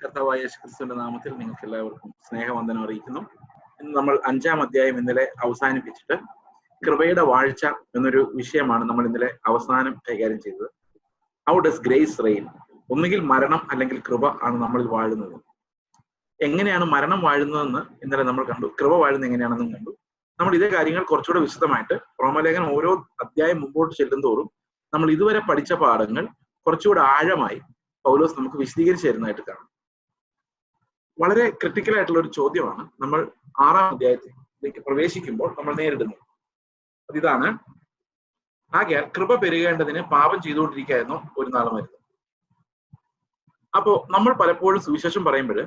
കർത്താവായ യേശുക്രിസ്തുവിന്റെ നാമത്തിൽ നിങ്ങൾക്ക് എല്ലാവർക്കും സ്നേഹവന്ദനം അറിയിക്കുന്നു. ഇന്ന് നമ്മൾ 5-ാം അധ്യായം ഇന്നലെ അവസാനിപ്പിച്ചിട്ട് കൃപയുടെ വാഴ്ച എന്നൊരു വിഷയമാണ് നമ്മൾ ഇന്നലെ അവസാനം കൈകാര്യം ചെയ്തത്. How does grace rain? ഒന്നുകിൽ മരണം അല്ലെങ്കിൽ കൃപ ആണ് നമ്മളിൽ വാഴുന്നത്. എങ്ങനെയാണ് മരണം വാഴുന്നതെന്ന് ഇന്നലെ നമ്മൾ കണ്ടു, കൃപ വാഴുന്നത് എങ്ങനെയാണെന്നും കണ്ടു. നമ്മൾ ഇതേ കാര്യങ്ങൾ കുറച്ചുകൂടെ വിശദമായിട്ട് റോമലേഖനം ഓരോ അധ്യായം മുമ്പോട്ട് ചെല്ലുന്തോറും നമ്മൾ ഇതുവരെ പഠിച്ച പാഠങ്ങൾ കുറച്ചുകൂടെ ആഴമായി പൗലോസ് നമുക്ക് വിശദീകരിച്ചു തരുന്നതായിട്ട് കാണാം. വളരെ ക്രിട്ടിക്കൽ ആയിട്ടുള്ള ഒരു ചോദ്യമാണ് നമ്മൾ 6-ാം അധ്യായത്തിലേക്ക് പ്രവേശിക്കുമ്പോൾ നമ്മൾ നേരിടുന്നത്. അതിതാണ്, ആകയാൽ കൃപ പെരുകേണ്ടതിന് പാപം ചെയ്തുകൊണ്ടിരിക്കുകയായിരുന്നു ഒരു നാളും വരുന്നത്. അപ്പോ നമ്മൾ പലപ്പോഴും സുവിശേഷം പറയുമ്പോൾ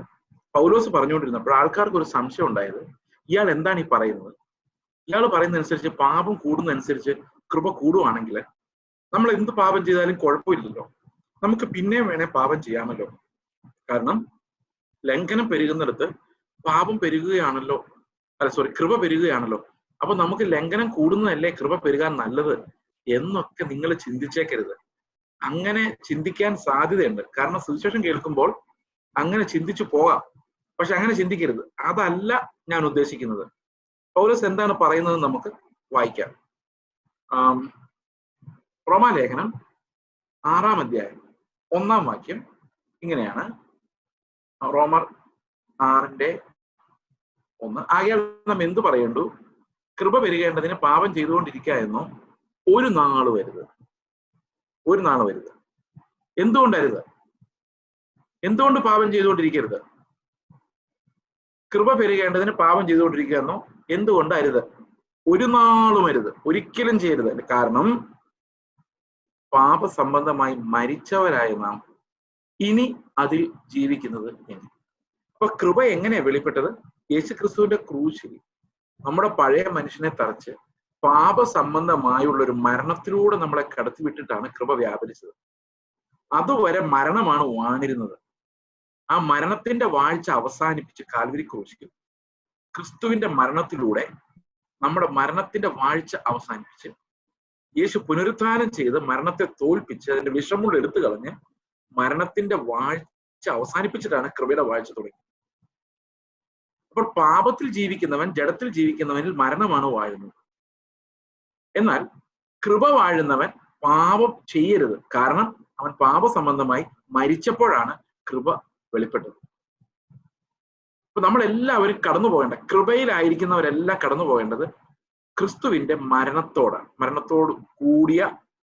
പൗലോസ് പറഞ്ഞുകൊണ്ടിരുന്നപ്പോൾ ആൾക്കാർക്ക് ഒരു സംശയം ഉണ്ടായത്, ഇയാൾ എന്താണ് ഈ പറയുന്നത്? ഇയാൾ പറയുന്നതനുസരിച്ച് പാപം കൂടുന്നതനുസരിച്ച് കൃപ കൂടുവാണെങ്കിൽ നമ്മൾ എന്ത് പാപം ചെയ്താലും കുഴപ്പമില്ലല്ലോ, നമുക്ക് പിന്നെയും വേണേ പാപം ചെയ്യാമല്ലോ. കാരണം ലംഘനം പെരുകുന്നിടത്ത് പാപം പെരുകുകയാണല്ലോ, കൃപ പെരുകുകയാണല്ലോ. അപ്പൊ നമുക്ക് ലംഘനം കൂടുന്നതല്ലേ കൃപ പെരുകാൻ നല്ലത് എന്നൊക്കെ നിങ്ങൾ ചിന്തിച്ചേക്കരുത്. അങ്ങനെ ചിന്തിക്കാൻ സാധ്യതയുണ്ട്. കാരണം സുവിശേഷം കേൾക്കുമ്പോൾ അങ്ങനെ ചിന്തിച്ചു പോകാം, പക്ഷെ അങ്ങനെ ചിന്തിക്കരുത്. അതല്ല ഞാൻ ഉദ്ദേശിക്കുന്നത്. പൗലോസ് എന്താണ് പറയുന്നത് നമുക്ക് വായിക്കാം. റോമാലേഖനം 6-ാം അധ്യായം 1-ാം വാക്യം ഇങ്ങനെയാണ്. റോമർ 6:1. ആകയാൽ നാം എന്തു പറയണ്ടു? കൃപ പെരുകേണ്ടതിന് പാപം ചെയ്തുകൊണ്ടിരിക്കുക എന്നോ ഒരു നാള് വരുത്. എന്തുകൊണ്ടരുത്? എന്തുകൊണ്ട് പാപം ചെയ്തുകൊണ്ടിരിക്കരുത്? കൃപ പെരുകേണ്ടതിന് പാപം ചെയ്തുകൊണ്ടിരിക്കുക എന്നോ എന്തുകൊണ്ട് അരുത്? ഒരു നാളും അരുത്, ഒരിക്കലും ചെയ്യരുത്. കാരണം പാപസംബന്ധമായി മരിച്ചവരായ നാം ഇനി അതിൽ ജീവിക്കുന്നത് എങ്ങനെ? അപ്പൊ കൃപ എങ്ങനെയാ വെളിപ്പെട്ടത്? യേശുക്രിസ്തുവിന്റെ ക്രൂശിൽ നമ്മുടെ പഴയ മനുഷ്യനെ തറച്ച് പാപസംബന്ധമായുള്ള ഒരു മരണത്തിലൂടെ നമ്മളെ കടത്തിവിട്ടിട്ടാണ് കൃപ വ്യാപരിച്ചത്. അതുവരെ മരണമാണ് വാണിരുന്നത്. ആ മരണത്തിന്റെ വാഴ്ച അവസാനിപ്പിച്ച് കാൽവരി ക്രൂശിൽ ക്രിസ്തുവിന്റെ മരണത്തിലൂടെ നമ്മുടെ മരണത്തിന്റെ വാഴ്ച അവസാനിപ്പിച്ച് യേശു പുനരുത്ഥാനം ചെയ്ത് മരണത്തെ തോൽപ്പിച്ച് അതിന്റെ വിഷമുള്ള എടുത്തു കളഞ്ഞ് മരണത്തിന്റെ വാഴ്ച അവസാനിപ്പിച്ചിട്ടാണ് കൃപയുടെ വാഴ്ച തുടങ്ങിയത്. അപ്പോൾ പാപത്തിൽ ജീവിക്കുന്നവൻ, ജഡത്തിൽ ജീവിക്കുന്നവനിൽ മരണമാണ് വാഴുന്നത്. എന്നാൽ കൃപ വാഴുന്നവൻ പാപം ചെയ്യരുത്. കാരണം അവൻ പാപസംബന്ധമായി മരിച്ചപ്പോഴാണ് കൃപ വെളിപ്പെട്ടത്. അപ്പൊ നമ്മളെല്ലാവരും കടന്നു പോകേണ്ട, കൃപയിലായിരിക്കുന്നവരെല്ലാം കടന്നു പോകേണ്ടത് ക്രിസ്തുവിന്റെ മരണത്തോട് കൂടിയ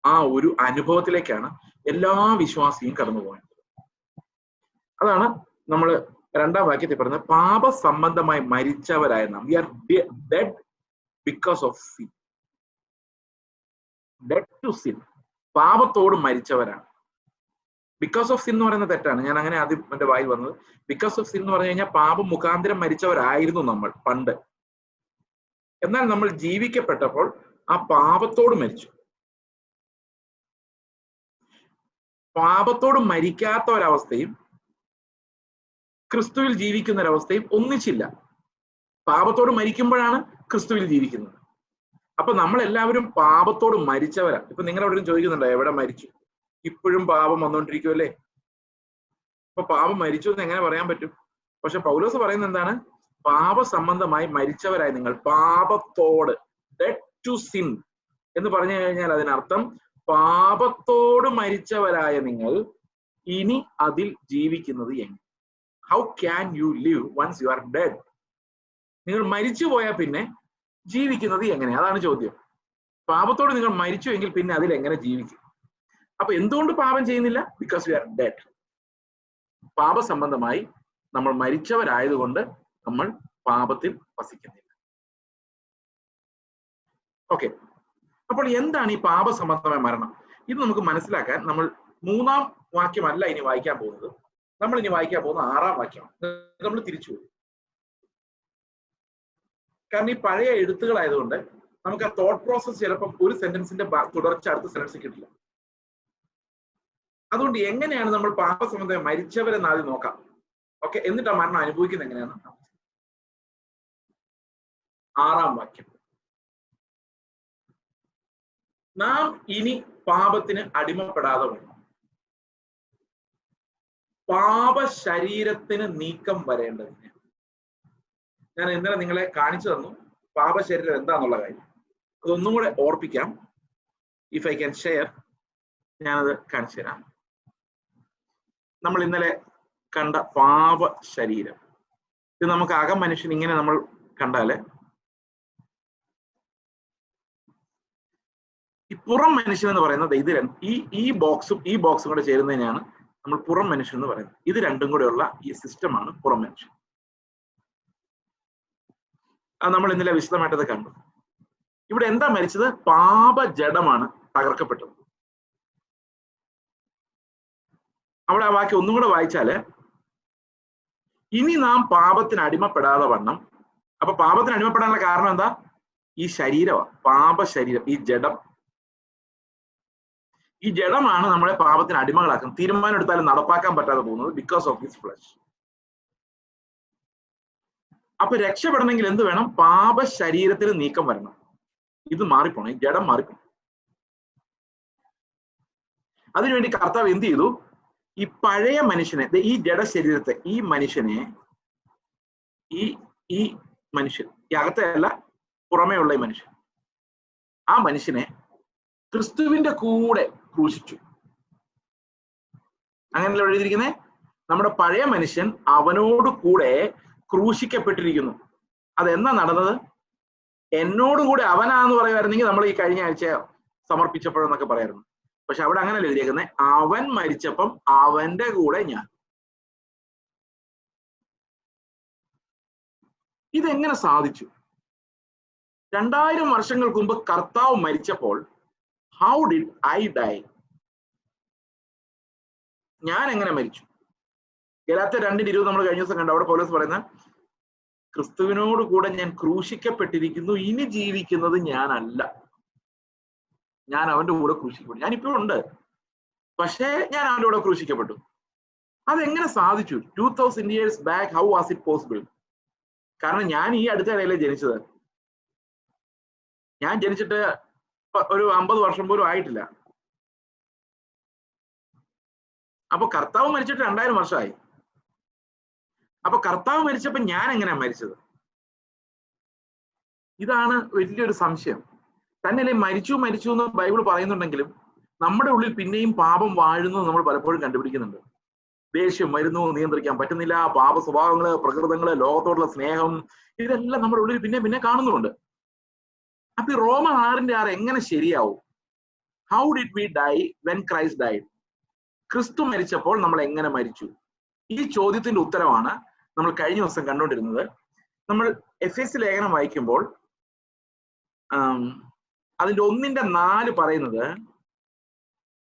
ആ ഒരു അനുഭവത്തിലേക്കാണ് എല്ലാ വിശ്വാസിയും കടന്നു പോകേണ്ടത്. അതാണ് നമ്മൾ 2-ാം വാക്യത്തിൽ പറയുന്നത്, പാപസംബന്ധമായി മരിച്ചവരായ നാം, we are dead because of sin. Dead to sin, പാപത്തോട് മരിച്ചവരാണ്. ബിക്കോസ് ഓഫ് സിൻ എന്ന് പറയുന്നത് തെറ്റാണ്. ഞാൻ അങ്ങനെ ആദ്യം എന്റെ വായിൽ വന്നത്. ബിക്കോസ് ഓഫ് സിൻ എന്ന് പറഞ്ഞു കഴിഞ്ഞാൽ പാപം മുഖാന്തരം മരിച്ചവരായിരുന്നു നമ്മൾ പണ്ട്. എന്നാൽ നമ്മൾ ജീവിക്കപ്പെട്ടപ്പോൾ ആ പാപത്തോട് മരിച്ചു. പാപത്തോട് മരിക്കാത്ത ഒരവസ്ഥയും ക്രിസ്തുവിൽ ജീവിക്കുന്ന ഒരവസ്ഥയും ഒന്നിച്ചില്ല. പാപത്തോട് മരിക്കുമ്പോഴാണ് ക്രിസ്തുവിൽ ജീവിക്കുന്നത്. അപ്പൊ നമ്മളെല്ലാവരും പാപത്തോട് മരിച്ചവരാണ്. ഇപ്പൊ നിങ്ങളെവിടെയും ചോദിക്കുന്നുണ്ടോ എവിടെ മരിച്ചു? ഇപ്പോഴും പാപം വന്നുകൊണ്ടിരിക്കുമല്ലേ? അപ്പൊ പാപം മരിച്ചു എന്ന് എങ്ങനെ പറയാൻ പറ്റും? പക്ഷെ പൗലോസ് പറയുന്നത് എന്താണ്? പാപസംബന്ധമായി മരിച്ചവരായി നിങ്ങൾ, പാപത്തോട്, ഡെഡ് ടു സിൻ എന്ന് പറഞ്ഞു കഴിഞ്ഞാൽ അതിനർത്ഥം പാപത്തോട് മരിച്ചവരായ നിങ്ങൾ ഇനി അതിൽ ജീവിക്കുന്നത് എങ്ങനെ? How can you live once you are dead? നിങ്ങൾ മരിച്ചു പോയാൽ പിന്നെ ജീവിക്കുന്നത് എങ്ങനെ? അതാണ് ചോദ്യം. പാപത്തോട് നിങ്ങൾ മരിച്ചു എങ്കിൽ പിന്നെ അതിൽ എങ്ങനെ ജീവിക്കും? അപ്പൊ എന്തുകൊണ്ട് പാപം ചെയ്യുന്നില്ല? Because you are dead. പാപസംബന്ധമായി നമ്മൾ മരിച്ചവരായതുകൊണ്ട് നമ്മൾ പാപത്തിൽ വസിക്കുന്നില്ല. ഓക്കെ, അപ്പോൾ എന്താണ് ഈ പാപസംബന്ധമായ മരണം? ഇത് നമുക്ക് മനസ്സിലാക്കാൻ നമ്മൾ 3-ാം വാക്യമല്ല ഇനി വായിക്കാൻ പോകുന്നത്. നമ്മൾ ഇനി വായിക്കാൻ പോകുന്ന 6-ാം വാക്യമാണ്. നമ്മൾ തിരിച്ചു പോകും. കാരണം ഈ പഴയ എഴുത്തുകളായതുകൊണ്ട് നമുക്ക് ആ തോട്ട് പ്രോസസ് ചിലപ്പം ഒരു സെന്റൻസിന്റെ തുടർച്ച അടുത്ത സെന്റൻസിൽ കിട്ടില്ല. അതുകൊണ്ട് എങ്ങനെയാണ് നമ്മൾ പാപസംബന്ധമായി മരിച്ചവരെന്ന് ആദ്യം നോക്കാം. ഓക്കെ, എന്നിട്ട് ആ മരണം അനുഭവിക്കുന്നത് എങ്ങനെയാണ്? 6-ാം വാക്യം, നാം ഇനി പാപത്തിന് അടിമപ്പെടാതെ വേണം. പാപ ശരീരത്തിന് നീക്കം വരേണ്ടതിന്. ഞാൻ ഇന്നലെ നിങ്ങളെ കാണിച്ചു തന്നു പാപ ശരീരം എന്താന്നുള്ള കാര്യം. അതൊന്നും കൂടെ ഓർപ്പിക്കാം. ഇഫ് ഐ ക്യാൻ ഷെയർ, ഞാനത് കാണിച്ചു തരാം. നമ്മൾ ഇന്നലെ കണ്ട പാപ ശരീരം, ഇത് നമുക്ക് അകം മനുഷ്യൻ ഇങ്ങനെ നമ്മൾ കണ്ടാല്, ഈ പുറം മനുഷ്യൻ എന്ന് പറയുന്നത് ഇത് ഈ ബോക്സും കൂടെ ചേരുന്നതിനാണ് നമ്മൾ പുറം മനുഷ്യൻ എന്ന് പറയുന്നത്. ഇത് രണ്ടും കൂടെയുള്ള ഈ സിസ്റ്റമാണ് പുറം മനുഷ്യൻ. അത് നമ്മൾ ഇന്നലെ വിശദമായിട്ടത് കണ്ടു. ഇവിടെ എന്താ മരിച്ചത്? പാപജഡമാണ് തകർക്കപ്പെട്ടത്. അവിടെ ആ വാക്യം ഒന്നും കൂടെ വായിച്ചാല്, ഇനി നാം പാപത്തിന് അടിമപ്പെടാതെ വണ്ണം. അപ്പൊ പാപത്തിന് അടിമപ്പെടാനുള്ള കാരണം എന്താ? ഈ ശരീരമാണ്, പാപ ശരീരം, ഈ ജഡം. ഈ ജഡമാണ് നമ്മളെ പാപത്തിന് അടിമകളാക്കുന്നത്. തീരുമാനം എടുത്താലും നടപ്പാക്കാൻ പറ്റാതെ പോകുന്നത് ബിക്കോസ് ഓഫ് ദിസ് ഫ്ലഷ്. അപ്പൊ രക്ഷപ്പെടണമെങ്കിൽ എന്ത് വേണം? പാപ ശരീരത്തിന് നീക്കം വരണം. ഇത് മാറിപ്പോണം, ഈ ജഡം മാറിപ്പോണം. അതിനുവേണ്ടി കർത്താവ് എന്ത് ചെയ്തു? ഈ പഴയ മനുഷ്യനെ, ഈ ജഡശരീരത്തെ, ഈ മനുഷ്യനെ, ഈ മനുഷ്യൻ, ഈ അകത്തെ അല്ല പുറമേ ഉള്ള ഈ മനുഷ്യൻ, ആ മനുഷ്യനെ ക്രിസ്തുവിന്റെ കൂടെ ക്രൂശിച്ചു. അങ്ങനെയല്ല എഴുതിയിരിക്കുന്നത്? നമ്മുടെ പഴയ മനുഷ്യൻ അവനോട് കൂടെ ക്രൂശിക്കപ്പെട്ടിരിക്കുന്നു. അതെന്നാ നടന്നത്? എന്നോടും കൂടെ അവനാന്ന് പറയുമായിരുന്നെങ്കിൽ നമ്മൾ ഈ കഴിഞ്ഞ ആഴ്ച സമർപ്പിച്ചപ്പോഴെന്നൊക്കെ പറയായിരുന്നു. പക്ഷെ അവിടെ അങ്ങനെയല്ല എഴുതിയേക്കുന്നത്, അവൻ മരിച്ചപ്പം അവന്റെ കൂടെ ഞാൻ. ഇതെങ്ങനെ സാധിച്ചു? 2000 വർഷങ്ങൾക്ക് മുമ്പ് കർത്താവ് മരിച്ചപ്പോൾ ഹൗ ഡിഡ് ഐ ഡൈ? ഞാൻ എങ്ങനെ മരിച്ചു? ഗലാത്യർ 2:20 നമ്മൾ കഴിഞ്ഞ ദിവസം കണ്ടു. അവിടെ പൗലോസ് പറയുന്ന, ക്രിസ്തുവിനോട് കൂടെ ഞാൻ ക്രൂശിക്കപ്പെട്ടിരിക്കുന്നു, ഇനി ജീവിക്കുന്നത് ഞാനല്ല, ഞാൻ അവന്റെ കൂടെ ക്രൂശിക്കപ്പെട്ടു. ഞാൻ ഇപ്പോഴും ഉണ്ട്, പക്ഷേ ഞാൻ അവന്റെ കൂടെ ക്രൂശിക്കപ്പെട്ടു. അതെങ്ങനെ സാധിച്ചു? 2000 years back, how was it possible? കാരണം ഞാൻ ഈ അടുത്ത ഇടയിലെ ജനിച്ചത്. ഞാൻ ജനിച്ചിട്ട് ഒരു 50 വർഷം പോലും ആയിട്ടില്ല. അപ്പൊ കർത്താവ് മരിച്ചിട്ട് 2000 വർഷമായി. അപ്പൊ കർത്താവ് മരിച്ചപ്പോ ഞാൻ എങ്ങനെയാ മരിച്ചത്? ഇതാണ് വലിയൊരു സംശയം. തന്നെയല്ലേ മരിച്ചു എന്ന് ബൈബിൾ പറയുന്നുണ്ടെങ്കിലും നമ്മുടെ ഉള്ളിൽ പിന്നെയും പാപം വാഴുന്നത് നമ്മൾ പലപ്പോഴും കണ്ടുപിടിക്കുന്നുണ്ട്. ദേഷ്യം വരുന്നു, നിയന്ത്രിക്കാൻ പറ്റുന്നില്ല, പാപ സ്വഭാവങ്ങള്, പ്രകൃതങ്ങള്, ലോകത്തോടുള്ള സ്നേഹം, ഇതെല്ലാം നമ്മുടെ ഉള്ളിൽ പിന്നെ കാണുന്നുണ്ട്. അപ്പൊ ഈ റോമൻ 6:6 എങ്ങനെ ശരിയാവും? How did V dye when Christ died? ക്രിസ്തു മരിച്ചപ്പോൾ നമ്മൾ എങ്ങനെ മരിച്ചു? ഈ ചോദ്യത്തിന്റെ ഉത്തരമാണ് നമ്മൾ കഴിഞ്ഞ ദിവസം കണ്ടുകൊണ്ടിരുന്നത്. നമ്മൾ എഫേസ്യ ലേഖനം വായിക്കുമ്പോൾ അതിന്റെ 1:4 പറയുന്നത്,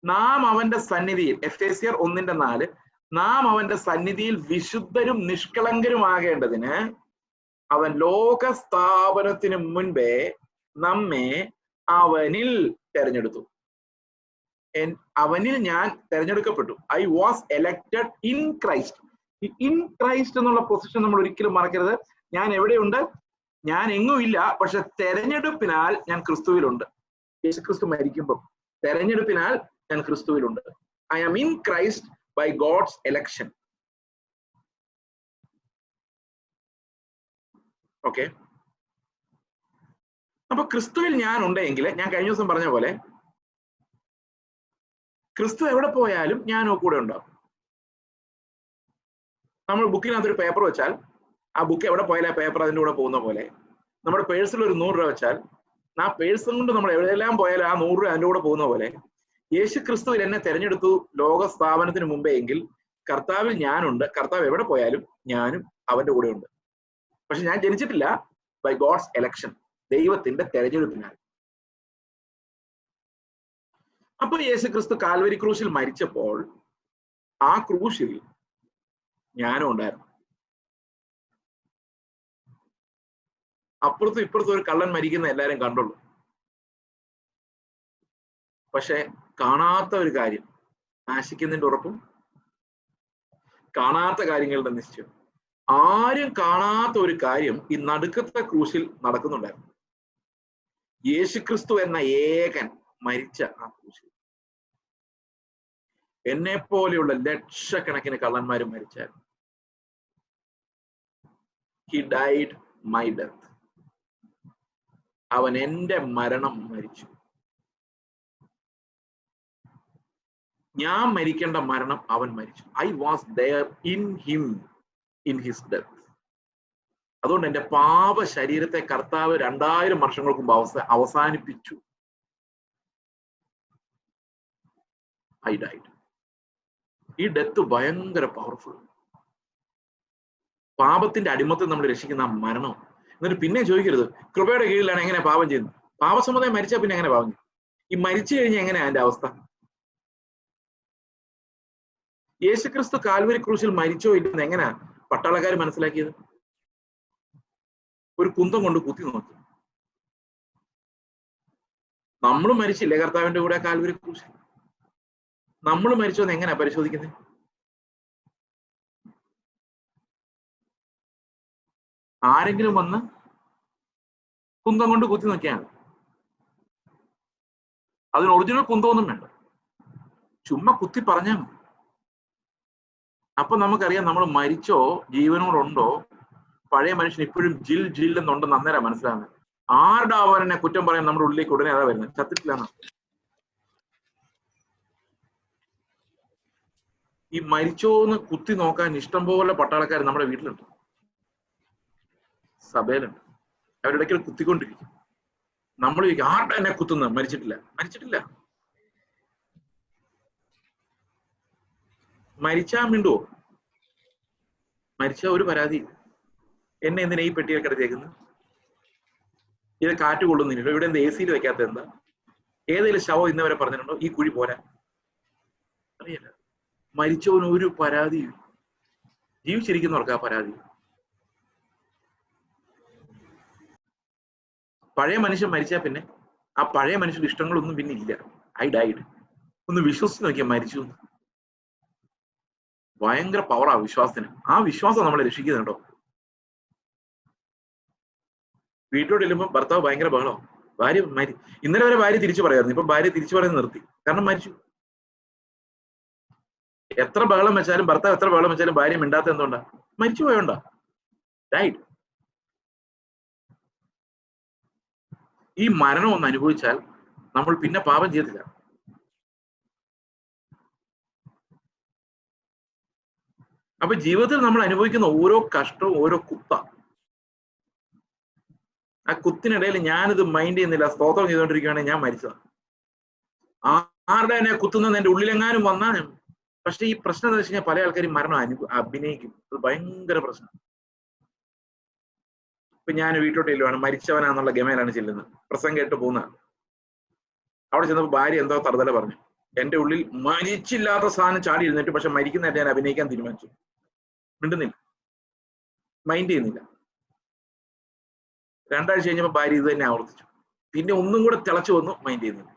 നാം അവന്റെ സന്നിധിയിൽ, എഫേസ്യർ 1:4, നാം അവന്റെ സന്നിധിയിൽ വിശുദ്ധരും നിഷ്കളങ്കരുമാകേണ്ടതിന് അവൻ ലോകസ്ഥാപനത്തിന് മുൻപേ നമ്മെ അവനിൽ തെരഞ്ഞെടുത്തു. അവനിൽ ഞാൻ തെരഞ്ഞെടുക്കപ്പെട്ടു. I was elected in Christ. ഈ ഇൻ ക്രൈസ്റ്റ് എന്നുള്ള പൊസിഷൻ നമ്മൾ ഒരിക്കലും മറക്കരുത്. ഞാൻ എവിടെയുണ്ട്? ഞാൻ എങ്ങും ഇല്ല, പക്ഷെ തെരഞ്ഞെടുപ്പിനാൽ ഞാൻ ക്രിസ്തുവിലുണ്ട്. യേശുക്രിസ്തു മരിക്കുമ്പോൾ തെരഞ്ഞെടുപ്പിനാൽ ഞാൻ ക്രിസ്തുവിലുണ്ട്. I am in Christ by God's election. Okay, അപ്പൊ ക്രിസ്തുവിൽ ഞാൻ ഉണ്ടെങ്കിൽ, ഞാൻ കഴിഞ്ഞ ദിവസം പറഞ്ഞ പോലെ, ക്രിസ്തു എവിടെ പോയാലും ഞാൻ കൂടെ ഉണ്ടാവും. നമ്മൾ ബുക്കിനകത്തൊരു പേപ്പർ വെച്ചാൽ ആ ബുക്ക് എവിടെ പോയാലും ആ പേപ്പർ അതിൻ്റെ കൂടെ പോകുന്ന പോലെ, നമ്മുടെ പേഴ്സിൽ ഒരു 100 രൂപ വെച്ചാൽ ആ പേഴ്സും കൊണ്ട് നമ്മൾ എവിടെയെല്ലാം പോയാലും ആ 100 രൂപ അതിൻ്റെ കൂടെ പോകുന്ന പോലെ, യേശു ക്രിസ്തുവിൽ എന്നെ തെരഞ്ഞെടുത്തു ലോക സ്ഥാപനത്തിന് മുമ്പേ എങ്കിൽ കർത്താവിൽ ഞാനുണ്ട്. കർത്താവ് എവിടെ പോയാലും ഞാനും അവന്റെ കൂടെ ഉണ്ട്. പക്ഷെ ഞാൻ ജനിച്ചിട്ടില്ല ബൈ ഗോഡ്സ് എലക്ഷൻ, ദൈവത്തിന്റെ തെരഞ്ഞെടുപ്പിനാൽ. അപ്പൊ യേശു ക്രിസ്തു കാൽവരി ക്രൂശിൽ മരിച്ചപ്പോൾ ആ ക്രൂശിൽ ഞാനും ഉണ്ടായിരുന്നു. അപ്പുറത്തും ഇപ്പുറത്തും ഒരു കള്ളൻ മരിക്കുന്ന എല്ലാരും കണ്ടുള്ളൂ. പക്ഷെ കാണാത്ത ഒരു കാര്യം, നാശിക്കുന്നതിന്റെ ഉറപ്പും കാണാത്ത കാര്യങ്ങളുടെ നിശ്ചയം, ആരും കാണാത്ത ഒരു കാര്യം ഈ നടുക്കത്തെ ക്രൂശിൽ നടക്കുന്നുണ്ടായിരുന്നു. യേശുക്രിസ്തു എന്ന ഏകൻ മരിച്ച ആ ക്രൂശിൽ. എന്നെ പോലെയുള്ള ലക്ഷക്കണക്കിന് കള്ളന്മാരും മരിച്ചാൽ he died my death. അവൻ എന്റെ മരണം മരിച്ചു. ഞാൻ മരിക്കേണ്ട മരണം അവൻ മരിച്ചു. I was there in him in his death. അതുകൊണ്ട് എന്റെ പാപ ശരീരത്തെ കർത്താവ് 2000 വർഷങ്ങൾക്ക് മുമ്പ് അവസാനിപ്പിച്ചു. I died. ഈ ഡെത്ത് ഭയങ്കര പവർഫുൾ. പാപത്തിന്റെ അടിമത്തിൽ നമ്മൾ രക്ഷിക്കുന്ന മരണം. എന്നിട്ട് പിന്നെ ചോദിക്കരുത് കൃപയുടെ കീഴിലാണ് എങ്ങനെ പാപം ചെയ്യുന്നത്. പാപസമുദായം മരിച്ചാൽ പിന്നെ എങ്ങനെ പാപം ചെയ്യും? ഈ മരിച്ചു കഴിഞ്ഞാൽ എങ്ങനെയാ അതിന്റെ അവസ്ഥ? യേശുക്രിസ്തു കാൽവരി ക്രൂശിൽ മരിച്ചോ ഇല്ലെന്ന് എങ്ങനെയാ പട്ടാളക്കാർ മനസ്സിലാക്കിയത്? ഒരു കുന്തം കൊണ്ട് കുത്തി നോക്കി. നമ്മൾ മരിച്ചില്ലേ കർത്താവിന്റെ കൂടെ കാൽവരി ക്രൂശിൽ? നമ്മൾ മരിച്ചോന്ന് എങ്ങനെയാ പരിശോധിക്കുന്നത്? ആരെങ്കിലും വന്ന് കുന്തം കൊണ്ട് കുത്തി നോക്കിയാണ്. അതിന് ഒറിജിനൽ കുന്തമൊന്നും വേണ്ട, ചുമ്മാ കുത്തി പറഞ്ഞാൽ മതി. അപ്പൊ നമുക്കറിയാം നമ്മൾ മരിച്ചോ ജീവനോടുണ്ടോ. പഴയ മനുഷ്യൻ ഇപ്പോഴും ജിൽ ജിൽ എന്നുണ്ടെന്ന് അന്നേരം മനസ്സിലാകുന്നത്. ആരുടെ അവനെ കുറ്റം പറയാൻ നമ്മുടെ ഉള്ളിലേക്ക് ഉടനെ അതാ വരുന്നത്, ചത്തിട്ടില്ല. ഈ മരിച്ചോന്ന് കുത്തി നോക്കാൻ ഇഷ്ടംപോലെ പട്ടാളക്കാർ നമ്മുടെ വീട്ടിലുണ്ട്, സഭയിലുണ്ട്. അവരിടയ്ക്ക് കുത്തിക്കൊണ്ടിരിക്കും. നമ്മൾ ചോദിക്കും ആരുടെ എന്നെ കുത്തുന്നത്? മരിച്ചിട്ടില്ല. മരിച്ചിട്ടില്ല. മരിച്ചാ മിണ്ടുവോ? മരിച്ച ഒരു പരാതി. എന്നെ എന്തിനാ ഈ പെട്ടിയെ കിടത്തേക്കുന്നത്? ഇത് കാറ്റ് കൊള്ളുന്നില്ലല്ലോ, ഇവിടെ എന്താ AC വെക്കാത്ത എന്താ? ഏതെങ്കിലും ശവം ഇന്നവരെ പറഞ്ഞിട്ടുണ്ടോ ഈ കുഴി പോരാ? അറിയില്ല. മരിച്ചവന് ഒരു പരാതിയും, ജീവിച്ചിരിക്കുന്നവർക്ക് ആ പരാതി. പഴയ മനുഷ്യൻ മരിച്ചാൽ പിന്നെ ആ പഴയ മനുഷ്യന്റെ ഇഷ്ടങ്ങളൊന്നും പിന്നെ ഇല്ല. I died. ഒന്ന് വിശ്വസിച്ച് നോക്കിയാൽ മരിച്ചു. ഭയങ്കര പവറാ വിശ്വാസത്തിന്. ആ വിശ്വാസം നമ്മളെ രക്ഷിക്കുന്നുണ്ടോ? വീട്ടിലോട്ട് ചെല്ലുമ്പോൾ ഭർത്താവ് ഭയങ്കര ബഹളം. ഭാര്യ ഇന്നലെ വരെ ഭാര്യ തിരിച്ചു പറയായിരുന്നു, ഇപ്പൊ ഭാര്യ തിരിച്ചു പറയുന്നത് നിർത്തി. കാരണം മരിച്ചു. എത്ര ബഹളം വെച്ചാലും ഭർത്താവ് എത്ര ബഹളം വെച്ചാലും ഭാര്യ മിണ്ടാത്ത എന്തുകൊണ്ടാ? മരിച്ചു പോയോണ്ടാ. ഡൈഡ്. ഈ മരണം ഒന്ന് അനുഭവിച്ചാൽ നമ്മൾ പിന്നെ പാപം ചെയ്തില്ല. അപ്പൊ ജീവിതത്തിൽ നമ്മൾ അനുഭവിക്കുന്ന ഓരോ കഷ്ടവും ഓരോ കുത്ത. ആ കുത്തിനിടയിൽ ഞാനിത് മൈൻഡ് ചെയ്യുന്നില്ല, സ്തോത്രം ചെയ്തുകൊണ്ടിരിക്കുകയാണെങ്കിൽ ഞാൻ മരിച്ചതാണ്. ആരുടെ എന്നെ കുത്തുന്നത് എന്റെ ഉള്ളിലെങ്ങാനും വന്നാൽ. പക്ഷെ ഈ പ്രശ്നം എന്താ വെച്ച് കഴിഞ്ഞാൽ പല ആൾക്കാരും മരണം അഭിനയിക്കും. അത് ഭയങ്കര പ്രശ്നം. ഇപ്പൊ ഞാൻ വീട്ടിലോട്ട് ചെല്ലുവാണ്, മരിച്ചവനാന്നുള്ള ഗമയിലാണ് ചെല്ലുന്നത്, പ്രസംഗം കേട്ട് പോകുന്ന. അവിടെ ചെന്നപ്പോ ഭാര്യ എന്തോ തറുതല പറഞ്ഞു. എന്റെ ഉള്ളിൽ മരിച്ചില്ലാത്ത സാധനം ചാടി ഇരുന്നിട്ട് പക്ഷെ മരിക്കുന്നതായിട്ട് ഞാൻ അഭിനയിക്കാൻ തീരുമാനിച്ചു. മിണ്ടുന്നില്ല, മൈൻഡ് ചെയ്യുന്നില്ല. 2 ആഴ്ച കഴിഞ്ഞപ്പോ ഭാര്യ ഇത് തന്നെ ആവർത്തിച്ചു. പിന്നെ ഒന്നും കൂടെ തിളച്ചു വന്നു, മൈൻഡ് ചെയ്യുന്നില്ല.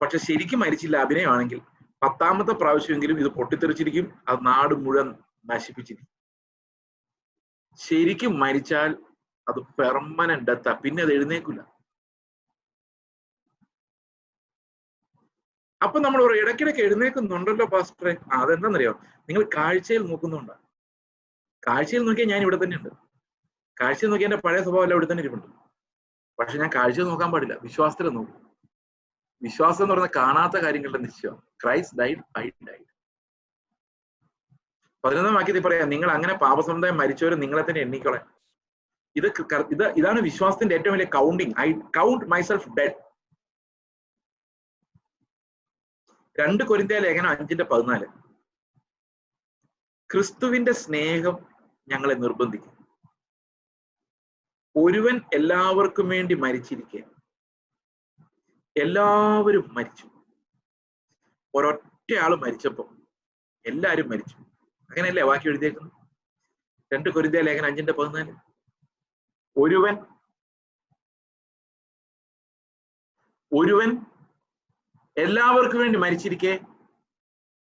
പക്ഷെ ശരിക്കും മരിച്ചില്ല, അഭിനയമാണെങ്കിൽ 10ാമത്തെ പ്രാവശ്യമെങ്കിലും ഇത് പൊട്ടിത്തെറിച്ചിരിക്കും, അത് നാട് മുഴുവൻ നശിപ്പിച്ചിരിക്കും. ശരിക്കും മരിച്ചാൽ അത് പെർമനന്റ് ഡെത്താ, പിന്നെ അത് എഴുന്നേക്കില്ല. അപ്പൊ നമ്മൾ പറയും ഇടയ്ക്കിടയ്ക്ക് എഴുന്നേക്കുന്നുണ്ടല്ലോ പാസ്റ്ററെ. അതെന്താണെന്നറിയോ? നിങ്ങൾ കാഴ്ചയിൽ നോക്കുന്നുണ്ടാ. കാഴ്ചയിൽ നോക്കിയാൽ ഞാൻ ഇവിടെ തന്നെ ഉണ്ട്. കാഴ്ചയിൽ നോക്കിയാൽ എന്റെ പഴയ സ്വഭാവം എല്ലാം ഇവിടെ തന്നെ ഇരിപ്പുണ്ട്. പക്ഷെ ഞാൻ കാഴ്ചയിൽ നോക്കാൻ പാടില്ല, വിശ്വാസത്തിൽ നോക്കും. വിശ്വാസം എന്ന് പറയുന്നത് കാണാത്ത കാര്യങ്ങളുടെ നിശ്ചയം. Christ died, I died. 11ാം വാക്യത്തിൽ പറയാം, നിങ്ങൾ അങ്ങനെ പാപസമുദായം മരിച്ചവരും നിങ്ങളെ തന്നെ എണ്ണിക്കോളെ. ഇതാണ് വിശ്വാസത്തിന്റെ ഏറ്റവും വലിയ counting. I count myself dead. 2 കൊരിന്ത്യർ ലേഖനം 5:14. ക്രിസ്തുവിന്റെ സ്നേഹം ഞങ്ങളെ നിർബന്ധിക്കും. ഒരുവൻ എല്ലാവർക്കും വേണ്ടി മരിച്ചിരിക്കുക. എല്ലാവരും മരിച്ചു. ഒരൊറ്റ ആള് മരിച്ചപ്പോ എല്ലാരും മരിച്ചു. അങ്ങനെയല്ലേ വാക്യം എഴുതിയേക്കുന്നത്? 2 കൊരിന്ത്യർ ലേഖനം 5:14. ഒരുവൻ എല്ലാവർക്കും വേണ്ടി മരിച്ചിരിക്കെ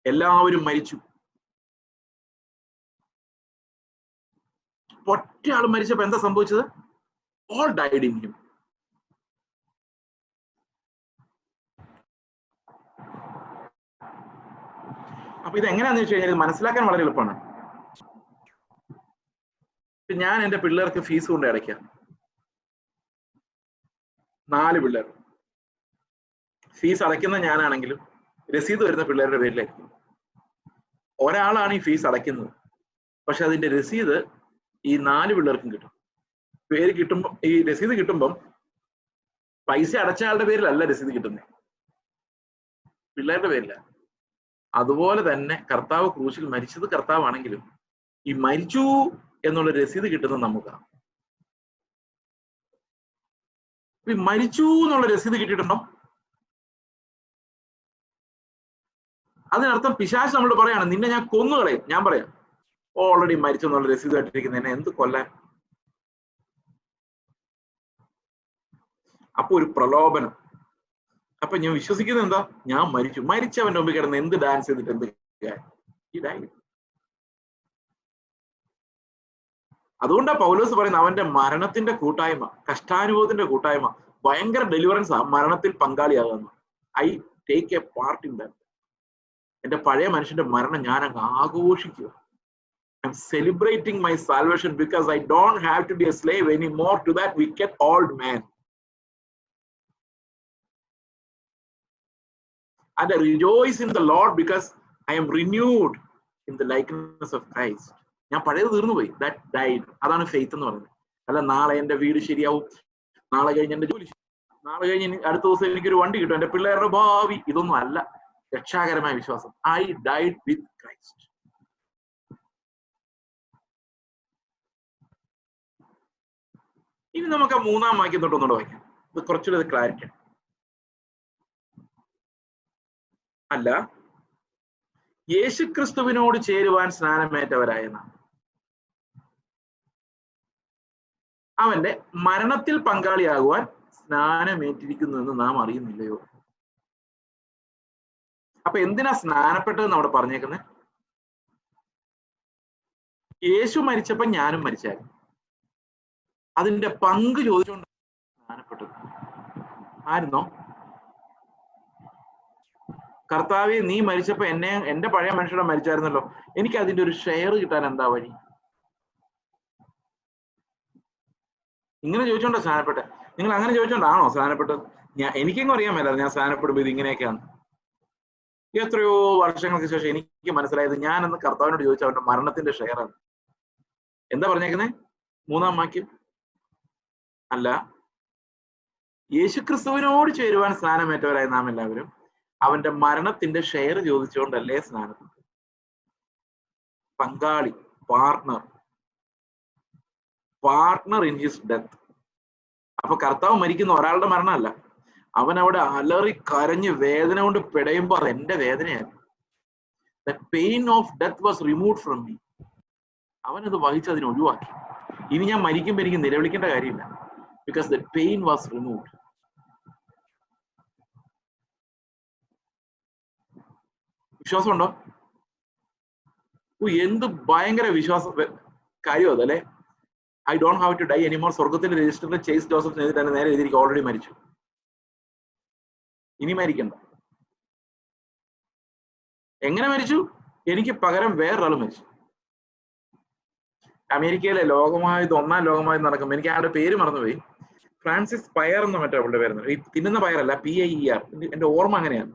എല്ലാവരും മരിച്ചു. ഒറ്റ ആൾ മരിച്ചപ്പോ എന്താ സംഭവിച്ചത്? All died in him. അപ്പൊ ഇത് എങ്ങനെയാന്ന് വെച്ച് കഴിഞ്ഞാൽ ഇത് മനസ്സിലാക്കാൻ വളരെ എളുപ്പമാണ്. ഞാൻ എന്റെ പിള്ളേർക്ക് ഫീസ് കൊണ്ട് അടയ്ക്കാം. 4 പിള്ളേർ ഫീസ് അടയ്ക്കുന്ന ഞാനാണെങ്കിലും രസീത് വരുന്ന പിള്ളേരുടെ പേരിലായിരിക്കും. ഒരാളാണ് ഈ ഫീസ് അടയ്ക്കുന്നത്, പക്ഷെ അതിന്റെ രസീത് ഈ 4 പിള്ളേർക്കും കിട്ടും. പേര് കിട്ടുമ്പോൾ ഈ രസീത് കിട്ടുമ്പം പൈസ അടച്ച ആളുടെ പേരിലല്ല രസീത് കിട്ടുന്നത്, പിള്ളേരുടെ പേരില. അതുപോലെ തന്നെ കർത്താവ് ക്രൂശിൽ മരിച്ചത് കർത്താവാണെങ്കിലും ഈ മരിച്ചു എന്നുള്ള രസീത് കിട്ടുന്നത് നമുക്കാണ്. ഈ മരിച്ചു എന്നുള്ള രസീത് കിട്ടിയിട്ടുണ്ടോ? അതിനർത്ഥം പിശാച് നമ്മൾ പറയാണ് നിന്നെ ഞാൻ കൊന്നുകളയും. ഞാൻ പറയാം ഓൾറെഡി മരിച്ചു എന്നുള്ള രസീത് കെട്ടിരിക്കുന്ന എന്നെ എന്ത് കൊല്ലാൻ? അപ്പൊ ഒരു പ്രലോഭനം. അപ്പൊ ഞാൻ വിശ്വസിക്കുന്നത് എന്താ? ഞാൻ മരിച്ചവന്റെ മുമ്പിൽ കിടന്ന് എന്ത് ഡാൻസ് ചെയ്തിട്ട് എന്ത് ഇതായി. അതുകൊണ്ടാ പൗലോസ് പറയുന്നത് അവന്റെ മരണത്തിന്റെ കൂട്ടായ്മ, കഷ്ടാനുഭവത്തിന്റെ കൂട്ടായ്മ, ഭയങ്കര ഡെലിവറൻസ് ആ മരണത്തിൽ പങ്കാളിയാകുന്നു. I take a part in that. എന്റെ പഴയ മനുഷ്യന്റെ മരണം ഞാൻ അങ്ങ് ആഘോഷിക്കുക. I am celebrating my salvation because I don't have to be a slave any more to that wicked old man. And I rejoice in the Lord because I am renewed in the likeness of Christ. ഞാൻ പഴയത് തീർന്നു പോയി. That died. അതാണ് faith എന്ന് പറയുന്നത്. അല്ല നാളെ എന്റെ വീട് ശരിയാവും, നാളെ കഴിഞ്ഞ് എന്റെ ജോലി, നാളെ കഴിഞ്ഞ് അടുത്ത ദിവസം എനിക്കൊരു വണ്ടി കിട്ടും, എന്റെ പിള്ളേരുടെ ഭാവി, ഇതൊന്നും അല്ല രക്ഷാകരമായ വിശ്വാസം. I died with Christ. ഇനി നമുക്ക് 3-ാം വാക്യം തൊട്ടൊന്നുകൂടെ വായിക്കാം. ഇത് കുറച്ചുകൂടെ ക്ലാരിറ്റി. അല്ല, യേശുക്രിസ്തുവിനോട് ചേരുവാൻ സ്നാനമേറ്റവരായ നാം അവന്റെ മരണത്തിൽ പങ്കാളിയാകുവാൻ സ്നാനമേറ്റിരിക്കുന്നു എന്ന് നാം അറിയുന്നില്ലയോ? അപ്പൊ എന്തിനാ സ്നാനപ്പെട്ടതെന്ന് അവിടെ പറഞ്ഞേക്കുന്നത്? യേശു മരിച്ചപ്പോ ഞാനും മരിച്ചായിരുന്നു. അതിന്റെ പങ്ക് ചോദിച്ചുകൊണ്ട് സ്നാനപ്പെട്ടത്. ആയിരുന്നോ? കർത്താവെ നീ മരിച്ചപ്പോ എന്റെ പഴയ മനുഷ്യരുടെ മരിച്ചായിരുന്നല്ലോ, എനിക്ക് അതിന്റെ ഒരു ഷെയർ കിട്ടാൻ എന്താ വഴി? ഇങ്ങനെ ചോദിച്ചോണ്ടോ സ്നാനപ്പെട്ടെ? നിങ്ങൾ അങ്ങനെ ചോദിച്ചോണ്ടാണോ സ്നാനപ്പെട്ടത്? എനിക്കെങ്കിലും അറിയാൻ മേലായിരുന്നു ഞാൻ സ്നാനപ്പെടുമ്പോ ഇത് ഇങ്ങനെയൊക്കെയാണ്. എത്രയോ വർഷങ്ങൾക്ക് ശേഷം എനിക്ക് മനസ്സിലായത് ഞാനെന്ന് കർത്താവിനോട് ചോദിച്ച അവന്റെ മരണത്തിന്റെ ഷെയറാണ്. എന്താ പറഞ്ഞേക്കുന്നേ? 3-ാം വാക്യം. അല്ല, യേശുക്രിസ്തുവിനോട് ചേരുവാൻ സ്നാനമേറ്റവരായ നാം എല്ലാവരും അവന്റെ മരണത്തിന്റെ ഷെയർ ചോദിച്ചുകൊണ്ടല്ലേ സ്നാനപ്പെട്ടു. പങ്കാളി, പാർട്ട്ണർ ഇൻ ഹിസ് ഡെത്ത്. അപ്പൊ കർത്താവ് മരിക്കുന്ന ഒരാളുടെ മരണമല്ല, അവൻ അവിടെ അലറി കരഞ്ഞ് വേദന കൊണ്ട് പിടയുമ്പോ അത് എന്റെ വേദനയാണ്. The pain of death was removed from me. അവനത് വഹിച്ച് അതിനെ ഒഴിവാക്കി. ഇനി ഞാൻ മരിക്കുമ്പോ എനിക്ക് നിലവിളിക്കേണ്ട കാര്യമില്ല, because the pain was removed. വിശ്വാസമുണ്ടോ? എന്ത് ഭയങ്കര വിശ്വാസ കാര്യം അതല്ലേ. I don't have to die anymore. സ്വർഗത്തിന്റെ രജിസ്റ്ററിൽ ചേസ് ജോസഫ് എഴുതി തന്നെ നേരെ എഴുതിയിരിക്കും ഓൾറെഡി മരിച്ചു, ഇനി മരിക്കണ്ട. എങ്ങനെ മരിച്ചു? എനിക്ക് പകരം വേറൊരാൾ മരിച്ചു. അമേരിക്കയിലെ 1-ാം ലോകമഹായുദ്ധം നടക്കുമ്പോൾ എനിക്ക് ആരുടെ പേര് മറന്നുപോയി. ഫ്രാൻസിസ് പയർ എന്ന് മറ്റോ അവളുടെ പേരുന്നത്. ഈ തിന്നുന്ന പയറല്ല, PIER. എന്റെ ഓർമ്മ അങ്ങനെയാണ്.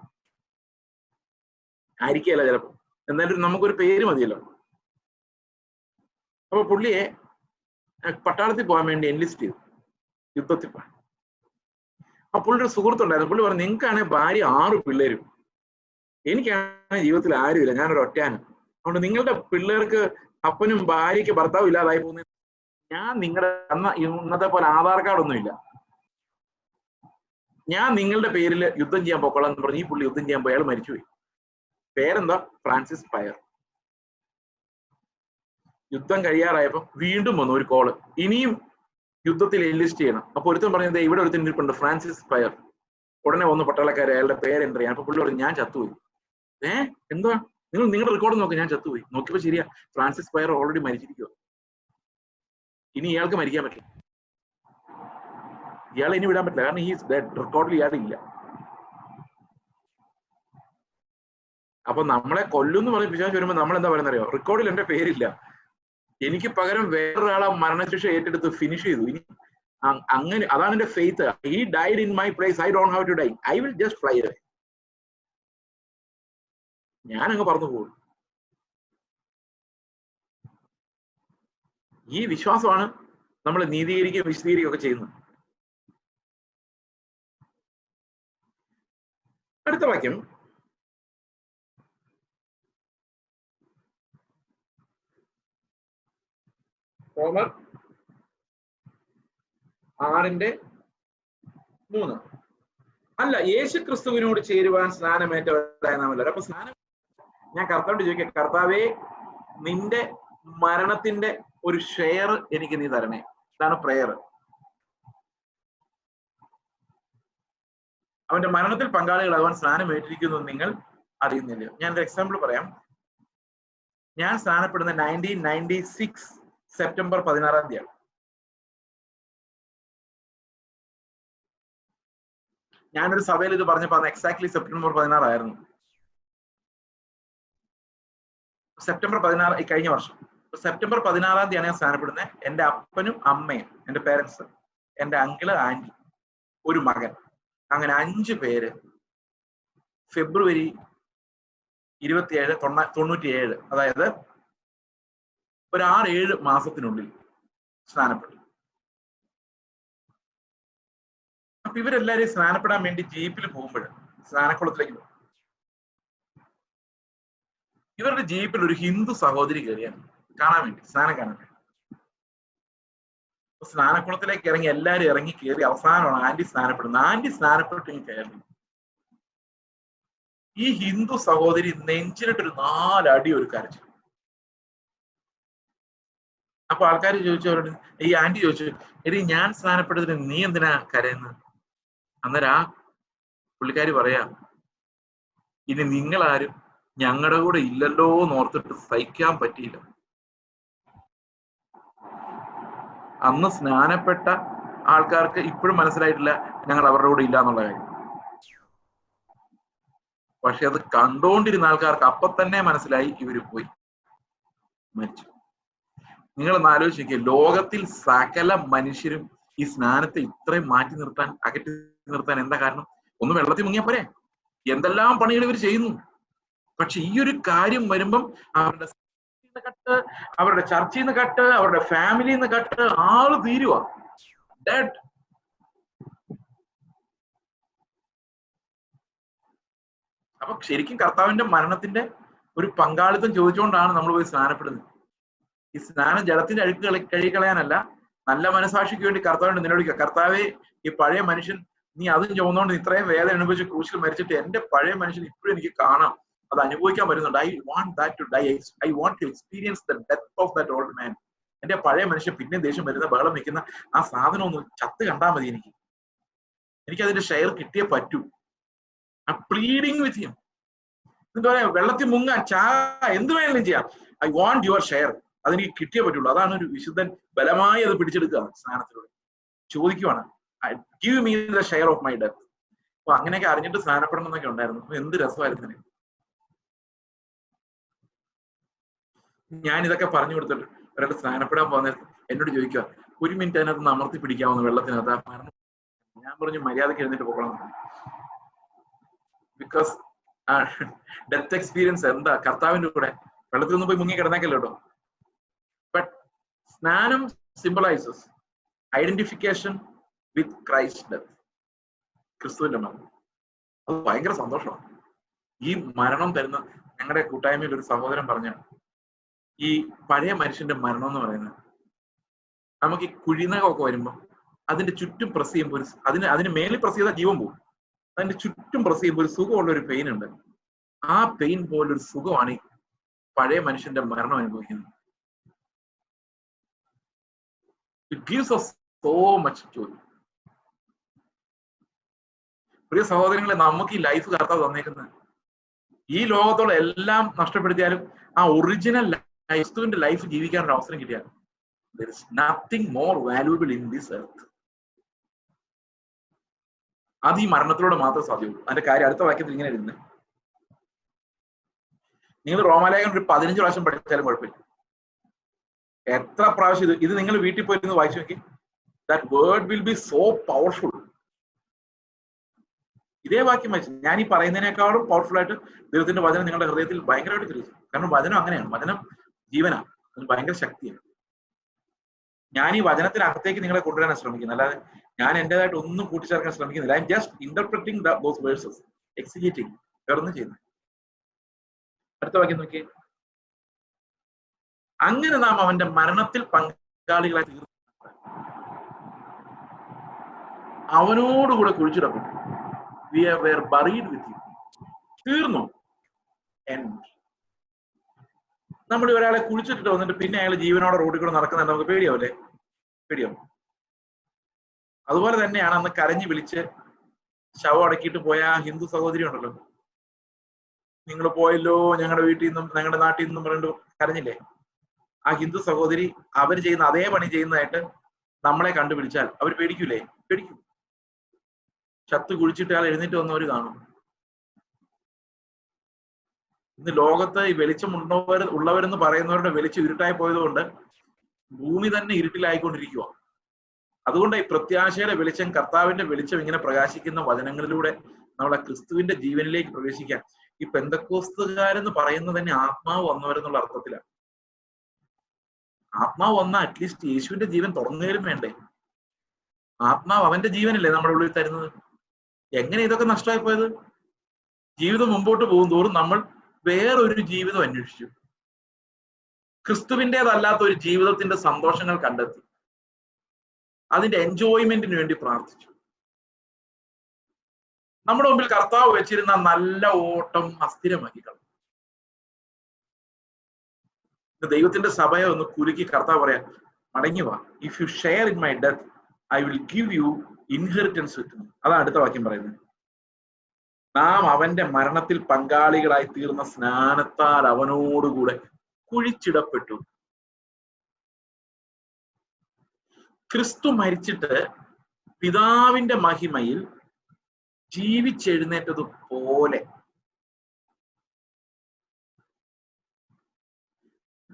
ആയിരിക്കല്ല ചിലപ്പോ, എന്നാലും നമുക്കൊരു പേര് മതിയല്ലോ. അപ്പൊ പുള്ളിയെ പട്ടാളത്തിൽ പോകാൻ വേണ്ടി എൻലിസ്റ്റ് ചെയ്തു, യുദ്ധത്തിൽ പോകാൻ. അപ്പൊ പുള്ളിയുടെ സുഹൃത്തുണ്ടായിരുന്നു. പുള്ളി പറഞ്ഞു, നിങ്ങൾക്കാണെങ്കിൽ ഭാര്യ 6 പിള്ളേരും, എനിക്കാണ് ജീവിതത്തിൽ ആരുമില്ല, ഞാനൊരു ഒറ്റയാണ്. അതുകൊണ്ട് നിങ്ങളുടെ പിള്ളേർക്ക് അപ്പനും ഭാര്യയ്ക്ക് ഭർത്താവും ഇല്ലാതായി പോകുന്ന ഞാൻ നിങ്ങളുടെ ഇന്നത്തെ പോലെ ആധാർ കാർഡൊന്നും ഇല്ല, ഞാൻ നിങ്ങളുടെ പേരിൽ യുദ്ധം ചെയ്യാൻ പോക്കോളാം എന്ന് പറഞ്ഞ് ഈ പുള്ളി യുദ്ധം ചെയ്യാൻ പോയി. അയാൾ മരിച്ചുപോയി. പേരെന്താ? ഫ്രാൻസിസ് പയർ. യുദ്ധം കഴിയാറായപ്പോ വീണ്ടും വന്നു ഒരു കോള്, ഇനിയും യുദ്ധത്തിൽ എൻലിസ്റ്റ് ചെയ്യണം. അപ്പൊ ഒരുത്തൻ പറഞ്ഞത് ഇവിടെ ഒരുത്തൻ ഇരിപ്പുണ്ട്, ഫ്രാൻസിസ് പയർ. ഉടനെ വന്നു പട്ടാളക്കാരെ അയാളുടെ പേര് എൻ്റർ ചെയ്യാൻ. അപ്പൊ പുള്ളി പറഞ്ഞു, ഞാൻ ചത്തുപോയി. എന്താ? നിങ്ങളുടെ റെക്കോർഡ് നോക്കി, ഞാൻ ചത്തുപോയി. നോക്കിയപ്പോ ശരിയാ, ഫ്രാൻസിസ് പയർ ഓൾറെഡി മരിച്ചിരിക്കുക. ഇനി ഇയാൾക്ക് മരിക്കാൻ പറ്റില്ല, ഇയാളെ ഇനി വിടാൻ പറ്റില്ല, കാരണം ഈ റെക്കോർഡിൽ ഇയാളില്ല. അപ്പൊ നമ്മളെ കൊല്ലുന്ന് പറഞ്ഞ് പിശാച് വരുമ്പോ നമ്മൾ എന്താ പറയുന്നറിയോ? റെക്കോർഡിൽ എന്റെ പേരില്ല, എനിക്ക് പകരം വേറൊരാളെ മരണശിക്ഷ ഏറ്റെടുത്ത് ഫിനിഷ് ചെയ്തു. ഇനി അങ്ങനെ അതാണ് എന്റെ faith. He died in my place, I don't have to die, I will just fly away. ഞാൻ അങ്ങ് പറന്നു പോകും. ഈ വിശ്വാസമാണ് നമ്മൾ നീതീകരിക്കുകയും വിശദീകരിക്കുകയും ഒക്കെ ചെയ്യുന്നത്. അടുത്ത വാക്യം റോമർ 6:3. അല്ല, യേശു ക്രിസ്തുവിനോട് ചേരുവാൻ സ്നാനമേറ്റവരായ നാം എല്ലാവരും. അപ്പൊ സ്നാനം, ഞാൻ കർത്താവിനോട് ചോദിക്കാം, കർത്താവേ നിന്റെ മരണത്തിന്റെ ഒരു ഷെയർ എനിക്ക് നീ തരണേ. ഇതാണ് പ്രെയർ. അവന്റെ മരണത്തിൽ പങ്കാളികളാവാൻ സ്നാനം ഏറ്റിരിക്കുന്നു നിങ്ങൾ അറിയുന്നില്ല. ഞാൻ ഒരു എക്സാമ്പിൾ പറയാം. ഞാൻ സ്നാനപ്പെടുന്ന 1996 സെപ്റ്റംബർ 16. ഞാനൊരു സഭയിൽ ഇത് പറഞ്ഞപ്പോ എക്സാക്ട്ലി സെപ്റ്റംബർ 16 സെപ്റ്റംബർ 16 കഴിഞ്ഞ വർഷം. സെപ്റ്റംബർ 16 ഞാൻ സ്നാനപ്പെടുന്നത്. എന്റെ അപ്പനും അമ്മയും, എന്റെ പേരൻസ്, എന്റെ അങ്കിള്, ആന്റി, ഒരു മകൻ, അങ്ങനെ 5 പേര് ഫെബ്രുവരി 27, 97, അതായത് ഒരു 6-7 മാസത്തിനുള്ളിൽ സ്നാനപ്പെട്ടു. അപ്പൊ ഇവരെല്ലാരും സ്നാനപ്പെടാൻ വേണ്ടി ജീപ്പിൽ പോകുമ്പോൾ, സ്നാനക്കുളത്തിലേക്ക് പോകും, ഇവരുടെ ജീപ്പിൽ ഒരു ഹിന്ദു സഹോദരി കയറിയാണ് കാണാൻ വേണ്ടി, സ്നാനം കാണാൻ വേണ്ടി. സ്നാനക്കുളത്തിലേക്ക് ഇറങ്ങി എല്ലാരും ഇറങ്ങി കയറി അവസാനമാണ് ആന്റി സ്നാനപ്പെടുന്നത്. ആന്റി സ്നാനപ്പെട്ട് കയറി. ഈ ഹിന്ദു സഹോദരി നെഞ്ചിലിട്ടൊരു 4 അടി ഒരു കരച്ചു. അപ്പൊ ആൾക്കാർ ചോദിച്ചു, അവരോട്, ഈ ആന്റി ചോദിച്ചു, എടി ഞാൻ സ്നാനപ്പെട്ടതിന് നീ എന്തിനാ കരയുന്നത്? അന്നേരം ആ പുള്ളിക്കാരി പറയാ, ഇനി നിങ്ങളാരും ഞങ്ങളുടെ കൂടെ ഇല്ലല്ലോ എന്നോർത്തിട്ട് സഹിക്കാൻ പറ്റിയില്ല. അന്ന് സ്നാനപ്പെട്ട ആൾക്കാർക്ക് ഇപ്പോഴും മനസ്സിലായിട്ടില്ല ഞങ്ങൾ അവരുടെ കൂടെ ഇല്ല എന്നുള്ള കാര്യം. പക്ഷെ അത് കണ്ടുകൊണ്ടിരുന്ന ആൾക്കാർക്ക് അപ്പൊ തന്നെ മനസ്സിലായി ഇവര് പോയി മരിച്ചു. നിങ്ങളൊന്ന് ആലോചിക്കുക, ലോകത്തിൽ സകല മനുഷ്യരും ഈ സ്നാനത്തെ ഇത്രയും മാറ്റി നിർത്താൻ, അകറ്റി നിർത്താൻ എന്താ കാരണം? ഒന്ന് വെള്ളത്തിൽ മുങ്ങിയാ പോരെ, എന്തെല്ലാം പണികൾ ഇവർ ചെയ്യുന്നു. പക്ഷെ ഈ ഒരു കാര്യം വരുമ്പം അവരുടെ കട്ട്, അവരുടെ ചർച്ചയിൽ നിന്ന് കട്ട്, അവരുടെ ഫാമിലിയിൽ നിന്ന് കട്ട്, ആള് തീരുവാ, ഡെഡ്. അപ്പൊ ശരിക്കും കർത്താവിന്റെ മരണത്തിന്റെ ഒരു പങ്കാളിത്തം ചോദിച്ചുകൊണ്ടാണ് നമ്മൾ പോയി സ്നാനപ്പെടുന്നത്. ഈ സ്നാനം ജലത്തിന്റെ അഴുക്ക് കഴുകിക്കളയാനല്ല, നല്ല മനസാക്ഷിക്ക് വേണ്ടി കർത്താവിന്റെ നിലവിളിക്കുക, കർത്താവെ ഈ പഴയ മനുഷ്യൻ നീ അതും ചുമന്നുകൊണ്ട് ഇത്രയും വേദന അനുഭവിച്ച് ക്രൂശിൽ മരിച്ചിട്ട് എന്റെ പഴയ മനുഷ്യൻ ഇപ്പോഴും എനിക്ക് കാണാം, അത് അനുഭവിക്കാൻ പറ്റുന്നുണ്ട്. I want that to die, I want to experience the death of that old man. എന്റെ പഴയ മനുഷ്യൻ പിന്നെ ദേഷ്യം വരുന്ന, ബഹളം വെക്കുന്ന ആ സാധനം ഒന്ന് ചത്ത് കണ്ടാൽ മതി, എനിക്ക് അതിന്റെ ഷെയർ കിട്ടിയേ പറ്റൂ. I pleading with him. എന്താ പറയാ, വെള്ളത്തിൽ മുങ്ങാൻ, എന്ത് വേണമെങ്കിലും ചെയ്യാം, ഐ വാണ്ട് യുവർ ഷെയർ, അതെനിക്ക് കിട്ടിയേ പറ്റുള്ളൂ. അതാണ് ഒരു വിശുദ്ധൻ ബലമായി അത് പിടിച്ചെടുക്കുക സ്നാനത്തിലൂടെ. ചോദിക്കുവാണ്, give me the share of my death. അപ്പൊ അങ്ങനെയൊക്കെ അറിഞ്ഞിട്ട് സ്നാനപ്പെടണം എന്നൊക്കെ ഉണ്ടായിരുന്നു. എന്ത് രസമായിരുന്നു. ഞാൻ ഇതൊക്കെ പറഞ്ഞു കൊടുത്തിട്ട് ഒരാൾ സ്നാനപ്പെടാൻ പോകുന്ന എന്നോട് ചോദിക്കുക, 1 മിനിറ്റ് അതിനകത്ത് അമർത്തി പിടിക്കാവുന്ന വെള്ളത്തിനകത്ത്. ഞാൻ പറഞ്ഞു, മര്യാദക്ക് എഴുന്നേറ്റ് പോകണം. ബിക്കോസ് ഡെത്ത് എക്സ്പീരിയൻസ് എന്താ, കർത്താവിന്റെ കൂടെ വെള്ളത്തിൽ നിന്ന് പോയി മുങ്ങി കിടന്നേക്കല്ലോ കേട്ടോ. ബട്ട് സ്നാനം സിംബലൈസസ് ഐഡന്റിഫിക്കേഷൻ വിത്ത് ക്രൈസ്റ്റ് ഡെത്ത്, ക്രിസ്തുവിന്റെ മരണം. അത് ഭയങ്കര സന്തോഷമാണ്. ഈ മരണം തരുന്ന, ഞങ്ങളുടെ കൂട്ടായ്മയിൽ ഒരു സഹോദരൻ പറഞ്ഞ, ഈ പഴയ മനുഷ്യന്റെ മരണം എന്ന് പറയുന്നത്, നമുക്ക് ഈ കുഴിനകമൊക്കെ വരുമ്പോൾ അതിന്റെ ചുറ്റും പ്രസ് ചെയ്യുമ്പോൾ അതിന് മേലിൽ പ്രസ് ചെയ്താൽ ജീവൻ പോകും. അതിന്റെ ചുറ്റും പ്രസ് ചെയ്യുമ്പോൾ ഒരു സുഖമുള്ള ഒരു പെയിൻ ഉണ്ട്. ആ പെയിൻ പോലൊരു സുഖമാണ് ഈ പഴയ മനുഷ്യന്റെ മരണം അനുഭവിക്കുന്നത്. It gives us so much joy. പ്രിയ സഹോദരങ്ങളെ, നമുക്ക് ഈ ലൈഫ് കർത്താവ് തന്നേക്കുന്നത്, ഈ ലോകത്തോളം എല്ലാം നഷ്ടപ്പെടുത്തിയാലും ആ ഒറിജിനൽ ക്രിസ്തുവിന്റെ ലൈഫ് ജീവിക്കാൻ ഒരു അവസരം കിട്ടിയാൽ, there is nothing more valuable in this earth. അത് ഈ മരണത്തിലൂടെ മാത്രമേ സാധ്യമുള്ളൂ. അതിന്റെ കാര്യം അടുത്ത വാക്യത്തിൽ ഇങ്ങനെ ഇരുന്ന്, നിങ്ങൾ റോമാലേഖനം ഒരു 15 പ്രാവശ്യം പഠിച്ചാലും കുഴപ്പമില്ല. എത്ര പ്രാവശ്യം ഇത് നിങ്ങൾ വീട്ടിൽ പോയിരുന്ന് വായിച്ചു നോക്കി. That word will be so powerful. ഇതേ വാക്യം വായിച്ചു. ഞാൻ ഈ പറയുന്നതിനേക്കാളും പവർഫുൾ ആയിട്ട് ദൈവത്തിന്റെ വചനം നിങ്ങളുടെ ഹൃദയത്തിൽ ഭയങ്കരമായിട്ട് ഗ്രഹിച്ചു. കാരണം വചനം അങ്ങനെയാണ്. വചനം ജീവനാണ്, അതിന് ഭയങ്കര ശക്തിയാണ്. ഞാൻ ഈ വചനത്തിനകത്തേക്ക് നിങ്ങളെ കൊണ്ടുവരാൻ ശ്രമിക്കുന്നത്, അല്ലാതെ ഞാൻ എന്റേതായിട്ട് ഒന്നും കൂട്ടിച്ചേർക്കാൻ ശ്രമിക്കുന്നില്ല. I am just interpreting those versus, executing, വേറൊന്നും ചെയ്യുന്നത്. അടുത്ത വാക്യം നോക്കിയേ. അങ്ങനെ നാം അവന്റെ മരണത്തിൽ പങ്കാളികളായി തീർന്നു, അവനോടുകൂടെ കുഴിച്ചിടപ്പെട്ടു. We were buried with him. തീർന്നു. നമ്മൾ ഒരാളെ കുഴിച്ചിട്ട് വന്നിട്ട് പിന്നെ അയാൾ ജീവനോടെ റോഡിൽ കൂടെ നടക്കുന്നത് നമുക്ക് പേടിയാവല്ലേ? പേടിയാവും. അതുപോലെ തന്നെയാണ് അന്ന് കരഞ്ഞു വിളിച്ച് ശവം അടക്കിയിട്ട് പോയ ആ ഹിന്ദു സഹോദരി ഉണ്ടല്ലോ, നിങ്ങൾ പോയല്ലോ ഞങ്ങളുടെ വീട്ടിൽ നിന്നും ഞങ്ങളുടെ നാട്ടിൽ നിന്നും പറഞ്ഞിട്ട് കരഞ്ഞില്ലേ? ആ ഹിന്ദു സഹോദരി അവർ ചെയ്യുന്ന അതേ പണി ചെയ്യുന്നതായിട്ട് നമ്മളെ കണ്ടുപിടിച്ചാൽ അവർ പേടിക്കൂലേ? പേടിക്കും. ചത്ത് കുഴിച്ചിട്ട് ആൾ എഴുന്നേറ്റ് വന്നവർ കാണും. ഇന്ന് ലോകത്ത് ഈ വെളിച്ചം ഉള്ളവരെന്ന് പറയുന്നവരുടെ വെളിച്ചം ഇരുട്ടായി പോയതുകൊണ്ട് ഭൂമി തന്നെ ഇരുട്ടിലായിക്കൊണ്ടിരിക്കുക. അതുകൊണ്ട് ഈ പ്രത്യാശയുടെ വെളിച്ചം, കർത്താവിന്റെ വെളിച്ചം ഇങ്ങനെ പ്രകാശിക്കുന്ന വചനങ്ങളിലൂടെ നമ്മളെ ക്രിസ്തുവിന്റെ ജീവനിലേക്ക് പ്രവേശിക്കാൻ. ഈ പെന്തക്കോസ്തുകാരെന്ന് പറയുന്നത് തന്നെ ആത്മാവ് വന്നവരെന്നുള്ള അർത്ഥത്തിലാണ്. ആത്മാവ് വന്ന അറ്റ്ലീസ്റ്റ് യേശുവിന്റെ ജീവൻ തുറന്നേലും വേണ്ടേ? ആത്മാവ് അവന്റെ ജീവനല്ലേ നമ്മുടെ ഉള്ളിൽ തരുന്നത്. എങ്ങനെ ഇതൊക്കെ നഷ്ടമായി പോയത്? ജീവിതം മുമ്പോട്ട് പോകും തോറും നമ്മൾ വേറൊരു ജീവിതം അന്വേഷിച്ചു, ക്രിസ്തുവിൻ്റെതല്ലാത്ത ഒരു ജീവിതത്തിന്റെ സന്തോഷങ്ങൾ കണ്ടെത്തി, അതിന്റെ എൻജോയ്മെന്റിന് വേണ്ടി പ്രാർത്ഥിച്ചു. നമ്മുടെ മുമ്പിൽ കർത്താവ് വെച്ചിരുന്ന നല്ല ഓട്ടം അസ്ഥിരമാക്കി കളഞ്ഞു. ദൈവത്തിന്റെ സഭയെ ഒന്ന് കുലുക്കി കർത്താവ് പറയാം, മടങ്ങി വാ, if you share in my death I will give you inheritance with me. അതാണ് അടുത്ത വാക്യം പറയുന്നത്. നാം അവന്റെ മരണത്തിൽ പങ്കാളികളായി തീർന്ന സ്നാനത്താൽ അവനോടുകൂടെ കുഴിച്ചിടപ്പെട്ടു. ക്രിസ്തു മരിച്ചിട്ട് പിതാവിന്റെ മഹിമയിൽ ജീവിച്ചെഴുന്നേറ്റതുപോലെ.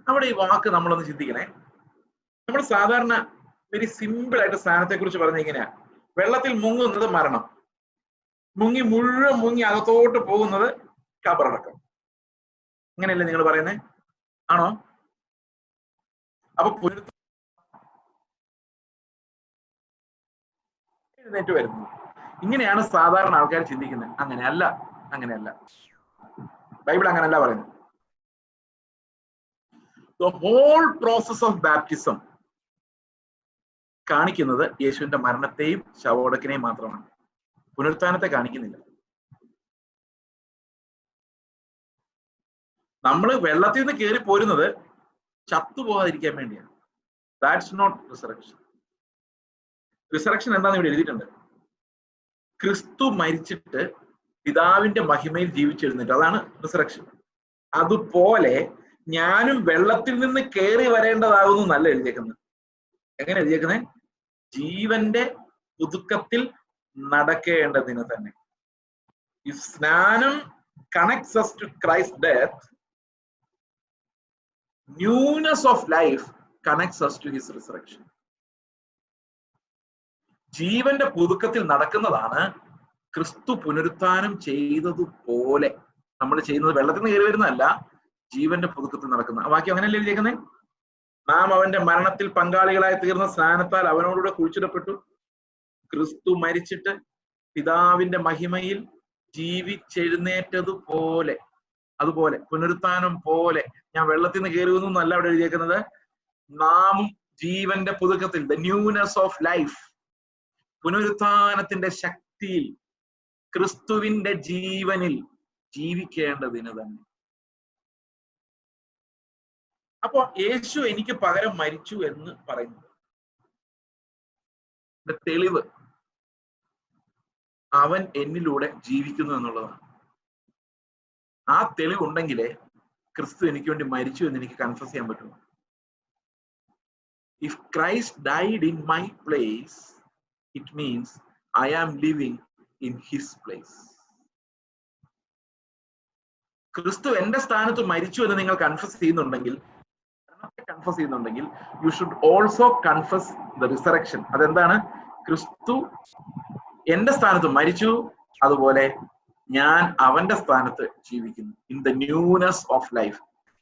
അവിടെ ഈ വാക്ക് നമ്മളൊന്ന് ചിന്തിക്കണേ. നമ്മൾ സാധാരണ വെരി സിമ്പിൾ ആയിട്ട് സ്നാനത്തെ കുറിച്ച് പറഞ്ഞ ഇങ്ങനെയാ: വെള്ളത്തിൽ മുങ്ങുന്നത് മരണം, മുഴുവൻ മുങ്ങി അകത്തോട്ട് പോകുന്നത് കബറടക്കം. ഇങ്ങനെയല്ലേ നിങ്ങൾ പറയുന്നേ? ആണോ? അപ്പൊ എഴുന്നേറ്റ് വരുന്നു. ഇങ്ങനെയാണ് സാധാരണ ആൾക്കാർ ചിന്തിക്കുന്നത്. അങ്ങനെയല്ല, അങ്ങനെയല്ല. ബൈബിൾ അങ്ങനെയല്ല പറയുന്നത്. The whole process of baptism കാണിക്കുന്നത് യേശുവിന്റെ മരണത്തെയും ശവോടക്കിനെയും മാത്രമാണ്. പുനരുത്ഥാനത്തെ കാണിക്കുന്നില്ല. നമ്മൾ വെള്ളത്തിൽ നിന്ന് കയറി പോരുന്നത് ചത്തുപോകാതിരിക്കാൻ വേണ്ടിയാണ്. That's not resurrection. റിസറക്ഷൻ എന്താന്ന് ഇവിടെ എഴുതിയിട്ടുണ്ട്. ക്രിസ്തു മരിച്ചിട്ട് പിതാവിന്റെ മഹിമയിൽ ജീവിച്ചെഴുന്നേറ്റ്, അതാണ് റിസറക്ഷൻ. അതുപോലെ ഞാനും വെള്ളത്തിൽ നിന്ന് കയറി വരേണ്ടതാകുന്നു നല്ല എഴുതിയേക്കുന്നത്. എങ്ങനെ എഴുതിയേക്കുന്നത്? ജീവന്റെ പുതുക്കത്തിൽ നടക്കേണ്ടതിന് തന്നെ. ഈ സ്നാനം connects us to Christ's death, newness of life connects us to his resurrection. ജീവന്റെ പുതുക്കത്തിൽ നടക്കുന്നതാണ് ക്രിസ്തു പുനരുത്ഥാനം ചെയ്തതുപോലെ നമ്മൾ ചെയ്യുന്നത്. വെള്ളത്തിൽ നിന്ന് കയറി വരുന്നതല്ല, ജീവന്റെ പുതുക്കത്തിൽ നടക്കുന്ന. ആ വാക്യം അങ്ങനെയല്ലേ എഴുതിയേക്കുന്നത്? നാം അവന്റെ മരണത്തിൽ പങ്കാളികളായി തീർന്ന സ്നാനത്താൽ അവനോടുകൂടെ കുഴിച്ചിടപ്പെട്ടു. ക്രിസ്തു മരിച്ചിട്ട് പിതാവിന്റെ മഹിമയിൽ ജീവിച്ചെഴുന്നേറ്റതുപോലെ, അതുപോലെ പുനരുത്ഥാനം പോലെ. ഞാൻ വെള്ളത്തിൽ നിന്ന് കയറി വന്നു എന്നല്ല അവിടെ എഴുതിയേക്കുന്നത്. നാമും ജീവന്റെ പുതുക്കത്തിൽ, ദ ന്യൂനെസ് ഓഫ് ലൈഫ്, പുനരുത്ഥാനത്തിന്റെ ശക്തിയിൽ, ക്രിസ്തുവിന്റെ ജീവനിൽ ജീവിക്കേണ്ടതിന് തന്നെ. അപ്പോ യേശു എനിക്ക് പകരം മരിച്ചു എന്ന് പറയുന്നത് തെളിവ് അവൻ എന്നിലൂടെ ജീവിക്കുന്നു എന്നുള്ളതാണ്. ആ തെളിവുണ്ടെങ്കിലേ ക്രിസ്തു എനിക്ക് വേണ്ടി മരിച്ചു എന്ന് എനിക്ക് കൺഫസ് ചെയ്യാൻ പറ്റും. If Christ died in my place, it means I am living in his place. ക്രിസ്തു എന്റെ സ്ഥാനത്ത് മരിച്ചു എന്ന് നിങ്ങൾ കൺഫസ് ചെയ്യുന്നുണ്ടെങ്കിൽ, you should also confess the resurrection. അതെന്താണ്? ക്രിസ്തു എന്റെ സ്ഥാനത്ത് മരിച്ചു, അതുപോലെ ഞാൻ അവന്റെ സ്ഥാനത്ത് ജീവിക്കുന്നു. In the newness of life.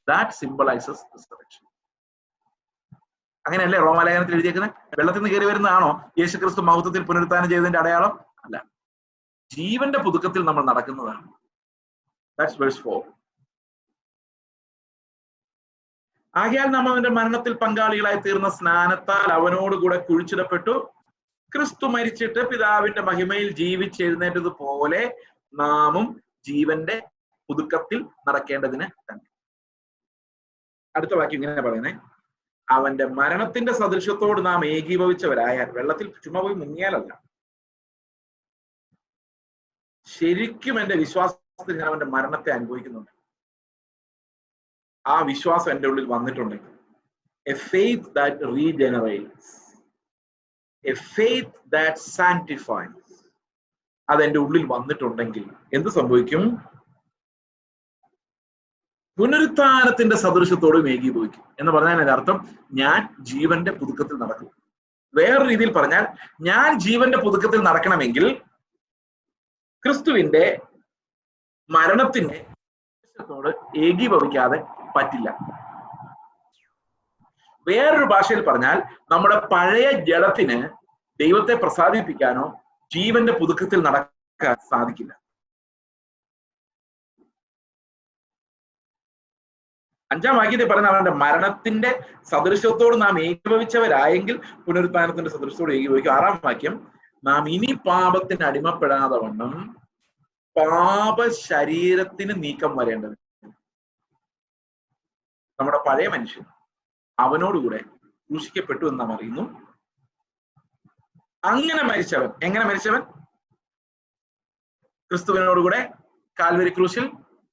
That symbolises resurrection. അങ്ങനെയല്ലേ റോമാലേഖനത്തിൽ എഴുതിയേക്കുന്നത്? വെള്ളത്തിൽ നിന്ന് കയറി വരുന്നതാണോ യേശു ക്രിസ്തു മഹത്വത്തിൽ പുനരുത്ഥാനം ചെയ്തതിന്റെ അടയാളം? അല്ല, ജീവന്റെ പുതുക്കത്തിൽ നമ്മൾ നടക്കുന്നതാണ്. That's verse 4. ആകയാൽ നാം അവന്റെ മരണത്തിൽ പങ്കാളികളായി തീർന്ന സ്നാനത്താൽ അവനോടുകൂടെ കുഴിച്ചിടപ്പെട്ടു. ക്രിസ്തു മരിച്ചിട്ട് പിതാവിന്റെ മഹിമയിൽ ജീവിച്ചെഴുന്നേറ്റതുപോലെ നാമും ജീവന്റെ പുതുക്കത്തിൽ നടക്കേണ്ടതിന് തന്നെ. അടുത്ത വാക്യം ഇങ്ങനെ പറയുന്നേ, അവന്റെ മരണത്തിന്റെ സദൃശ്യത്തോട് നാം ഏകീഭവിച്ചവരായാൽ, വെള്ളത്തിൽ ചുമ്മാ പോയി മുങ്ങിയാലല്ല, ശരിക്കും എന്റെ വിശ്വാസത്തിൽ ഞാൻ അവന്റെ മരണത്തെ അനുഭവിക്കുന്നുണ്ട്. ആ വിശ്വാസം എൻ്റെ ഉള്ളിൽ വന്നിട്ടുണ്ടെങ്കിൽ, a faith that regenerates, a faith that sanctifies, അതെന്റെ ഉള്ളിൽ വന്നിട്ടുണ്ടെങ്കിൽ എന്ത് സംഭവിക്കും? പുനരുത്ഥാനത്തിന്റെ സദൃശ്യത്തോടും ഏകീഭവിക്കും എന്ന് പറഞ്ഞാൽ അതിന്റെ അർത്ഥം ഞാൻ ജീവന്റെ പുതുക്കത്തിൽ നടക്കും. വേറെ രീതിയിൽ പറഞ്ഞാൽ, ഞാൻ ജീവന്റെ പുതുക്കത്തിൽ നടക്കണമെങ്കിൽ ക്രിസ്തുവിന്റെ മരണത്തിന്റെ സദൃശ്യത്തോട് ഏകീഭവിക്കാതെ പറ്റില്ല. വേറൊരു ഭാഷയിൽ പറഞ്ഞാൽ, നമ്മുടെ പഴയ ജഡത്തിന് ദൈവത്തെ പ്രസാദിപ്പിക്കാനോ ജീവന്റെ പുതുക്കത്തിൽ നടക്കാൻ സാധിക്കില്ല. അഞ്ചാം വാക്യത്തിൽ പറഞ്ഞ അവന്റെ മരണത്തിന്റെ സദൃശ്യത്തോട് നാം ഏകീഭവിച്ചവരായെങ്കിൽ പുനരുത്ഥാനത്തിന്റെ സദൃശ്യത്തോട് ഏകീഭവിക്കും. ആറാം വാക്യം, നാം ഇനി പാപത്തിന് അടിമപ്പെടാതെ വണ്ണം പാപ ശരീരത്തിന് നീക്കം വരേണ്ടത്. നമ്മുടെ പഴയ മനുഷ്യൻ അവനോടുകൂടെ ക്രൂശിക്കപ്പെട്ടു എന്ന് നാം അറിയുന്നു. അങ്ങനെ മരിച്ചവൻ, എങ്ങനെ മരിച്ചവൻ? ക്രിസ്തുവിനോടുകൂടെ കാൽവരി ക്രൂശിൽ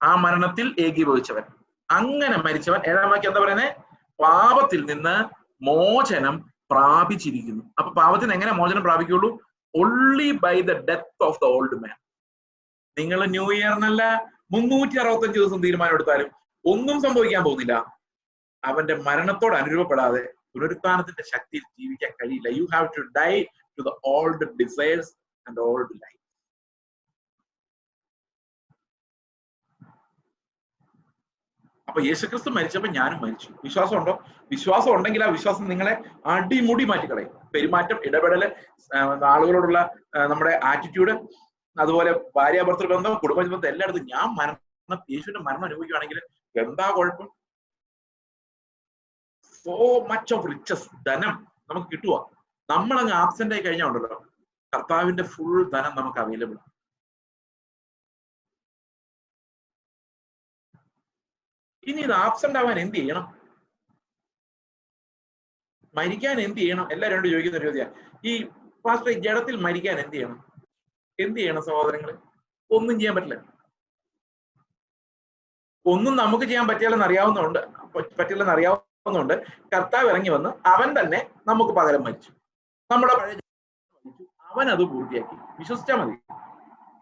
ആ മരണത്തിൽ ഏകീഭവിച്ചവൻ. അങ്ങനെ മരിച്ചവൻ. ഏഴാം വാക്യം എന്താ പറയുന്നത്? പാപത്തിൽ നിന്ന് മോചനം പ്രാപിച്ചിരിക്കുന്നു. അപ്പൊ പാപത്തിന് എങ്ങനെ മോചനം പ്രാപിക്കുള്ളൂ? only by the death of the old man. നിങ്ങൾ ന്യൂ ഇയറിനല്ല 365 ദിവസം തീരുമാനം എടുത്താലും ഒന്നും സംഭവിക്കാൻ പോകുന്നില്ല. അവന്റെ മരണത്തോട് അനുരൂപപ്പെടാതെ പുനരുത്ഥാനത്തിന്റെ ശക്തിയിൽ ജീവിക്കാൻ കഴിയില്ല. You have to die to the old desires and old life. അപ്പൊ യേശുക്രിസ്തു മരിച്ചപ്പോ ഞാനും മരിച്ചു. വിശ്വാസം ഉണ്ടോ? വിശ്വാസം ഉണ്ടെങ്കിൽ ആ വിശ്വാസം നിങ്ങളെ അടിമുടി മാറ്റിക്കളയും. പെരുമാറ്റം, ഇടപെടല്, ആളുകളോടുള്ള നമ്മുടെ ആറ്റിറ്റ്യൂഡ്, അതുപോലെ ഭാര്യാഭർത്തൃ ബന്ധം, കുടുംബ ബന്ധം, എല്ലായിടത്തും ഞാൻ യേശുവിന്റെ മരണം അനുഭവിക്കുകയാണെങ്കിൽ എന്താ കുഴപ്പം? സോ മച്ച് ഓഫ് റിച്ചസ്, ധനം നമുക്ക് കിട്ടുക. നമ്മളങ്ങ് ആബ്സെന്റ് ആയി കഴിഞ്ഞാൽ ഉണ്ടല്ലോ, കർത്താവിന്റെ ഫുൾ ധനം നമുക്ക് അവൈലബിൾ. ഇനി ഇത് ആബ്സെന്റ് ആവാൻ എന്ത് ചെയ്യണം? മരിക്കാൻ എന്ത് ചെയ്യണം? എല്ലാവരും കൊണ്ട് ചോദിക്കുന്ന ഒരു ചോദ്യം. ഈ പാസ്റ്റർ, ജഡത്തിൽ മരിക്കാൻ എന്ത് ചെയ്യണം? എന്ത് ചെയ്യണം സഹോദരങ്ങളെ? ഒന്നും ചെയ്യാൻ പറ്റില്ല. ഒന്നും നമുക്ക് ചെയ്യാൻ പറ്റില്ലെന്ന് അറിയാവുന്നതുകൊണ്ട് കർത്താവ് ഇറങ്ങി വന്ന് അവൻ തന്നെ നമുക്ക് പകരം മരിച്ചു. നമ്മുടെ പഴയ അവൻ അത് പൂർത്തിയാക്കി. വിശ്വസിച്ചാൽ മതി.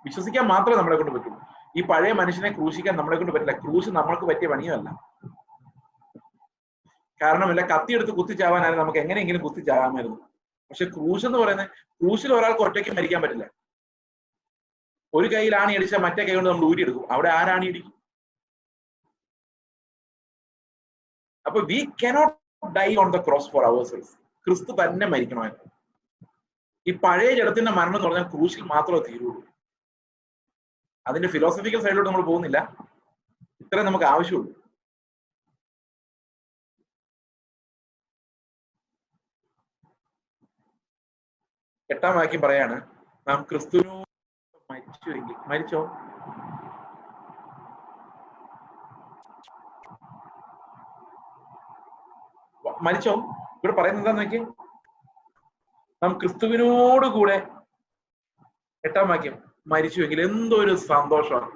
വിശ്വസിക്കാൻ മാത്രമേ നമ്മളെ കൊണ്ട് പറ്റുള്ളൂ. ഈ പഴയ മനുഷ്യനെ ക്രൂശിക്കാൻ നമ്മളെ കൊണ്ട് പറ്റില്ല. ക്രൂശ് നമ്മൾക്ക് പറ്റിയ പണിയുമല്ല. കാരണമില്ല, കത്തിയെടുത്ത് കുത്തിച്ചാവാനായിരുന്നു നമുക്ക് എങ്ങനെയെങ്കിലും കുത്തിച്ചാവാമായിരുന്നു. പക്ഷെ ക്രൂശ് എന്ന് പറയുന്നത്, ക്രൂശിൽ ഒരാൾക്ക് ഒറ്റയ്ക്ക് മരിക്കാൻ പറ്റില്ല. ഒരു കൈയിൽ ആണി അടിച്ചാൽ മറ്റേ കൈ കൊണ്ട് നമ്മൾ ഊരിയെടുക്കും. അവിടെ ആരാണി ഇടിക്കും? അപ്പൊ we cannot die on the cross for ourselves. ക്രിസ്തു തന്നെ മരിക്കണമായിരുന്നു. ഈ പഴയ ജഡത്തിന്റെ മരണം എന്ന് പറഞ്ഞാൽ ക്രൂശിൽ മാത്രമേ തീരുള്ളൂ. അതിന്റെ ഫിലോസഫിക്കൽ സൈഡിലോട്ട് നമ്മൾ പോകുന്നില്ല. ഇത്രയും നമുക്ക് ആവശ്യമുള്ളൂ. എട്ടാം വാക്യം പറയാണ്, നാം ക്രിസ്തുവിനോട് മരിച്ചുവെങ്കിൽ, മരിച്ചോ? മരിച്ചോ? ഇവിടെ പറയുന്നത് എന്താന്ന് നോക്കി, നാം ക്രിസ്തുവിനോടുകൂടെ, എട്ടാം വാക്യം, മരിച്ചുവെങ്കിൽ. എന്തൊരു സന്തോഷമാണ്.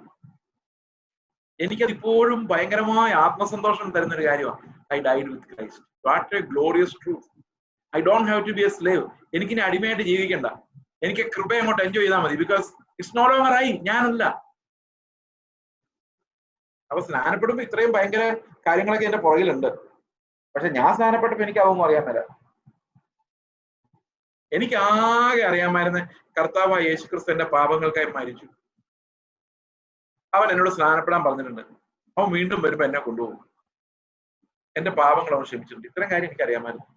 എനിക്കത് ഇപ്പോഴും ഭയങ്കരമായ ആത്മസന്തോഷം തരുന്ന ഒരു കാര്യമാണ്. I died with Christ. What a glorious truth. I don't have to be a slave. എനിക്കിനി അടിമയായിട്ട് ജീവിക്കണ്ട. എനിക്ക് കൃപ അങ്ങോട്ട് എൻജോയ് ചെയ്താൽ മതി. Because it's no longer I. ഞാനല്ല. അപ്പൊ സ്നാനപ്പെടുമ്പോ ഇത്രയും ഭയങ്കര കാര്യങ്ങളൊക്കെ എന്റെ പുറകിലുണ്ട്. പക്ഷെ ഞാൻ സ്നാനപ്പെട്ടപ്പോ എനിക്ക് അതൊന്നും അറിയാൻ മേല. എനിക്ക് ആകെ അറിയാമായിരുന്ന കർത്താവായ യേശുക്രിസ്തു എന്റെ പാപങ്ങൾക്കായി മരിച്ചു. അവൻ എന്നോട് സ്നാനപ്പെടാൻ പറഞ്ഞിട്ടുണ്ട്. അവൻ വീണ്ടും വരുമ്പോ എന്നെ കൊണ്ടുപോകും. എന്റെ പാപങ്ങൾ അവൻ ക്ഷമിച്ചിട്ടുണ്ട്. ഇത്രയും കാര്യം എനിക്ക് അറിയാമായിരുന്നു.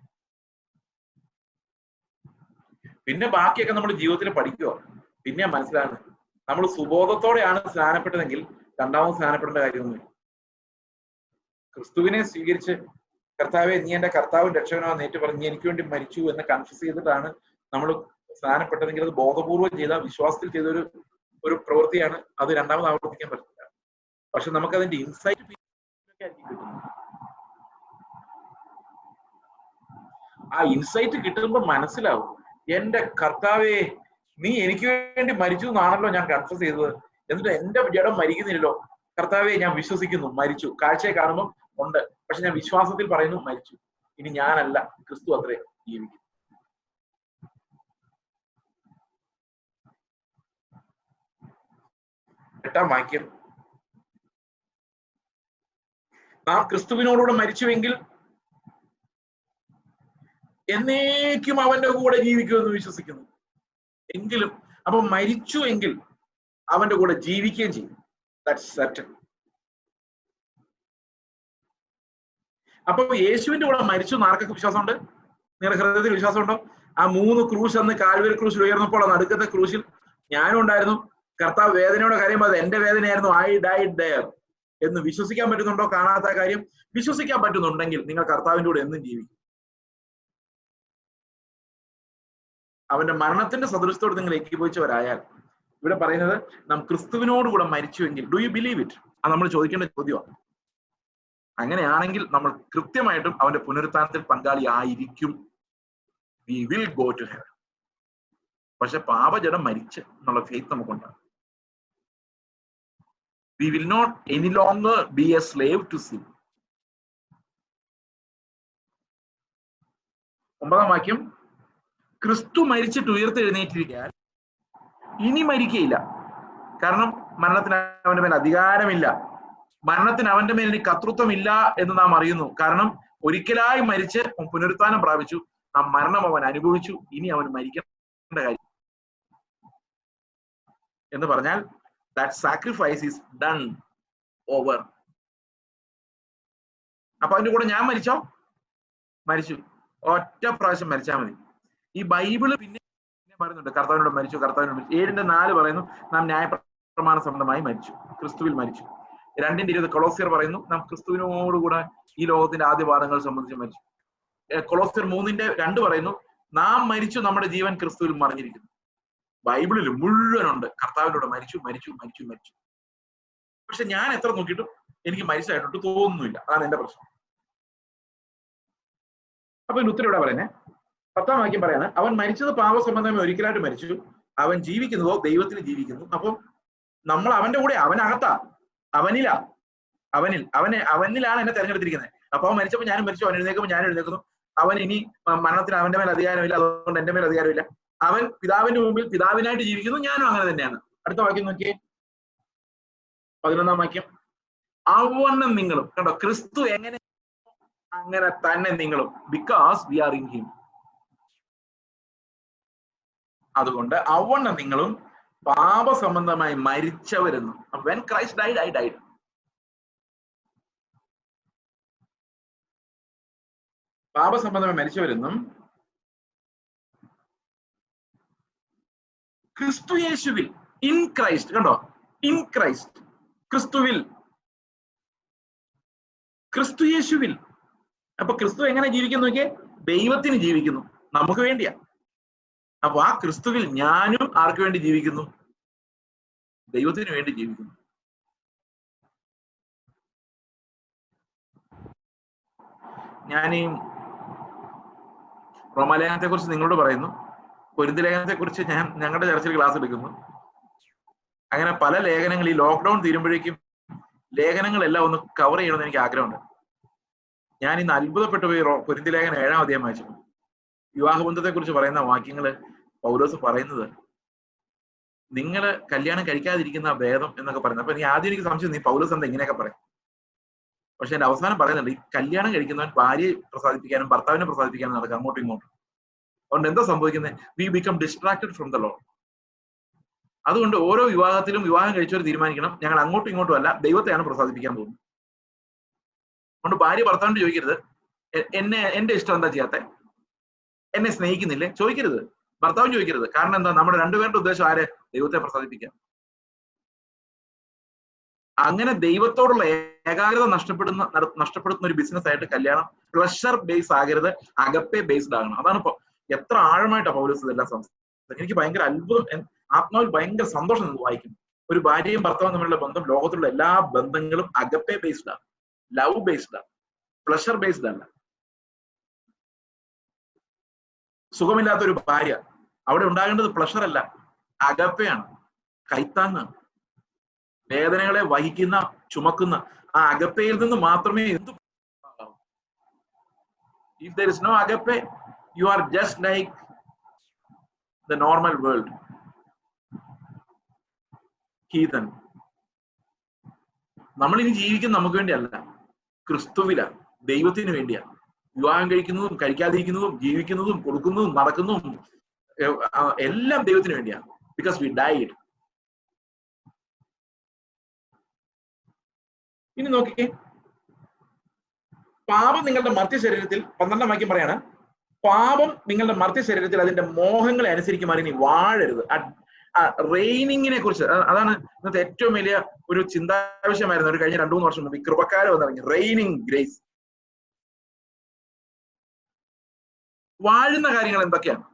പിന്നെ ബാക്കിയൊക്കെ നമ്മൾ ജീവിതത്തിൽ പഠിക്കുക. പിന്നെ മനസ്സിലാണ് നമ്മൾ സുബോധത്തോടെയാണ് സ്നാനപ്പെട്ടതെങ്കിൽ രണ്ടാമത് സ്നാനപ്പെടേണ്ട കാര്യമൊന്നുമില്ല. ക്രിസ്തുവിനെ സ്വീകരിച്ച് കർത്താവെ നീ എന്റെ കർത്താവും രക്ഷകനാണെന്ന് ഏറ്റു പറഞ്ഞ് എനിക്ക് വേണ്ടി മരിച്ചു എന്ന് കൺഫ്യൂസ് ചെയ്തിട്ടാണ് നമ്മൾ സ്നാനപ്പെട്ടതെങ്കിൽ അത് ബോധപൂർവം ചെയ്ത വിശ്വാസത്തിൽ ചെയ്തൊരു പ്രവൃത്തിയാണ്. അത് രണ്ടാമത് ആവർത്തിക്കാൻ പറ്റില്ല. പക്ഷെ നമുക്കതിന്റെ ഇൻസൈറ്റ് കിട്ടുന്നു. ആ ഇൻസൈറ്റ് കിട്ടുമ്പോൾ മനസ്സിലാവും എന്റെ കർത്താവെ നീ എനിക്ക് വേണ്ടി മരിച്ചു എന്നാണല്ലോ ഞാൻ കൺഫ്യൂസ് ചെയ്തത്. എന്നിട്ട് എന്റെ ജഡം മരിക്കുന്നില്ലല്ലോ. കർത്താവെ ഞാൻ വിശ്വസിക്കുന്നു മരിച്ചു. കാഴ്ചയെ കാണുമ്പോൾ ഉണ്ട്, പക്ഷെ ഞാൻ വിശ്വാസത്തിൽ പറയുന്നു മരിച്ചു. ഇനി ഞാനല്ല, ക്രിസ്തു അത്രേ ജീവിക്കും. 8-ാം വാക്യം, നാം ക്രിസ്തുവിനോടുകൂടെ മരിച്ചുവെങ്കിൽ എന്നേക്കും അവന്റെ കൂടെ ജീവിക്കുമെന്ന് വിശ്വസിക്കുന്നു. എങ്കിലും അപ്പൊ മരിച്ചു എങ്കിൽ അവന്റെ കൂടെ ജീവിക്കുകയും ചെയ്യും. That's certain. അപ്പൊ യേശുവിന്റെ കൂടെ മരിച്ചു എന്ന് ആർക്കൊക്കെ വിശ്വാസമുണ്ട്? നിങ്ങളുടെ ഹൃദയത്തിൽ വിശ്വാസമുണ്ടോ? ആ 3 ക്രൂശ് അന്ന് കാൽവരി ക്രൂശിൽ ഉയർന്നപ്പോൾ ആ നടുക്കത്തെ ക്രൂശിൽ ഞാനും ഉണ്ടായിരുന്നു. കർത്താവ് വേദനയോടെ കാര്യം അത് എന്റെ വേദനയായിരുന്നു. ഐ ഡൈഡ് ദെയർ എന്ന് വിശ്വസിക്കാൻ പറ്റുന്നുണ്ടോ? കാണാത്ത കാര്യം വിശ്വസിക്കാൻ പറ്റുന്നുണ്ടെങ്കിൽ നിങ്ങൾ കർത്താവിന്റെ കൂടെ എന്നും ജീവിക്കും. അവന്റെ മരണത്തിന്റെ സദൃശത്തോട് നിങ്ങൾ ഏകീഭവിച്ചവരായാൽ, ഇവിടെ പറയുന്നത് നാം ക്രിസ്തുവിനോടുകൂടെ മരിച്ചുവെങ്കിൽ ഡു യു ബിലീവ് ഇറ്റ്? അത് നമ്മൾ ചോദിക്കേണ്ട ചോദ്യമാണ്. അങ്ങനെയാണെങ്കിൽ നമ്മൾ കൃത്യമായിട്ടും അവന്റെ പുനരുത്ഥാനത്തിൽ പങ്കാളിയായിരിക്കും. We will go to heaven. പക്ഷെ പാപജഡം മരിച്ച് എന്നുള്ള ഫെയ്ത്ത് നമുക്കുണ്ടാകും. We will not any longer be a slave to sin. 9-ാം വാക്യം, ക്രിസ്തു മരിച്ചിട്ട് ഉയർത്തെഴുന്നേറ്റിരിക്കാൻ ഇനി മരിക്കയില്ല. കാരണം മരണത്തിന് അവന്റെ മേൽ അധികാരമില്ല. മരണത്തിന് അവന്റെ മേൽ ഇനി കർത്തൃത്വമില്ല എന്ന് നാം അറിയുന്നു. കാരണം ഒരിക്കലായി മരിച്ച് പുനരുത്ഥാനം പ്രാപിച്ചു. ആ മരണം അവൻ അനുഭവിച്ചു. ഇനി അവൻ മരിക്കേണ്ട കാര്യം എന്ന് പറഞ്ഞാൽ that sacrifice is done over. അപ്പൊ അതിന്റെ കൂടെ ഞാൻ മരിച്ചു. ഒറ്റ പ്രാവശ്യം മരിച്ചാൽ മതി. ഈ ബൈബിള് പിന്നെ പറയുന്നുണ്ട് കർത്താവിനോട് മരിച്ചു. 7:4 പറയുന്നു നാം ന്യായപ്രമാണ സംബന്ധമായി മരിച്ചു, ക്രിസ്തുവിൽ മരിച്ചു. 2:20 കൊളോസ്യർ പറയുന്നു നാം ക്രിസ്തുവിനോടുകൂടെ ഈ ലോകത്തിന്റെ ആദ്യ പാഠങ്ങൾ സംബന്ധിച്ച് മരിച്ചു. കൊളോസ്യർ 3:2 പറയുന്നു നാം മരിച്ചു, നമ്മുടെ ജീവൻ ക്രിസ്തുവിൽ മറിഞ്ഞിരിക്കുന്നു. ബൈബിളിൽ മുഴുവനുണ്ട് കർത്താവിനോട് മരിച്ചു. പക്ഷെ ഞാൻ എത്ര നോക്കിയിട്ടും എനിക്ക് മരിച്ചതായിട്ടൊട്ട് തോന്നുന്നില്ല. അതാണ് എന്റെ പ്രശ്നം. അപ്പൊ ഇതിന് ഉത്തരം ഇവിടെ പറയുന്നത് 10-ാം വാക്യം പറയാണ്, അവൻ മരിച്ചത് പാപസംബന്ധമായി ഒരിക്കലായിട്ട് മരിച്ചു, അവൻ ജീവിക്കുന്നതോ ദൈവത്തിൽ ജീവിക്കുന്നു. അപ്പം നമ്മൾ അവന്റെ കൂടെ, അവനകത്താ, അവനിലാണ് എന്നെ തെരഞ്ഞെടുത്തിരിക്കുന്നത്. അപ്പൊ അവൻ മരിച്ചപ്പോൾ ഞാനും മരിച്ചു, അവൻ എഴുന്നേക്കുമ്പോൾ ഞാൻ എഴുന്നേക്കുന്നു. അവൻ ഇനി മരണത്തിന് അവന്റെ മേൽ അധികാരമില്ല, അതുകൊണ്ട് എന്റെ മേൽ അധികാരമില്ല. അവൻ പിതാവിന്റെ മുമ്പിൽ പിതാവിനായിട്ട് ജീവിക്കുന്നു, ഞാനും അങ്ങനെ തന്നെയാണ്. അടുത്ത വാക്യം നോക്കിയേ, 11-ാം വാക്യം, അവണ്ണം നിങ്ങളും. കണ്ടോ, ക്രിസ്തു എങ്ങനെ അങ്ങനെ തന്നെ നിങ്ങളും, because we are in him. അതുകൊണ്ട് അവണ്ണം നിങ്ങളും പാപസംബന്ധമായി മരിച്ചവരെന്നും. when Christ died, I died. പാപസംബന്ധമായി മരിച്ചവരെന്നും ക്രിസ്തു യേശുവിൽ, ഇൻ ക്രൈസ്റ്റ്. കണ്ടോ, ഇൻ ക്രൈസ്റ്റ്, ക്രിസ്തു യേശുവിൽ. അപ്പൊ ക്രിസ്തു എങ്ങനെ ജീവിക്കുന്നു നോക്കിയേ? ദൈവത്തിന് ജീവിക്കുന്നു, നമുക്ക് വേണ്ടിയാ. അപ്പൊ ആ ക്രിസ്തുവിൽ ഞാനും ആർക്ക് വേണ്ടി ജീവിക്കുന്നു? ദൈവത്തിന് വേണ്ടി ജീവിക്കുന്നു. ഞാൻ ഈ റോമാലേഖനത്തെ കുറിച്ച് നിങ്ങളോട് പറയുന്നു, കൊരിന്ത്യർ ലേഖനത്തെ കുറിച്ച് ഞാൻ ഞങ്ങളുടെ ചർച്ചിൽ ക്ലാസ് എടുക്കുന്നു. അങ്ങനെ പല ലേഖനങ്ങൾ ഈ ലോക്ക്ഡൌൺ തീരുമ്പോഴേക്കും ലേഖനങ്ങളെല്ലാം ഒന്ന് കവർ ചെയ്യണമെന്ന് എനിക്ക് ആഗ്രഹമുണ്ട്. ഞാൻ ഇന്ന് അത്ഭുതപ്പെട്ടു പോയി. കൊരിന്ത്യർ ലേഖനം 7-ാം അധ്യായം വായിച്ചു. വിവാഹബന്ധത്തെ കുറിച്ച് പറയുന്ന വാക്യങ്ങള് പൗലോസ് പറയുന്നത്, നിങ്ങള് കല്യാണം കഴിക്കാതിരിക്കുന്ന ഭേദം എന്നൊക്കെ പറയുന്നത്. അപ്പൊ ആദ്യം എനിക്ക് സംശയം, നീ പൗലോസ് എന്താ ഇങ്ങനെയൊക്കെ പറയും? പക്ഷെ എന്റെ അവസാനം പറയുന്നുണ്ട്, ഈ കല്യാണം കഴിക്കുന്നവൻ ഭാര്യയെ പ്രസാദിപ്പിക്കാനും ഭർത്താവിനെ പ്രസാദിപ്പിക്കാനും നടക്കുക അങ്ങോട്ടും ഇങ്ങോട്ടും. അതുകൊണ്ട് എന്താ സംഭവിക്കുന്നത്? We become distracted from the Lord. അതുകൊണ്ട് ഓരോ വിവാഹത്തിലും വിവാഹം കഴിച്ചവർ തീരുമാനിക്കണം, ഞങ്ങൾ അങ്ങോട്ടും ഇങ്ങോട്ടും അല്ല, ദൈവത്തെയാണ് പ്രസാദിപ്പിക്കാൻ പോകുന്നത്. അതുകൊണ്ട് ഭാര്യ ഭർത്താവിനോട് ചോദിക്കരുത്, എന്റെ ഇഷ്ടം എന്താ ചെയ്യാത്തെ, എന്നെ സ്നേഹിക്കുന്നില്ലേ, ചോദിക്കരുത്. ഭർത്താവും ചോദിക്കരുത്. കാരണം എന്താ? നമ്മുടെ രണ്ടുപേരുടെ ഉദ്ദേശം ആരെ? ദൈവത്തെ പ്രസാദിപ്പിക്കാൻ. അങ്ങനെ ദൈവത്തോടുള്ള ഏകാഗ്രത നഷ്ടപ്പെടുത്തുന്ന ഒരു ബിസിനസ് ആയിട്ട് കല്യാണം പ്ലഷർ ബേസ് ആകരുത്, അഗപ്പെ ബേസ്ഡ് ആകണം. അതാണ് ഇപ്പൊ എത്ര ആഴമായിട്ടാണ് പൗലോസ് ഇതെല്ലാം സംസാരിക്കുന്നത്. എനിക്ക് ഭയങ്കര അത്ഭുതം, ആത്മാവിൽ ഭയങ്കര സന്തോഷം നിന്ന് വായിക്കും. ഒരു ഭാര്യയും ഭർത്താവും തമ്മിലുള്ള ബന്ധം, ലോകത്തിലുള്ള എല്ലാ ബന്ധങ്ങളും അഗപ്പെ ബേസ്ഡ് ആണ്, ലവ് ബേസ്ഡ് ആണ്, പ്ലഷർ ബേസ്ഡ് അല്ല. സുഖമില്ലാത്ത ഒരു ഭാര്യ, അവിടെ ഉണ്ടാകേണ്ടത് പ്ലഷർ അല്ല, അഗപ്പയാണ്, കൈത്താങ്ങാണ്. വേദനകളെ വഹിക്കുന്ന, ചുമക്കുന്ന ആ അഗപ്പയിൽ നിന്ന് മാത്രമേ എന്തു. If there is no agape, you are just like the normal world, heathen. നമ്മൾ ഇനി ജീവിക്കുന്നത് നമുക്ക് വേണ്ടിയല്ല, ക്രിസ്തുവില, ദൈവത്തിന് വേണ്ടിയാ. വിവാഹം കഴിക്കുന്നതും കഴിക്കാതിരിക്കുന്നതും ജീവിക്കുന്നതും കൊടുക്കുന്നതും നടക്കുന്നതും എല്ലാം ദൈവത്തിന് വേണ്ടിയാണ്. Because we died. ഇനി നോക്കിക്കേ, പാപം നിങ്ങളുടെ മർത്യ ശരീരത്തിൽ, 12 വാക്യം പറയാണ്, പാപം നിങ്ങളുടെ മർത്യ ശരീരത്തിൽ അതിന്റെ മോഹങ്ങളെ അനുസരിക്കുമാറി നീ വാഴരുത്. റെയിനിങ്ങിനെ കുറിച്ച്, അതാണ് ഇന്നത്തെ ഏറ്റവും വലിയ ഒരു ചിന്താവിഷയമായിരുന്നു ഒരു കഴിഞ്ഞ 2-3 വർഷം മുമ്പ്. ഈ കൃപക്കാരെ വന്നിറങ്ങി റെയിനിങ് ഗ്രേസ്. വാഴുന്ന കാര്യങ്ങൾ എന്തൊക്കെയാണ്?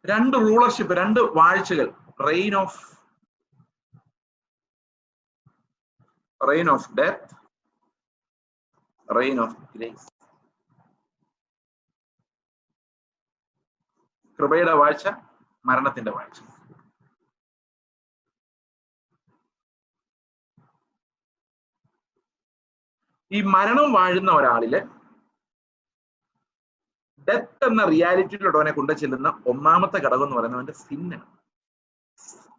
രണ്ട് റൂളർഷിപ്പ്, രണ്ട് വാഴ്ചകൾ, reign of death, reign of grace. കൃപയുടെ വാഴ്ച, മരണത്തിന്റെ വാഴ്ച. ഈ മരണം വാഴുന്ന ഒരാളില് ഡെത്ത് എന്ന റിയാലിറ്റിയിലൂടെ അവനെ കൊണ്ടു ചെല്ലുന്ന ഒന്നാമത്തെ ഘടകം എന്ന് പറയുന്നത് അവന്റെ സിന്നാണ്.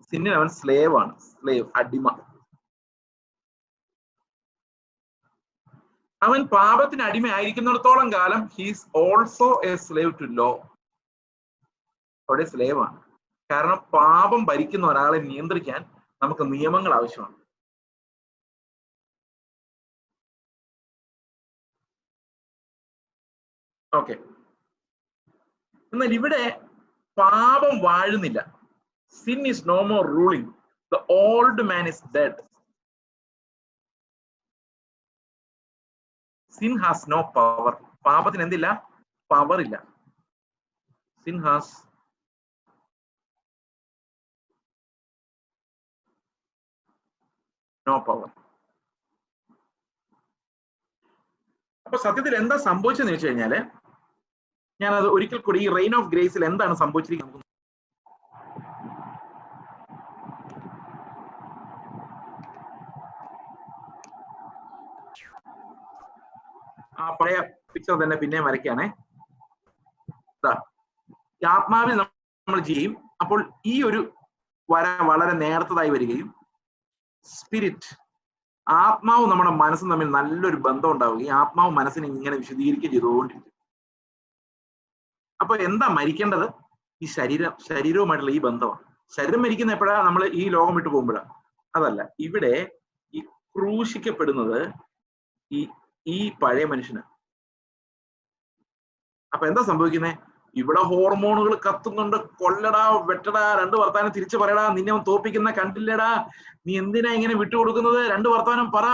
സിന്നിന് അവൻ സ്ലേവ് ആണ്, സ്ലേവ്, അടിമ. അവൻ പാപത്തിന് അടിമയായിരിക്കുന്നിടത്തോളം കാലം he's also a slave to law. അവിടെ സ്ലേവ് ആണ്. കാരണം പാപം ഭരിക്കുന്ന ഒരാളെ നിയന്ത്രിക്കാൻ നമുക്ക് നിയമങ്ങൾ ആവശ്യമാണ്. ഓക്കെ, എന്നാൽ ഇവിടെ പാപം വാഴുന്നില്ല. Sin is no more ruling. The old man is dead. Sin has no power. പാപത്തിന് എന്തില്ല? പവർ ഇല്ല. Sin has no power. അപ്പൊ സത്യത്തിൽ എന്താ സംഭവിച്ചെന്ന് വെച്ച് കഴിഞ്ഞാല്, ഞാനത് ഒരിക്കൽ കൂടി ഈ റെയിൻ ഓഫ് ഗ്രേസിൽ എന്താണ് സംഭവിച്ചിരിക്കുന്നത് ആ പഴയ പിക്ചർ തന്നെ പിന്നെ വരയ്ക്കാണേ. ആത്മാവിൽ നമ്മൾ ചെയ്യും. അപ്പോൾ ഈ ഒരു വര വളരെ നേർത്തതായി വരികയും സ്പിരിറ്റ്, ആത്മാവും നമ്മുടെ മനസ്സും തമ്മിൽ നല്ലൊരു ബന്ധം ഉണ്ടാവുകയും ആത്മാവ് മനസ്സിനെ ഇങ്ങനെ വിശദീകരിക്കുകയും ചെയ്തുകൊണ്ടിരിക്കും. അപ്പൊ എന്താ മരിക്കേണ്ടത്? ഈ ശരീരവുമായിട്ടുള്ള ഈ ബന്ധമാണ്. ശരീരം മരിക്കുന്ന എപ്പോഴാ? നമ്മൾ ഈ ലോകം വിട്ടു പോകുമ്പോഴാണ്. അതല്ല, ഇവിടെ ഈ ക്രൂശിക്കപ്പെടുന്നത് ഈ പഴയ മനുഷ്യനാണ്. അപ്പൊ എന്താ സംഭവിക്കുന്നത്? ഇവിടെ ഹോർമോണുകൾ കത്തുന്നുണ്ട്. കൊല്ലടാ, വെട്ടടാ, 2 വർത്താനം തിരിച്ചു പറയടാ, നിന്നെ അവൻ തോപ്പിക്കുന്ന കണ്ടില്ലടാ, നീ എന്തിനാ ഇങ്ങനെ വിട്ടുകൊടുക്കുന്നത്, 2 വർത്താനം പറ,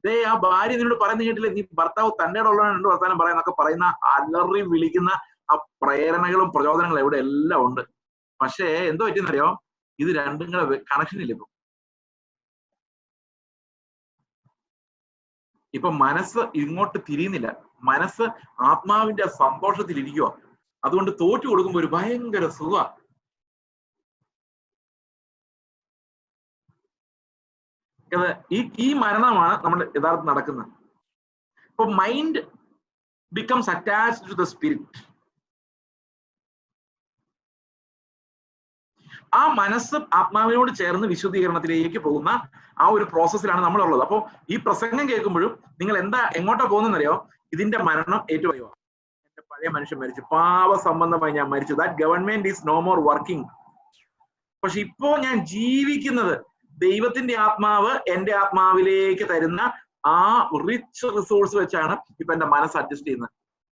ദേ ആ ഭാര്യ നിന്നോട് പറയുന്ന കേട്ടില്ലേ, നീ ഭർത്താവ് തന്റെ ഉള്ളവരാണ് 2 വർത്താനം പറയാന്നൊക്കെ പറയുന്ന അലറി വിളിക്കുന്ന ആ പ്രേരണകളും പ്രചോദനങ്ങളും ഇവിടെ എല്ലാം ഉണ്ട്. പക്ഷേ എന്തോ പറ്റിയെന്നറിയോ? ഇത് രണ്ടും കൂടെ കണക്ഷൻ ഇല്ല. ഇപ്പൊ മനസ്സ് ഇങ്ങോട്ട് തിരിയുന്നില്ല. മനസ്സ് ആത്മാവിന്റെ സന്തോഷത്തിൽ ഇരിക്കുക. അതുകൊണ്ട് തോറ്റു കൊടുക്കുമ്പോ ഒരു ഭയങ്കര സുഖ. ഈ മരണമാണ് നമ്മൾ യഥാർത്ഥം നടക്കുന്നത്. ഇപ്പൊ mind becomes attached to the spirit. ആ മനസ്സ് ആത്മാവിനോട് ചേർന്ന് വിശുദ്ധീകരണത്തിലേക്ക് പോകുന്ന ആ ഒരു പ്രോസസ്സിലാണ് നമ്മളുള്ളത്. അപ്പോൾ ഈ പ്രസംഗം കേൾക്കുമ്പോഴും നിങ്ങൾ എങ്ങോട്ടാ പോകുന്നറിയോ? ഇതിന്റെ മരണം ഏറ്റുപറയുക. എന്റെ പഴയ മനുഷ്യൻ മരിച്ചു, പാപ സംബന്ധമായി ഞാൻ മരിച്ചു, that government is no more working. പക്ഷെ ഇപ്പോ ഞാൻ ജീവിക്കുന്നത് ദൈവത്തിന്റെ ആത്മാവ് എന്റെ ആത്മാവിലേക്ക് തരുന്ന ആ റിച്ച് റിസോഴ്സ് വെച്ചാണ് ഇപ്പൊ എന്റെ മനസ്സ് അഡ്ജസ്റ്റ് ചെയ്യുന്നത്.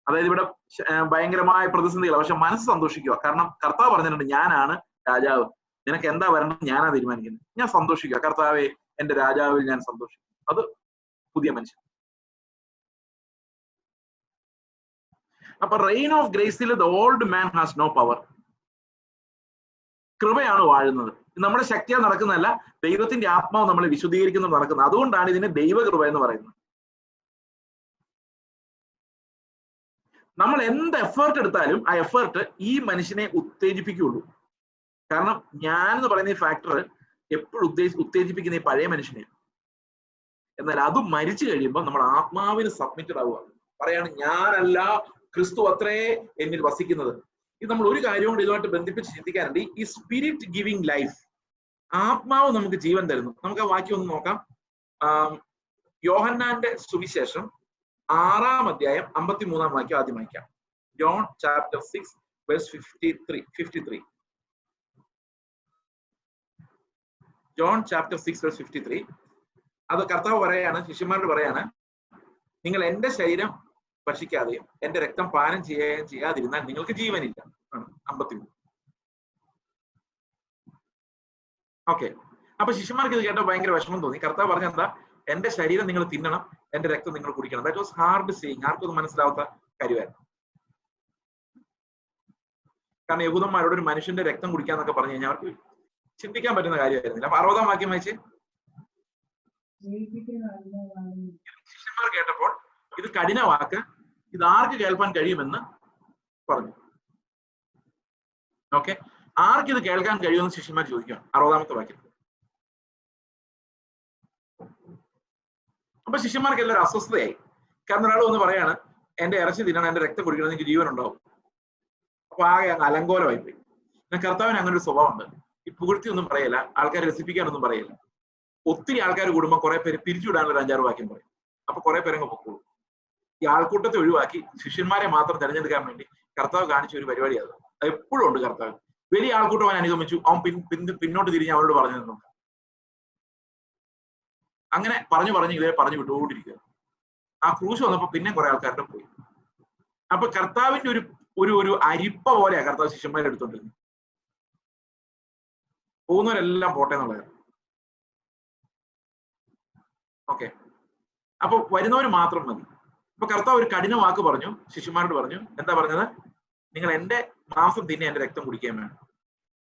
അതായത് ഇവിടെ ഭയങ്കരമായ പ്രതിസന്ധികളാണ്, പക്ഷെ മനസ്സ് സന്തോഷിക്കുക. കാരണം കർത്താവ് പറഞ്ഞിട്ടുണ്ട്, ഞാനാണ് രാജാവ്, നിനക്ക് എന്താ വരണം ഞാനാ തീരുമാനിക്കുന്നത്. ഞാൻ സന്തോഷിക്കുക, കർത്താവെ എന്റെ രാജാവിൽ ഞാൻ സന്തോഷിക്കും. അത് പുതിയ മനുഷ്യൻ. അപ്പൊ റെയിൻ ഓഫ് ഗ്രേസിൽ the old man has no power. കൃപയാണ് വാഴുന്നത്. നമ്മുടെ ശക്തിയാൽ നടക്കുന്നതല്ല, ദൈവത്തിന്റെ ആത്മാവ് നമ്മളെ വിശുദ്ധീകരിക്കുന്നത് നടക്കുന്നത്. അതുകൊണ്ടാണ് ഇതിനെ ദൈവകൃപ എന്ന് പറയുന്നത്. നമ്മൾ എന്ത് എഫേർട്ട് എടുത്താലും ആ എഫേർട്ട് ഈ മനുഷ്യനെ ഉത്തേജിപ്പിക്കുകയുള്ളൂ. കാരണം ഞാൻ എന്ന് പറയുന്ന ഈ ഫാക്ടർ എപ്പോഴും ഉത്തേജിപ്പിക്കുന്ന ഈ പഴയ മനുഷ്യനെ. എന്നാൽ അത് മരിച്ചു കഴിയുമ്പോൾ നമ്മൾ ആത്മാവിന് സബ്മിറ്റഡ് ആവുക. പറയാണ്, ഞാനല്ല, ക്രിസ്തു അത്രേ എന്നിൽ വസിക്കുന്നത്. ഇത് നമ്മൾ ഒരു കാര്യം കൊണ്ട് ഇതുമായിട്ട് ബന്ധിപ്പിച്ച് ചിന്തിക്കാറുണ്ട്. ഈ സ്പിരിറ്റ് ഗിവിംഗ് ലൈഫ്, ആത്മാവ് നമുക്ക് ജീവൻ തരുന്നു. നമുക്ക് ആ വാക്യം ഒന്ന് നോക്കാം. യോഹന്നാന്റെ സുവിശേഷം 6-ാം അധ്യായം 53-ാം വാക്യം ആദ്യം വായിക്കാം. John chapter 6 verse 53. John chapter 6 verse 53. അത് കർത്താവ് പറയാണ്, ശിഷ്യന്മാരോട് പറയാണ്, നിങ്ങൾ എന്റെ ശരീരം ഭക്ഷിക്കാതെയും എന്റെ രക്തം പാനം ചെയ്യാതിരുന്നാൽ നിങ്ങൾക്ക് ജീവനില്ല. 53. ഓക്കെ. അപ്പൊ ശിഷ്യന്മാർക്ക് ഇത് കേട്ടോ ഭയങ്കര വിഷമം തോന്നി. കർത്താവ് പറഞ്ഞ എന്താ? എന്റെ ശരീരം നിങ്ങൾ തിന്നണം, എന്റെ രക്തം നിങ്ങൾ കുടിക്കണം. That was hard seeing. ആർക്കും മനസ്സിലാവാത്ത കാര്യമായിരുന്നു. കാരണം യഹൂദന്മാരോട് ഒരു മനുഷ്യന്റെ രക്തം കുടിക്കാന്നൊക്കെ പറഞ്ഞു കഴിഞ്ഞാൽ അവർക്ക് ചിന്തിക്കാൻ പറ്റുന്ന കാര്യമായിരുന്നില്ല. അപ്പൊ 60-ാം വാക്യം വായിച്ച് ശിഷ്യന്മാർ കേട്ടപ്പോൾ ഇത് കഠിന വാക്ക്, ഇത് ആർക്ക് കേൾപ്പാൻ കഴിയുമെന്ന് പറഞ്ഞു. ഓക്കെ, ആർക്ക് ഇത് കേൾക്കാൻ കഴിയുമെന്ന് ശിഷ്യന്മാർ ചോദിക്കുകയാണ് 60-ാമത്തെ വാക്യം. അപ്പൊ ശിഷ്യന്മാർക്ക് എല്ലാവരും അസ്വസ്ഥതയായി. കാരണം ഒരാൾ ഒന്ന് പറയാണ്, എന്റെ ഇറച്ചി തിന്നണം, എന്റെ രക്തം കുടിക്കണം, എനിക്ക് ജീവൻ ഉണ്ടാവും. അപ്പൊ ആകെ അങ്ങ് അലങ്കോലമായി പോയി. എന്നാൽ കർത്താവിന് അങ്ങനെ ഒരു സ്വഭാവമുണ്ട്. ഈ പുകഴ്ത്തി ഒന്നും പറയില്ല, ആൾക്കാരെ രസിപ്പിക്കാനൊന്നും പറയില്ല. ഒത്തിരി ആൾക്കാർ കൂടുമ്പോൾ കുറെ പേര് പിരിച്ചുവിടാനുള്ള ഒരു 5-6 വാക്യം പറയും. അപ്പൊ കുറെ പേരങ്ങ് പൊക്കോളൂ. ഈ ആൾക്കൂട്ടത്തെ ഒഴിവാക്കി ശിഷ്യന്മാരെ മാത്രം തെരഞ്ഞെടുക്കാൻ വേണ്ടി കർത്താവ് കാണിച്ച ഒരു പരിപാടിയാണ്. അത് എപ്പോഴും ഉണ്ട് കർത്താവ്. വലിയ ആൾക്കൂട്ടം അവൻ അനുഗമിച്ചു, അവൻ പിന്നോട്ട് തിരിഞ്ഞ് അവരോട് പറഞ്ഞു തന്നു. അങ്ങനെ പറഞ്ഞു ഇവരെ പറഞ്ഞു വിട്ടുകൊണ്ടിരിക്കുക. ആ ക്രൂശ് വന്നപ്പോ പിന്നെ കുറെ ആൾക്കാരുടെ പോയി. അപ്പൊ കർത്താവിന്റെ ഒരു അരിപ്പ പോലെയാ കർത്താവ് ശിഷ്യന്മാരെ എടുത്തോണ്ടിരുന്നത്. പോകുന്നവരെല്ലാം പോട്ടെ എന്നുള്ളത്. ഓക്കെ, അപ്പൊ വരുന്നവർ മാത്രം മതി. അപ്പൊ കർത്താവ് ഒരു കഠിന വാക്ക് പറഞ്ഞു, ശിഷ്യന്മാരോട് പറഞ്ഞു. എന്താ പറഞ്ഞത്? നിങ്ങൾ എന്റെ മാംസം തിന്നെ എന്റെ രക്തം കുടിക്കാൻ വേണം.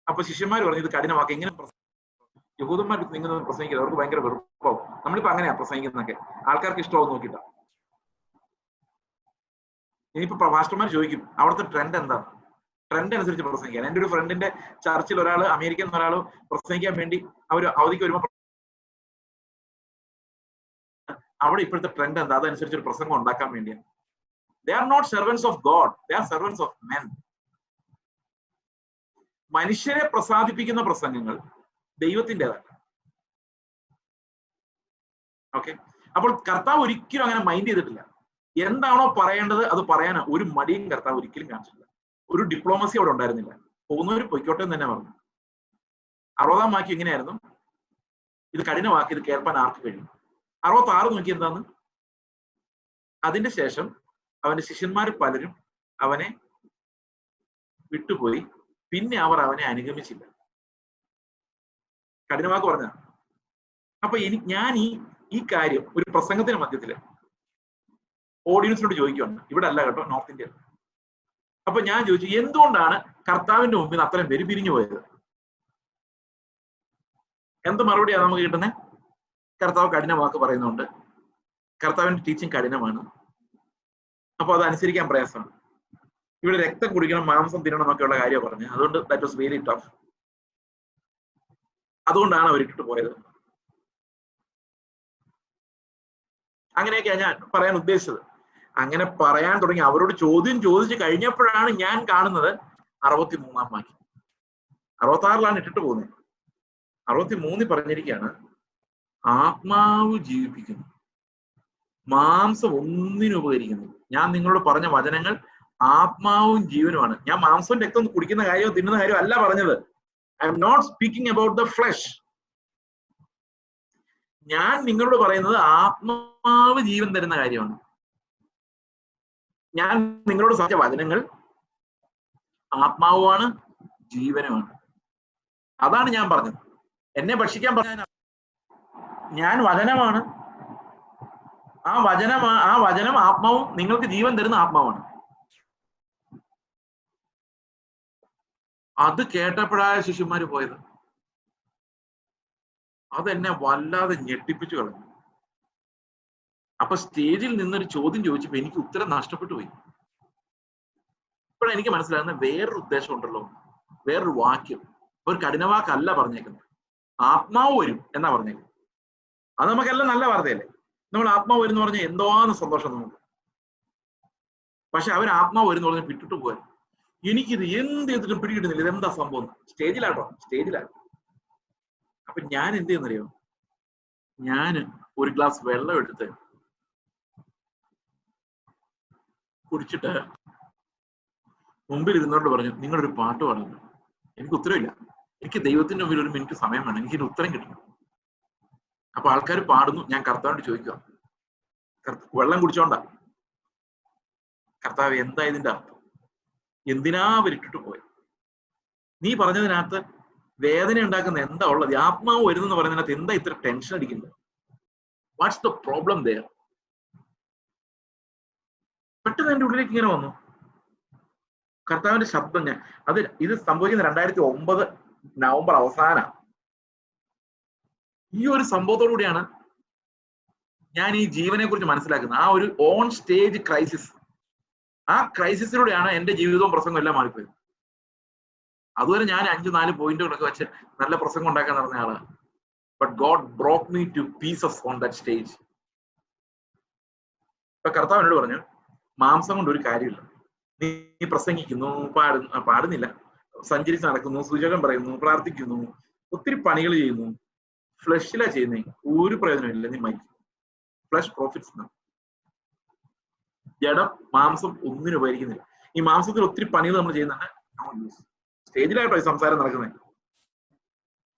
അപ്പൊ ശിഷ്യന്മാർ പറഞ്ഞു, ഇത് കഠിന വാക്ക്, എങ്ങനെ യഹൂദന്മാർക്ക് നിങ്ങൾ പ്രസംഗിക്കുന്നത്? അവർക്ക് ഭയങ്കര വെറുപ്പാവും. നമ്മളിപ്പോ അങ്ങനെയാ പ്രസംഗിക്കുന്നതൊക്കെ, ആൾക്കാർക്ക് ഇഷ്ടമാവും നോക്കിട്ടാ. ഇനിയിപ്പോ മാസ്റ്റർമാർ ചോദിക്കും, അവിടുത്തെ ട്രെൻഡ് എന്താണ്? ട്രെൻഡ് അനുസരിച്ച് പ്രസംഗിക്കാൻ. എന്റെ ഒരു ഫ്രണ്ടിന്റെ ചർച്ചിൽ ഒരാള്, അമേരിക്കൻ ഒരാൾ പ്രസംഗിക്കാൻ വേണ്ടി അവർ അവധിക്ക് വരുമ്പോൾ അവിടെ ഇപ്പോഴത്തെ ട്രെൻഡ് എന്താ, അതനുസരിച്ച് ഒരു പ്രസംഗം ഉണ്ടാക്കാൻ വേണ്ടിയാണ്. They are not servants of God, they are servants of men. മനുഷ്യരെ പ്രസാദിപ്പിക്കുന്ന പ്രസംഗങ്ങൾ ദൈവത്തിൻ്റെതാണ്. ഓക്കെ, അപ്പോൾ കർത്താവ് ഒരിക്കലും അങ്ങനെ മൈൻഡ് ചെയ്തിട്ടില്ല. എന്താണോ പറയേണ്ടത് അത് പറയാൻ ഒരു മടിയും കർത്താവ് ഒരിക്കലും കാണിച്ചില്ല. ഒരു ഡിപ്ലോമസി അവിടെ ഉണ്ടായിരുന്നില്ല. പോകുന്നവർ പൊയ്ക്കോട്ടെ എന്ന് തന്നെ പറഞ്ഞു. 60-ാം വാക്യം ഇങ്ങനെയായിരുന്നു, ഇത് കഠിന വാക്ക്, ഇത് കേൾപ്പാൻ ആർക്ക് കഴിയും? 66 നോക്കി എന്താന്ന്? അതിന്റെ ശേഷം അവന്റെ ശിഷ്യന്മാർ പലരും അവനെ വിട്ടുപോയി, പിന്നെ അവർ അവനെ അനുഗമിച്ചില്ല. കഠിന വാക്ക് പറഞ്ഞ. അപ്പൊ ഞാൻ ഈ കാര്യം ഒരു പ്രസംഗത്തിന് മധ്യത്തില് ഓഡിയൻസിനോട് ചോദിക്കുകയാണ്. ഇവിടെ അല്ല കേട്ടോ, നോർത്ത് ഇന്ത്യ. അപ്പൊ ഞാൻ ചോദിച്ചു, എന്തുകൊണ്ടാണ് കർത്താവിന്റെ മുമ്പിൽ അത്രയും പേര് പിരിഞ്ഞു പോയത്? എന്ത് മറുപടിയാണ് നമുക്ക് കിട്ടുന്നത്? കർത്താവ് കഠിന വാക്ക് പറയുന്നുണ്ട്, കർത്താവിന്റെ ടീച്ചിങ് കഠിനമാണ്, അപ്പൊ അത് അനുസരിക്കാൻ പ്രയാസമാണ്. ഇവിടെ രക്തം കുടിക്കണം, മാംസം തിന്നണം എന്നൊക്കെയുള്ള കാര്യം പറഞ്ഞു. അതുകൊണ്ട് ദാറ്റ് വാസ് വെരി ടഫ്. അതുകൊണ്ടാണ് അവർ ഇട്ടിട്ട് പോയത്. അങ്ങനെയൊക്കെയാണ് ഞാൻ പറയാൻ ഉദ്ദേശിച്ചത്. അങ്ങനെ പറയാൻ തുടങ്ങി. അവരോട് ചോദ്യം ചോദിച്ചു കഴിഞ്ഞപ്പോഴാണ് ഞാൻ കാണുന്നത് 63-ാം വാക്യം. 66-ലാണ് ഇട്ടിട്ട് പോകുന്നത്. 63 പറഞ്ഞിരിക്കുകയാണ്, ആത്മാവ് ജീവിപ്പിക്കുന്നു, മാംസം ഒന്നിനും ഉപകരിക്കുന്നു. ഞാൻ നിങ്ങളോട് പറഞ്ഞ വചനങ്ങൾ ആത്മാവും ജീവനുമാണ്. ഞാൻ മാംസവും രക്തം കുടിക്കുന്ന കാര്യമോ തിന്നുന്ന കാര്യമോ അല്ല പറഞ്ഞത്. I am not speaking about the flesh. ഞാൻ നിങ്ങളോട് പറയുന്നത് ആത്മാവ് ജീവൻ തരുന്ന കാര്യമാണ്. ഞാൻ നിങ്ങളോട് സംസാരിച്ച വചനങ്ങൾ ആത്മാവുമാണ് ജീവനുമാണ്. അതാണ് ഞാൻ പറഞ്ഞത്. എന്നെ ഭക്ഷിക്കാൻ പറഞ്ഞ ഞാൻ വചനമാണ്. ആ വചനം ആത്മാവും, നിങ്ങൾക്ക് ജീവൻ തരുന്ന ആത്മാവാണ്. അത് കേട്ടപ്പോഴായ ശിശുമാര് പോയത്. അതെന്നെ വല്ലാതെ ഞെട്ടിപ്പിച്ചു കളഞ്ഞു. അപ്പൊ സ്റ്റേജിൽ നിന്നൊരു ചോദ്യം ചോദിച്ചപ്പോ എനിക്ക് ഉത്തരം നഷ്ടപ്പെട്ടു പോയി. ഇപ്പോഴെനിക്ക് മനസ്സിലാകുന്ന വേറൊരു ഉദ്ദേശം ഉണ്ടല്ലോ, വേറൊരു വാക്യം. ഒരു കഠിനവാക്കല്ല പറഞ്ഞേക്കുന്നത്. ആത്മാവ് വരും എന്നാ പറഞ്ഞേക്കുന്നത്. അത് നമുക്കെല്ലാം നല്ല വാർത്തയല്ലേ. നമ്മൾ ആത്മാവ് വരും എന്ന് പറഞ്ഞാൽ എന്തോന്ന് സന്തോഷം നമുക്ക്. പക്ഷെ അവർ ആത്മാവ് വരും എന്ന് പറഞ്ഞാൽ വിട്ടിട്ട് പോയാൽ എനിക്കിത് എന്ത് ചെയ്തിട്ടും പിടികിട്ടുന്നില്ല. ഇതെന്താ സംഭവം? സ്റ്റേജിലാട്ടോ, സ്റ്റേജിലാണ്. അപ്പൊ ഞാൻ എന്ത് ചെയ്യുന്നറിയോ, ഞാൻ ഒരു ഗ്ലാസ് വെള്ളം എടുത്ത് കുടിച്ചിട്ട് മുമ്പിൽ ഇരുന്നോണ്ട് പറഞ്ഞു, നിങ്ങളൊരു പാട്ട് പാടുന്നു. എനിക്ക് ഉത്തരവില്ല. എനിക്ക് ദൈവത്തിന്റെ മുമ്പിൽ ഒരു മിനിറ്റ് സമയം വേണം, എനിക്കൊരു ഉത്തരം കിട്ടണം. അപ്പൊ ആൾക്കാർ പാടുന്നു, ഞാൻ കർത്താവിനോട് ചോദിക്കുക, വെള്ളം കുടിച്ചോണ്ടാ കർത്താവ്, എന്താ ഇതിന്റെ അർത്ഥം? എന്തിനാ അവരിട്ടിട്ട് പോയത്? നീ പറഞ്ഞതിനകത്ത് വേദന ഉണ്ടാക്കുന്ന എന്താ ഉള്ളത്? ആത്മാവ് വരുന്നെന്ന് പറയുന്നതിനകത്ത് എന്താ ഇത്ര ടെൻഷൻ അടിക്കുന്നത്? What's the problem there? പെട്ടെന്ന് എന്റെ ഉള്ളിലേക്ക് ഇങ്ങനെ വന്നു കർത്താവിന്റെ ശബ്ദം. ഇത് സംഭവിക്കുന്ന 2009 നവംബർ അവസാനം. ഈ ഒരു സംഭവത്തോടു കൂടിയാണ് ഞാൻ ഈ ജീവനെ കുറിച്ച് മനസ്സിലാക്കുന്നത്. ആ ഒരു ഓൺ സ്റ്റേജ് ക്രൈസിസ്, ആ ക്രൈസിസിലൂടെയാണ് എന്റെ ജീവിതവും പ്രസംഗവും എല്ലാം മാറിപ്പോയത്. അതുവരെ ഞാൻ 5-4 പോയിന്റുകളൊക്കെ വെച്ച് നല്ല പ്രസംഗം ഉണ്ടാക്കാൻ നടന്ന ആളാണ്. But God broke me to pieces on that stage. ഇപ്പൊ കർത്താവ് എന്നോട് പറഞ്ഞു, മാംസം കൊണ്ട് ഒരു കാര്യമില്ല. നീ പ്രസംഗിക്കുന്നു, പാടുന്നില്ല, സഞ്ചരിച്ച് നടക്കുന്നു, സൂചകം പറയുന്നു, പ്രാർത്ഥിക്കുന്നു, ഒത്തിരി പണികൾ ചെയ്യുന്നു, ഫ്ലഷിലാ ചെയ്യുന്നേ, ഒരു പ്രയോജനമില്ല. നീ മരിക്കും. Flesh profits. ജഡം, മാംസം ഒന്നിനും ഉപകരിക്കുന്നില്ല. ഈ മാംസത്തിൽ ഒത്തിരി പണികൾ നമ്മൾ ചെയ്യുന്നുണ്ട്. സ്റ്റേജിലായിട്ടോ ഈ സംസാരം നടക്കുന്നത്.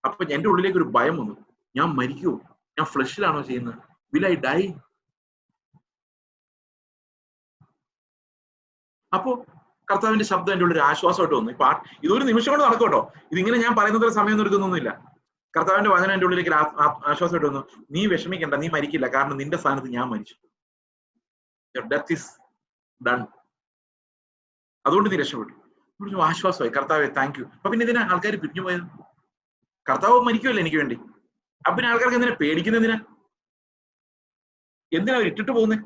അപ്പൊ എന്റെ ഉള്ളിലേക്ക് ഒരു ഭയം വന്നു, ഞാൻ മരിക്കുമോ? ഞാൻ ഫ്ലഷിലാണോ ചെയ്യുന്നത്? Will I die? അപ്പോ കർത്താവിന്റെ ശബ്ദം എന്റെ ഉള്ളിൽ ആശ്വാസമായിട്ട് വന്നു. ഇതൊരു നിമിഷം കൊണ്ട് നടക്കും കേട്ടോ. ഇതിങ്ങനെ ഞാൻ പറയുന്നത് സമയം എടുക്കുന്നൊന്നുമില്ല. കർത്താവിന്റെ വചനം എന്റെ ഉള്ളിലേക്ക് ആശ്വാസമായിട്ട് വന്നു. നീ വിഷമിക്കണ്ട, നീ മരിക്കില്ല, കാരണം നിന്റെ സ്ഥാനത്ത് ഞാൻ മരിച്ചു. Death is done. അതുകൊണ്ട് നീ രക്ഷപ്പെട്ടു. ആശ്വാസമായി. കർത്താവെ താങ്ക് യു. അപ്പൊ പിന്നെ ഇതിനാ ആൾക്കാർ പിരിഞ്ഞു പോയത്? കർത്താവ് മരിക്കുമല്ലോ എനിക്ക് വേണ്ടി. അപ്പൊ പിന്നെ ആൾക്കാർക്ക് എന്തിനാ പേടിക്കുന്നതിനാ? എന്തിനാ അവർ ഇട്ടിട്ട് പോകുന്നത്?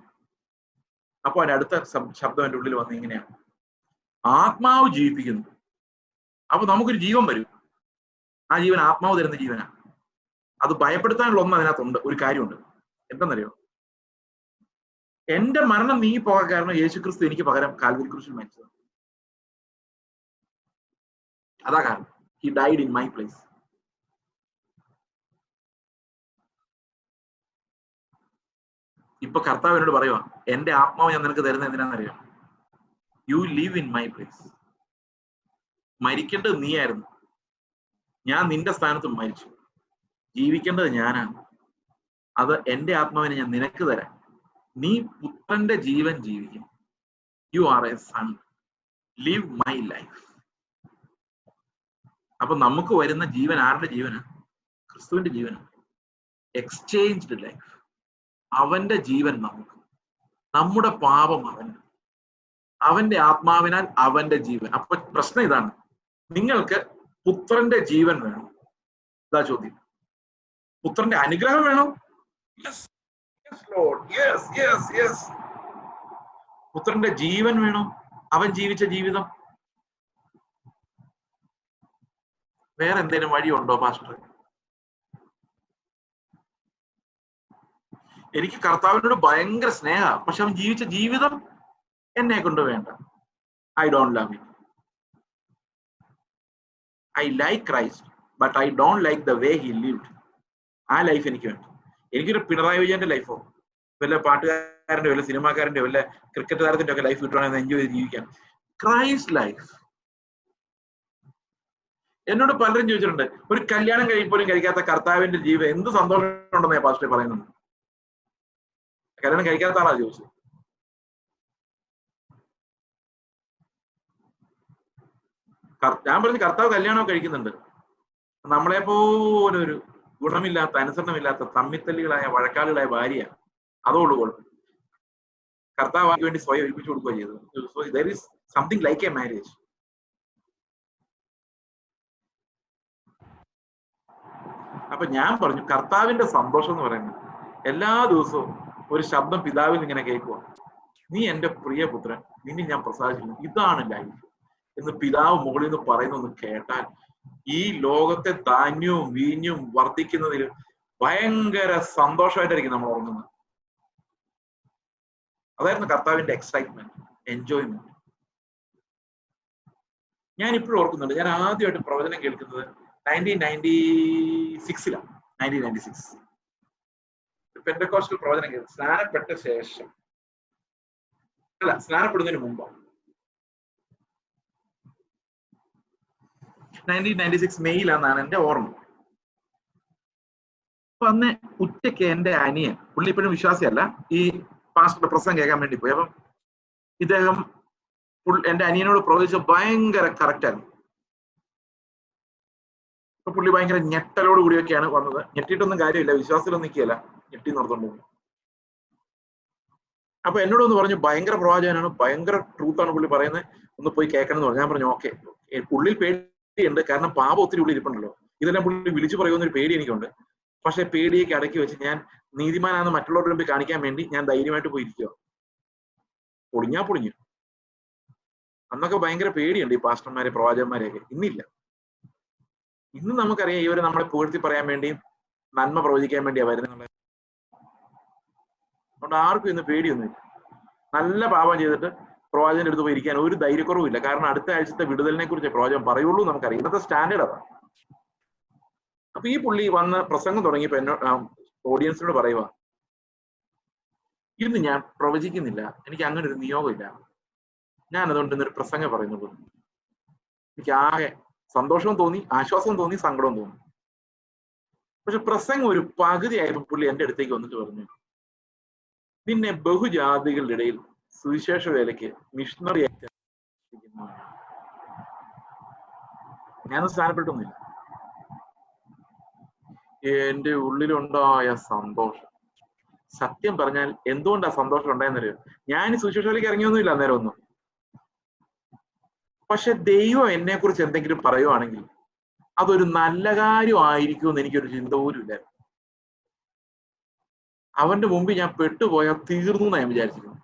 അപ്പൊ അതിന്റെ അടുത്ത ശബ്ദം എന്റെ ഉള്ളിൽ വന്ന് ഇങ്ങനെയാണ്, ആത്മാവ് ജീവിപ്പിക്കുന്നു. അപ്പൊ നമുക്കൊരു ജീവൻ വരും. ആ ജീവൻ ആത്മാവ് തരുന്ന ജീവനാണ്. അത് ഭയപ്പെടുത്താനുള്ള ഒന്ന് അതിനകത്തുണ്ട്. ഒരു കാര്യമുണ്ട്, എന്തെന്നറിയോ? എന്റെ മരണം നീങ്ങി പോകാൻ കാരണം യേശുക്രിസ്തു എനിക്ക് പകരം കാൽവരി ക്രൂശിൽ മരിച്ചതാണ്. അതാ കാരണം. He died in my place. ഇപ്പൊ കർത്താവ് എന്നോട് പറയുക, എന്റെ ആത്മാവ് ഞാൻ നിനക്ക് തരുന്ന എന്തിനാണെന്നറിയാം? You live in my place. മരിക്കേണ്ടത് നീയായിരുന്നു, ഞാൻ നിന്റെ സ്ഥാനത്ത് മരിച്ചു. ജീവിക്കേണ്ടത് ഞാനാണ്. അത് എന്റെ ആത്മാവിനെ ഞാൻ നിനക്ക് തരാം. നീ പുത്രന്റെ ജീവൻ ജീവിക്കും. You are a son, live my life. അപ്പൊ നമുക്ക് വരുന്ന ജീവൻ ആരുടെ ജീവനാണ്? ക്രിസ്തുവിന്റെ ജീവനാണ്. Exchanged life. അവന്റെ ജീവൻ നമുക്ക്, നമ്മുടെ പാപം അവന്, അവന്റെ ആത്മാവിനാൽ അവന്റെ ജീവൻ. അപ്പൊ പ്രശ്നം ഇതാണ്, നിങ്ങൾക്ക് പുത്രന്റെ ജീവൻ വേണം. ഇതാ ചോദ്യം. പുത്രന്റെ അനുഗ്രഹം വേണം. പുത്രന്റെ ജീവൻ വേണം, അവൻ ജീവിച്ച ജീവിതം. വേറെ എന്തെങ്കിലും വഴിയുണ്ടോ പാസ്റ്റർ? എനിക്ക് കർത്താവിനോട് ഭയങ്കര സ്നേഹ, പക്ഷെ അവൻ ജീവിച്ച ജീവിതം എന്നെ കൊണ്ട് വേണ്ട. I don't love it. I like Christ but I don't like the way he lived. ആ ലൈഫ് എനിക്ക് വേണ്ട. എനിക്കൊരു പിണറായി വിജയന്റെ ലൈഫോ വല്ല പാട്ടുകാരന്റെ വല്ല സിനിമാക്കാരന്റെ വല്ല ക്രിക്കറ്റ് താരത്തിന്റെ ഒക്കെ ലൈഫ് കിട്ടുവാണെങ്കിൽ എൻജോയ് ചെയ്ത് ജീവിക്കാം. Christ life. എന്നോട് പലരും ചോദിച്ചിട്ടുണ്ട്, ഒരു കല്യാണം കഴിയുമ്പോഴും കഴിക്കാത്ത കർത്താവിന്റെ ജീവിതം എന്ത് സന്തോഷം ഉണ്ടെന്ന് പാസ്റ്റർ പറയുന്നുണ്ട്. കല്യാണം കഴിക്കാത്ത ആളാ ചോദിച്ചത്. ഞാൻ പറഞ്ഞു കർത്താവ് കല്യാണമൊക്കെ കഴിക്കുന്നുണ്ട്. നമ്മളെ പോലെ ഒരു ഗുണമില്ലാത്ത, അനുസരണമില്ലാത്ത, തമ്മിത്തല്ലികളായ, വഴക്കാളികളായ ഭാര്യ, അതോളൂ കുഴപ്പം. കർത്താവ് വേണ്ടി സ്വയം ഏൽപ്പിച്ചു കൊടുക്കുക ചെയ്തത്. So there is something like A marriage. അപ്പൊ ഞാൻ പറഞ്ഞു കർത്താവിന്റെ സന്തോഷം എന്ന് പറയുന്നത് എല്ലാ ദിവസവും ഒരു ശബ്ദം പിതാവിൽ ഇങ്ങനെ കേൾക്കുക, നീ എന്റെ പ്രിയപുത്രൻ, നിന്നെ ഞാൻ പ്രസാദിക്കുന്നു, ഇതാണ് ലൈഫ് എന്ന് പിതാവ് മുകളിൽ നിന്ന് പറയുന്നൊന്ന് കേട്ടാൽ ഈ ലോകത്തെ ധാന്യവും വീഞ്ഞും വർദ്ധിക്കുന്നതിൽ ഭയങ്കര സന്തോഷമായിട്ടായിരിക്കും നമ്മൾ ഉറങ്ങുന്നത്. അതായിരുന്നു കർത്താവിന്റെ എക്സൈറ്റ്മെന്റ്, എൻജോയ്മെന്റ്. ഞാൻ ഇപ്പോഴും ഓർക്കുന്നുണ്ട്, ഞാൻ ആദ്യമായിട്ട് പ്രവചനം കേൾക്കുന്നത് 1996 1996 പെന്തക്കോസ്റ്റൽ പ്രവചനം കേൾക്കുന്നത് സ്നാനപ്പെട്ട ശേഷം അല്ല, സ്നാനപ്പെടുന്നതിന് മുമ്പാണ്. 1996 മെയ്യിലാണെന്നാണ് എന്റെ ഓർമ്മ. അപ്പൊ അന്ന് ഉച്ചയ്ക്ക് എന്റെ അനിയൻ, പുള്ളി ഇപ്പോഴും വിശ്വാസിയല്ല, ഈ പാസ്റ്ററുടെ പ്രസംഗം കേൾക്കാൻ വേണ്ടി പോയി. അപ്പം ഇദ്ദേഹം എന്റെ അനിയനോട് പ്രവചിച്ച ഭയങ്കര കറക്റ്റ് ആയിരുന്നു. അപ്പൊ പുള്ളി ഭയങ്കര ഞെട്ടലോട് കൂടിയൊക്കെയാണ് വന്നത്. ഞെട്ടിയിട്ടൊന്നും കാര്യമില്ല, വിശ്വാസത്തിലൊന്നും നിൽക്കുകയല്ല, ഞെട്ടി നിർത്തുന്നു. അപ്പൊ എന്നോടൊന്ന് പറഞ്ഞു ഭയങ്കര പ്രവാചകനാണ്, ഭയങ്കര ട്രൂത്താണ് പുള്ളി പറയുന്നത്, ഒന്ന് പോയി കേൾക്കണം എന്ന് പറഞ്ഞു. ഞാൻ പറഞ്ഞു ഓക്കെ. പുള്ളിയിൽ പേടിയുണ്ട്, കാരണം പാപം ഒത്തിരി ഉള്ളിൽ ഇരിപ്പുണ്ടല്ലോ. ഇതെല്ലാം പുള്ളി വിളിച്ചു പറയുമെന്നൊരു പേടി എനിക്കുണ്ട്. പക്ഷെ പേടിയൊക്കെ അടക്കി വെച്ച് ഞാൻ നീതിമാനാണെന്ന് മറ്റുള്ളവരുടെ മുമ്പിൽ കാണിക്കാൻ വേണ്ടി ഞാൻ ധൈര്യമായിട്ട് പോയിരിക്കുക. പൊളിഞ്ഞാ പൊളിഞ്ഞു. അന്നൊക്കെ ഭയങ്കര പേടിയുണ്ട് ഈ പാസ്റ്റർമാരെ, പ്രവാചകന്മാരെയൊക്കെ. ഇന്നില്ല. ഇന്ന് നമുക്കറിയാം ഇവര് നമ്മളെ പുകഴ്ത്തി പറയാൻ വേണ്ടിയും നന്മ പ്രവചിക്കാൻ വേണ്ടിയാ വരുന്നത്. അതുകൊണ്ട് ആർക്കും ഇന്ന് പേടിയൊന്നുമില്ല. നല്ല പാപം ചെയ്തിട്ട് പ്രവാചകന്റെ അടുത്ത് പോയി ഇരിക്കാൻ ഒരു ധൈര്യക്കുറവില്ല. കാരണം അടുത്ത ആഴ്ചത്തെ വിടുതലിനെ കുറിച്ച് പ്രവാചകൻ പറയുള്ളൂ നമുക്കറിയാം. ഇന്നത്തെ സ്റ്റാൻഡേർഡ് അതാണ്. അപ്പൊ ഈ പുള്ളി വന്ന് പ്രസംഗം തുടങ്ങിയപ്പോ എന്നോട് ഓഡിയൻസിനോട് പറയുക, ഇന്ന് ഞാൻ പ്രവചിക്കുന്നില്ല, എനിക്ക് അങ്ങനെ ഒരു നിയോഗമില്ല, ഞാൻ അതുകൊണ്ട് ഇന്നൊരു പ്രസംഗം പറയുന്നുള്ളൂ. എനിക്ക് ആകെ സന്തോഷവും തോന്നി, ആശ്വാസവും തോന്നി, സങ്കടവും തോന്നി. പക്ഷെ പ്രസംഗം ഒരു പകുതി ആയപ്പോൾ പുള്ളി എന്റെ അടുത്തേക്ക് വന്നിട്ട് പറഞ്ഞു, നിന്നെ ബഹുജാതികളുടെ ഇടയിൽ സുവിശേഷ വേലയ്ക്ക് മിഷണറി ആയിട്ട് ഞാനൊന്നും സ്ഥാനപ്പെട്ടൊന്നുമില്ല. എന്റെ ഉള്ളിലുണ്ടായ സന്തോഷം, സത്യം പറഞ്ഞാൽ എന്തുകൊണ്ടാ സന്തോഷം ഉണ്ടായെന്നറിയോ? ഞാൻ സുവിശേഷ വേലയ്ക്ക് ഇറങ്ങിയൊന്നുമില്ല അന്നേരം ഒന്നും. പക്ഷെ ദൈവം എന്നെ കുറിച്ച് എന്തെങ്കിലും പറയുവാണെങ്കിൽ അതൊരു നല്ല കാര്യമായിരിക്കുമെന്ന് എനിക്കൊരു ചിന്ത പോലും ഇല്ലായിരുന്നു. അവന്റെ മുമ്പിൽ ഞാൻ പെട്ടുപോയാൽ തീർന്നു എന്നാ ഞാൻ വിചാരിച്ചിരുന്നു.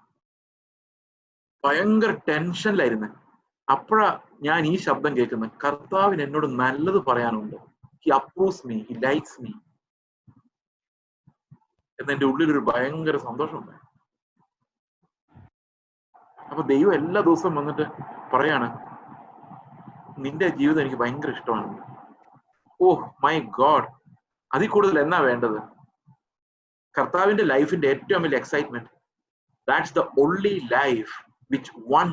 ഭയങ്കര ടെൻഷനിലായിരുന്നു. അപ്പോഴാ ഞാൻ ഈ ശബ്ദം കേൾക്കുന്നത്, കർത്താവിന് എന്നോട് നല്ലത് പറയാനുണ്ട്, he approves me, he likes me എന്നെന്റെ ഉള്ളിലൊരു ഭയങ്കര സന്തോഷമുണ്ട്. അപ്പൊ ദൈവം എല്ലാ ദിവസവും വന്നിട്ട് പറയാണ്, നിന്റെ ജീവിതം എനിക്ക് ഭയങ്കര ഇഷ്ടമാണ്. ഓ മൈ ഗോഡ്, അതിൽ കൂടുതൽ എന്നാ വേണ്ടത്? കർത്താവിന്റെ ലൈഫിന്റെ ഏറ്റവും വലിയ excitement, that's the only life which won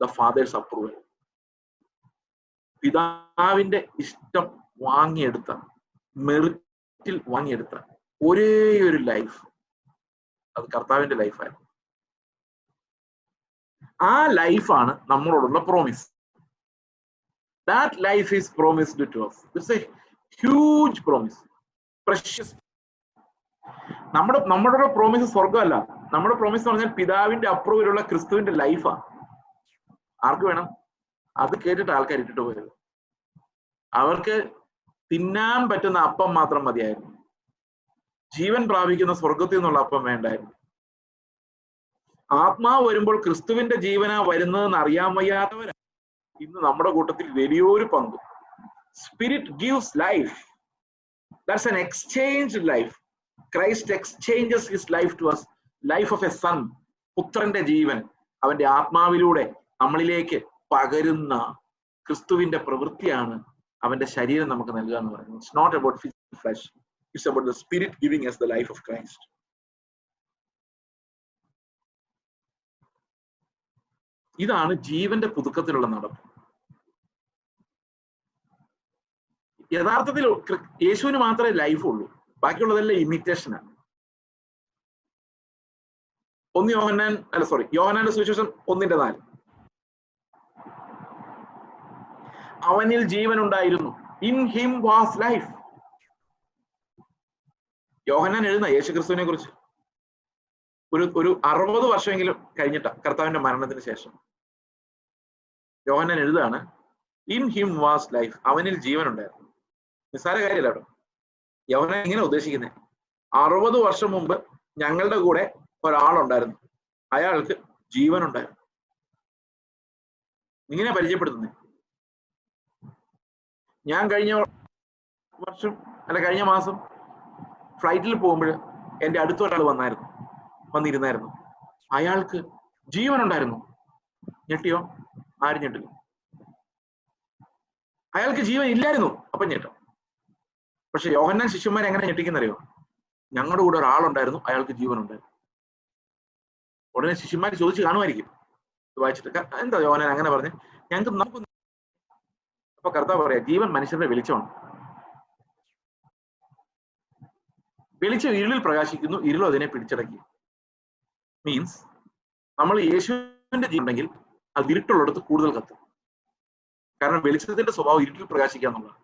the father's approval. പിതാവിന്റെ ഇഷ്ടം വാങ്ങിയെടുത്ത, മെറിറ്റിൽ വാങ്ങിയെടുത്ത ഒരേ ഒരു ലൈഫ് അത് കർത്താവിന്റെ ലൈഫായിരുന്നു. ആ ലൈഫാണ് നമ്മളോടുള്ള promise. That life is promised to us. It's a huge promise, precious. നമ്മുടെ പ്രോമിസ് സ്വർഗമല്ല. നമ്മുടെ പ്രോമിസ് എന്ന് പറഞ്ഞാൽ പിതാവിന്റെ അപ്രൂവലുള്ള ക്രിസ്തുവിന്റെ ലൈഫാ. ആർക്ക് വേണം? അത് കേട്ടിട്ട് ആൾക്കാർ ഇട്ടിട്ട് പോയത്. അവർക്ക് തിന്നാൻ പറ്റുന്ന അപ്പം മാത്രം മതിയായിരുന്നു. ജീവൻ പ്രാപിക്കുന്ന സ്വർഗത്തിൽ നിന്നുള്ള അപ്പം വേണ്ടായിരുന്നു. ആത്മാവ് വരുമ്പോൾ ക്രിസ്തുവിന്റെ ജീവനാ വരുന്നതെന്ന് അറിയാൻ വയ്യാത്തവരാണ് ഇന്ന് നമ്മുടെ കൂട്ടത്തിൽ വലിയൊരു പങ്ക്. Spirit gives life, that's an exchange life. Christ exchanges his life to us, life of a son. പുത്രന്റെ ജീവൻ അവന്റെ ആത്മാവിലൂടെ നമ്മളിലേക്ക് പകരുന്ന ക്രിസ്തുവിന്റെ പ്രവൃത്തിയാണ് അവന്റെ ശരീരം നമുക്ക് നൽകുക എന്ന് പറയുന്നത്. It's not about physical flesh. It's about the spirit giving us the life of Christ. ഇതാണ് ജീവന്റെ പുതുക്കത്തിലുള്ള നടപ്പ്. യഥാർത്ഥത്തിൽ യേശുവിന് മാത്രമേ ലൈഫ് ഉള്ളൂ, ബാക്കിയുള്ളതെല്ലാം ഇമിറ്റേഷനാണ്. യോഹന്നാന്റെ സുവിശേഷം 1:4. അവനിൽ ജീവൻ ഉണ്ടായിരുന്നു, ഇൻ ഹിം വാസ് ലൈഫ്. യോഹന്നാൻ എഴുതുന്ന യേശുക്രിസ്തുവിനെ കുറിച്ച് ഒരു 60 വർഷമെങ്കിലും കഴിഞ്ഞിട്ടാ കർത്താവിന്റെ മരണത്തിന് ശേഷം യോഹന്നാൻ എഴുതാണ്, ഇൻ ഹിം വാസ് ലൈഫ്, അവനിൽ ജീവൻ ഉണ്ടായിരുന്നു. നിസ്സാര കാര്യമല്ല കേട്ടോ. യോഹന്നാൻ ഇങ്ങനെ ഉദ്ദേശിക്കുന്നത്, 60 വർഷം മുമ്പ് ഞങ്ങളുടെ കൂടെ ഒരാളുണ്ടായിരുന്നു, അയാൾക്ക് ജീവൻ ഉണ്ടായിരുന്നു. ഇങ്ങനെ പരിചയപ്പെടുത്തുന്നേ. ഞാൻ കഴിഞ്ഞ മാസം ഫ്ലൈറ്റിൽ പോകുമ്പോൾ എൻ്റെ അടുത്തൊരാൾ വന്നിരുന്നായിരുന്നു. അയാൾക്ക് ജീവൻ ഉണ്ടായിരുന്നു. ഞെട്ടിയോ? ആരും ഞെട്ടില്ല. അയാൾക്ക് ജീവൻ ഇല്ലായിരുന്നു, അപ്പം ഞെട്ടും. പക്ഷെ യോഹന്നാൻ ശിഷ്യന്മാരെ എങ്ങനെ ഞെട്ടിക്കുന്നറിയോ? ഞങ്ങളുടെ കൂടെ ഒരാളുണ്ടായിരുന്നു, അയാൾക്ക് ജീവൻ ഉണ്ടായിരുന്നു. ഉടനെ ശിഷ്യന്മാർ ചോദിച്ചു കാണുമായിരിക്കും വായിച്ചിട്ട്, എന്താ യോഹന്നാൻ അങ്ങനെ പറഞ്ഞു? നമുക്ക് അപ്പൊ കർത്താവ് പറയാ, ജീവൻ മനുഷ്യരുടെ വെളിച്ചമാണ്. വെളിച്ചം ഇരുളിൽ പ്രകാശിക്കുന്നു, ഇരുളും അതിനെ പിടിച്ചടക്കി. മീൻസ് നമ്മൾ യേശുവിന്റെ ജീവൻ ഉണ്ടെങ്കിൽ അത് ഇരുട്ടുള്ളിടത്ത് കൂടുതൽ കത്തും. കാരണം വെളിച്ചത്തിന്റെ സ്വഭാവം ഇരുട്ടിൽ പ്രകാശിക്കുക എന്നുള്ളതാണ്.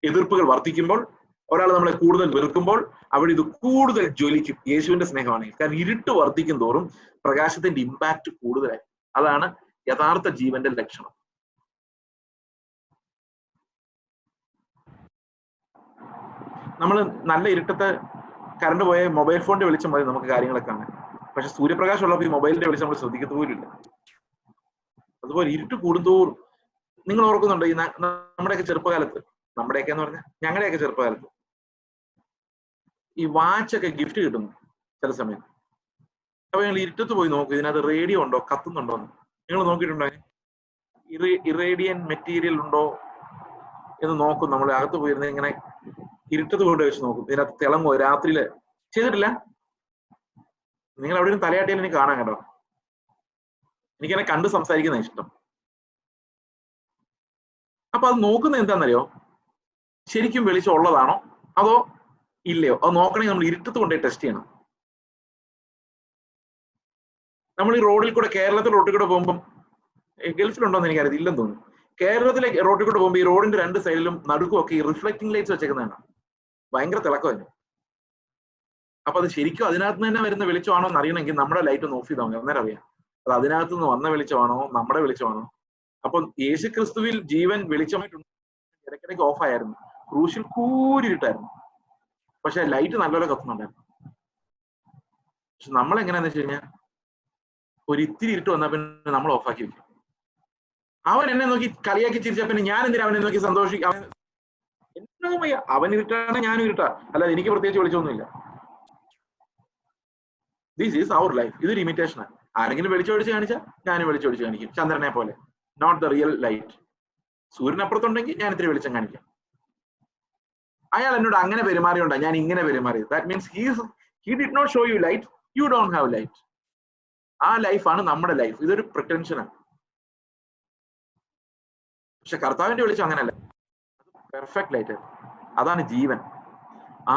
എതിർപ്പുകൾ വർദ്ധിക്കുമ്പോൾ, ഒരാൾ നമ്മളെ കൂടുതൽ വെറുക്കുമ്പോൾ അവിടെ ഇത് കൂടുതൽ ജ്വലിക്കും. യേശുവിന്റെ സ്നേഹമാണെങ്കിൽ. കാരണം ഇരുട്ട് വർദ്ധിക്കും തോറും പ്രകാശത്തിന്റെ ഇമ്പാക്ട് കൂടുതലായി. അതാണ് യഥാർത്ഥ ജീവന്റെ ലക്ഷണം. നമ്മൾ നല്ല ഇരുട്ടത്ത് കറണ്ട് പോയ മൊബൈൽ ഫോണിന്റെ വെളിച്ചം മതി നമുക്ക് കാര്യങ്ങളൊക്കെ കാണാൻ. പക്ഷെ സൂര്യപ്രകാശം ഉള്ളപ്പോൾ ഈ മൊബൈലിന്റെ വെളിച്ചം നമ്മൾ ശ്രദ്ധിക്കത്ത പോലില്ല. അതുപോലെ ഇരുട്ട് കൂടുന്തോറും, നിങ്ങൾ ഓർക്കുന്നുണ്ടോ ഈ നമ്മുടെയൊക്കെ ചെറുപ്പകാലത്ത്, നമ്മുടെയൊക്കെ എന്ന് പറഞ്ഞാൽ ഞങ്ങളുടെയൊക്കെ ചെറുപ്പകാലത്ത് ഈ വാച്ചൊക്കെ ഗിഫ്റ്റ് കിട്ടുന്നു ചില സമയം. അപ്പൊ ഞങ്ങൾ ഇരുട്ടത്ത് പോയി നോക്കും, ഇതിനകത്ത് റേഡിയോ ഉണ്ടോ, കത്തുന്നുണ്ടോ എന്ന്. നിങ്ങൾ നോക്കിയിട്ടുണ്ടോ? ഇറേഡിയൻ മെറ്റീരിയൽ ഉണ്ടോ എന്ന് നോക്കും. നമ്മൾ അകത്ത് പോയിരുന്ന ഇങ്ങനെ ഇരുട്ടത്ത് കൊണ്ട് വെച്ച് നോക്കും, ഇതിനകത്ത് തിളങ്ങോ രാത്രിയില്. ചെയ്തിട്ടില്ല? നിങ്ങൾ എവിടെയും തലയാട്ടിയാൽ എനിക്ക് കാണാൻ കേട്ടോ. എനിക്കെന്നെ കണ്ട് സംസാരിക്കുന്ന ഇഷ്ടം. അപ്പൊ അത് നോക്കുന്നത് എന്താണെന്നറിയോ? ശരിക്കും വെളിച്ചം ഉള്ളതാണോ അതോ ഇല്ലയോ? അത് നോക്കണമെങ്കിൽ നമ്മൾ ഇരുട്ടത്ത് കൊണ്ടുപോയി ടെസ്റ്റ് ചെയ്യണം. നമ്മൾ ഈ റോഡിൽ കൂടെ, കേരളത്തിൽ റോഡിൽ കൂടെ പോകുമ്പം, ഗൾഫിലുണ്ടോന്ന് എനിക്കറിയാം, ഇല്ലെന്ന് തോന്നുന്നു. കേരളത്തിലെ റോഡിൽ കൂടെ പോകുമ്പോൾ ഈ റോഡിന്റെ 2 സൈഡിലും നടുക്കും ഈ റിഫ്ലക്റ്റിംഗ് ലൈറ്റ്സ് വെച്ചേക്കുന്നതാണ്. ഭയങ്കര തിളക്കം തന്നെ. അപ്പൊ അത് ശരിക്കും അതിനകത്ത് തന്നെ വരുന്ന വെളിച്ചമാണോ എന്ന് അറിയണമെങ്കിൽ നമ്മുടെ ലൈറ്റ് ഒന്ന് ഓഫ് ചെയ്താൽ മതി. അന്നേരം അറിയാം അത് അതിനകത്ത് നിന്ന് വന്ന വെളിച്ചമാണോ നമ്മുടെ വെളിച്ചമാണോ. അപ്പൊ യേശു ക്രിസ്തുവിൽ ജീവൻ വെളിച്ചമായിട്ടുണ്ട്. ഇടയ്ക്കിടയ്ക്ക് ഓഫ് ആയിരുന്നു, ക്രൂശിൽ കൂരിട്ടായിരുന്നു, പക്ഷെ ലൈറ്റ് നല്ലപോലെ കത്തുന്നുണ്ടായിരുന്നു. പക്ഷെ നമ്മൾ എങ്ങനെയാന്ന് വെച്ച് കഴിഞ്ഞാൽ ഒരു ഇത്തിരി ഇരുട്ട് വന്നാൽ പിന്നെ നമ്മൾ ഓഫാക്കി വെക്കും. അവൻ എന്നെ നോക്കി കളിയാക്കി ചിരിച്ച പിന്നെ ഞാൻ എന്തിനാ അവനെ നോക്കി സന്തോഷിക്കും? എന്നോ വയ്യ, അവൻ ഇരുട്ടാണ് ഞാനും ഇരുട്ടാ, അല്ലാതെ എനിക്ക് പ്രത്യേകിച്ച് വെളിച്ചമൊന്നുമില്ല. This is our life. ഇതൊരു ഇമിറ്റേഷനാണ്. ആരെങ്കിലും വെളിച്ചൊടിച്ച് കാണിച്ചാൽ ഞാനും വെളിച്ചൊടിച്ച് കാണിക്കും, ചന്ദ്രനെ പോലെ. Not the real light. സൂര്യനപ്പുറത്തുണ്ടെങ്കിൽ ഞാൻ ഇത്തിരി വെളിച്ചം കാണിക്കാം. അയാൾ എന്നോട് അങ്ങനെ പെരുമാറിയോണ്ടാ ഞാൻ ഇങ്ങനെ പെരുമാറിയത്. That means he did not show you light, you don't have light. ആ ലൈഫാണ് നമ്മുടെ ലൈഫ്. ഇതൊരു പ്രിറ്റൻഷനാണ്. പക്ഷെ കർത്താവിന്റെ വെളിച്ചം അങ്ങനെയല്ല, പെർഫെക്റ്റ് ലൈറ്റ്. അതാണ് ജീവൻ.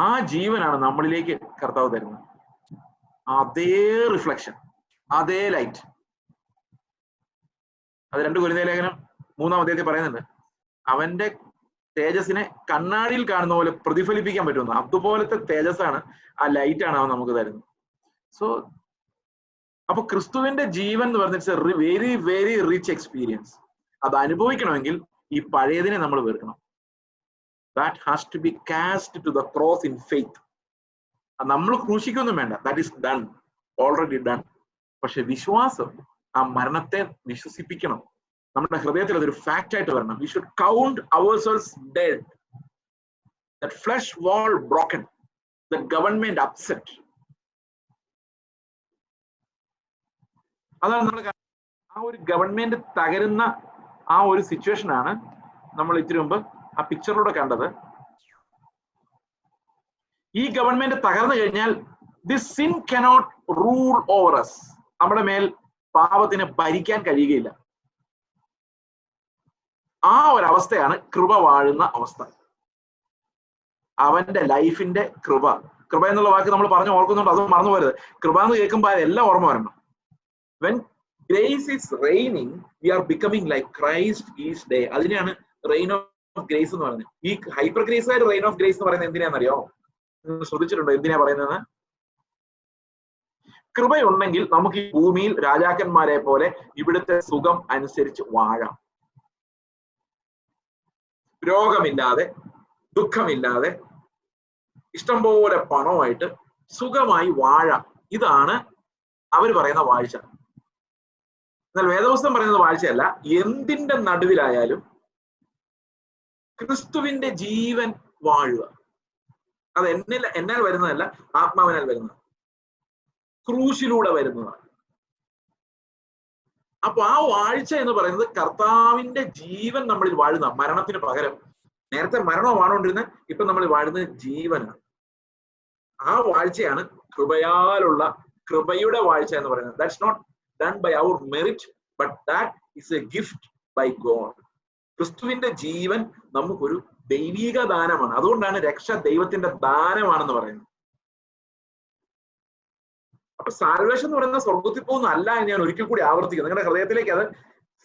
ആ ജീവനാണ് നമ്മളിലേക്ക് കർത്താവ് തരുന്നത്. അതേ റിഫ്ലക്ഷൻ, അതേ ലൈറ്റ്. അത് 2 കൊരിന്ത്യർ ലേഖനം 3-ാം അധ്യായത്തിൽ പറയുന്നുണ്ട്. അവന്റെ തേജസ്സിനെ കണ്ണാടിയിൽ കാണുന്ന പോലെ പ്രതിഫലിപ്പിക്കാൻ പറ്റുന്നു. അതുപോലത്തെ തേജസ്സാണ്, ആ ലൈറ്റാണ് അവൻ നമുക്ക് തരുന്നത്. സോ അപ്പൊ ക്രിസ്തുവിന്റെ ജീവൻ എന്ന് പറഞ്ഞിട്ട് വെരി വെരി റിച്ച് എക്സ്പീരിയൻസ്. അത് അനുഭവിക്കണമെങ്കിൽ ഈ പഴയതിനെ നമ്മൾ വെറുക്കണം. That has to be cast to the cross in faith. നമ്മൾ ക്രൂശിക്കൊന്നും വേണ്ട, that is done, already done. പക്ഷെ വിശ്വാസം, ആ മരണത്തെ വിശ്വസിപ്പിക്കണം. നമ്മുടെ ഹൃദയത്തിൽ അതൊരു ഫാക്റ്റ് ആയിട്ട് വരണം. We should count ourselves dead. That flesh wall broken. the government upset. അതാണ് നമ്മൾ ആ ഒരു ഗവൺമെന്റ് തകരുന്ന ആ ഒരു സിറ്റുവേഷൻ ആണ് നമ്മൾ ഇതിനു മുമ്പ് ആ പിക്ചറിലൂടെ കണ്ടത്. ഈ ഗവൺമെന്റ് തകർന്നു കഴിഞ്ഞാൽ this sin cannot rule over us. നമ്മുടെ മേൽ പാപത്തിന് ഭരിക്കാൻ കഴിയുകയില്ല. ആ ഒരു അവസ്ഥയാണ് കൃപ വാഴുന്ന അവസ്ഥ. അവന്റെ ലൈഫിന്റെ കൃപ. കൃപ എന്നുള്ള വാക്ക് നമ്മൾ പറഞ്ഞു ഓർക്കുന്നുണ്ട്, അത് മറന്നു പോരുത്. കൃപ എന്ന് കേൾക്കുമ്പോൾ എല്ലാം ഓർമ്മ വരണം. When grace is reigning, we are becoming like Christ each day. അതിനെയാണ് reign of grace എന്ന് പറയുന്നത്. ഈ ഹൈപ്പർ ഗ്രേസ് ആയിട്ട് reign of grace എന്ന് പറയുന്നത് എന്തിനാണെന്നറിയോ? ശ്രദ്ധിച്ചിട്ടുണ്ടോ എന്തിനാ പറയുന്നത്? കൃപയുണ്ടെങ്കിൽ നമുക്ക് ഈ ഭൂമിയിൽ രാജാക്കന്മാരെ പോലെ ഇവിടുത്തെ സുഖം അനുസരിച്ച് വാഴാം. രോഗമില്ലാതെ, ദുഃഖമില്ലാതെ, ഇഷ്ടംപോലെ പണമായിട്ട് സുഖമായി വാഴാം. ഇതാണ് അവർ പറയുന്ന വാഴ്ച. എന്നാൽ വേദപുസ്തകം പറയുന്നത് വാഴ്ചയല്ല. എന്തിന്റെ നടുവിലായാലും ക്രിസ്തുവിന്റെ ജീവൻ വാഴുക. അത് എന്നാൽ വരുന്നതല്ല, ആത്മാവിനാൽ വരുന്നത്, ക്രൂശിലൂടെ വരുന്നതാണ്. അപ്പൊ ആ വാഴ്ച എന്ന് പറയുന്നത് കർത്താവിന്റെ ജീവൻ നമ്മളിൽ വാഴുന്ന, മരണത്തിന് പകരം. നേരത്തെ മരണമാണോണ്ടിരുന്നത്, ഇപ്പൊ നമ്മൾ വാഴുന്നത് ജീവനാണ്. ആ വാഴ്ചയാണ് കൃപയാലുള്ള, കൃപയുടെ വാഴ്ച എന്ന് പറയുന്നത്. That's not done by our merit, but that is a gift by God. ക്രിസ്തുവിന്റെ ജീവൻ നമുക്കൊരു ദൈവിക ദാനമാണ്. അതുകൊണ്ടാണ് രക്ഷ ദൈവത്തിന്റെ ദാനമാണെന്ന് പറയുന്നത്. അപ്പൊ സാൽവേഷൻ എന്ന് പറയുന്ന സ്വർഗത്തിൽ പോകുന്ന അല്ല എന്ന് ഞാൻ ഒരിക്കൽ കൂടി ആവർത്തിക്കുന്നു. നിങ്ങളുടെ ഹൃദയത്തിലേക്ക് അത്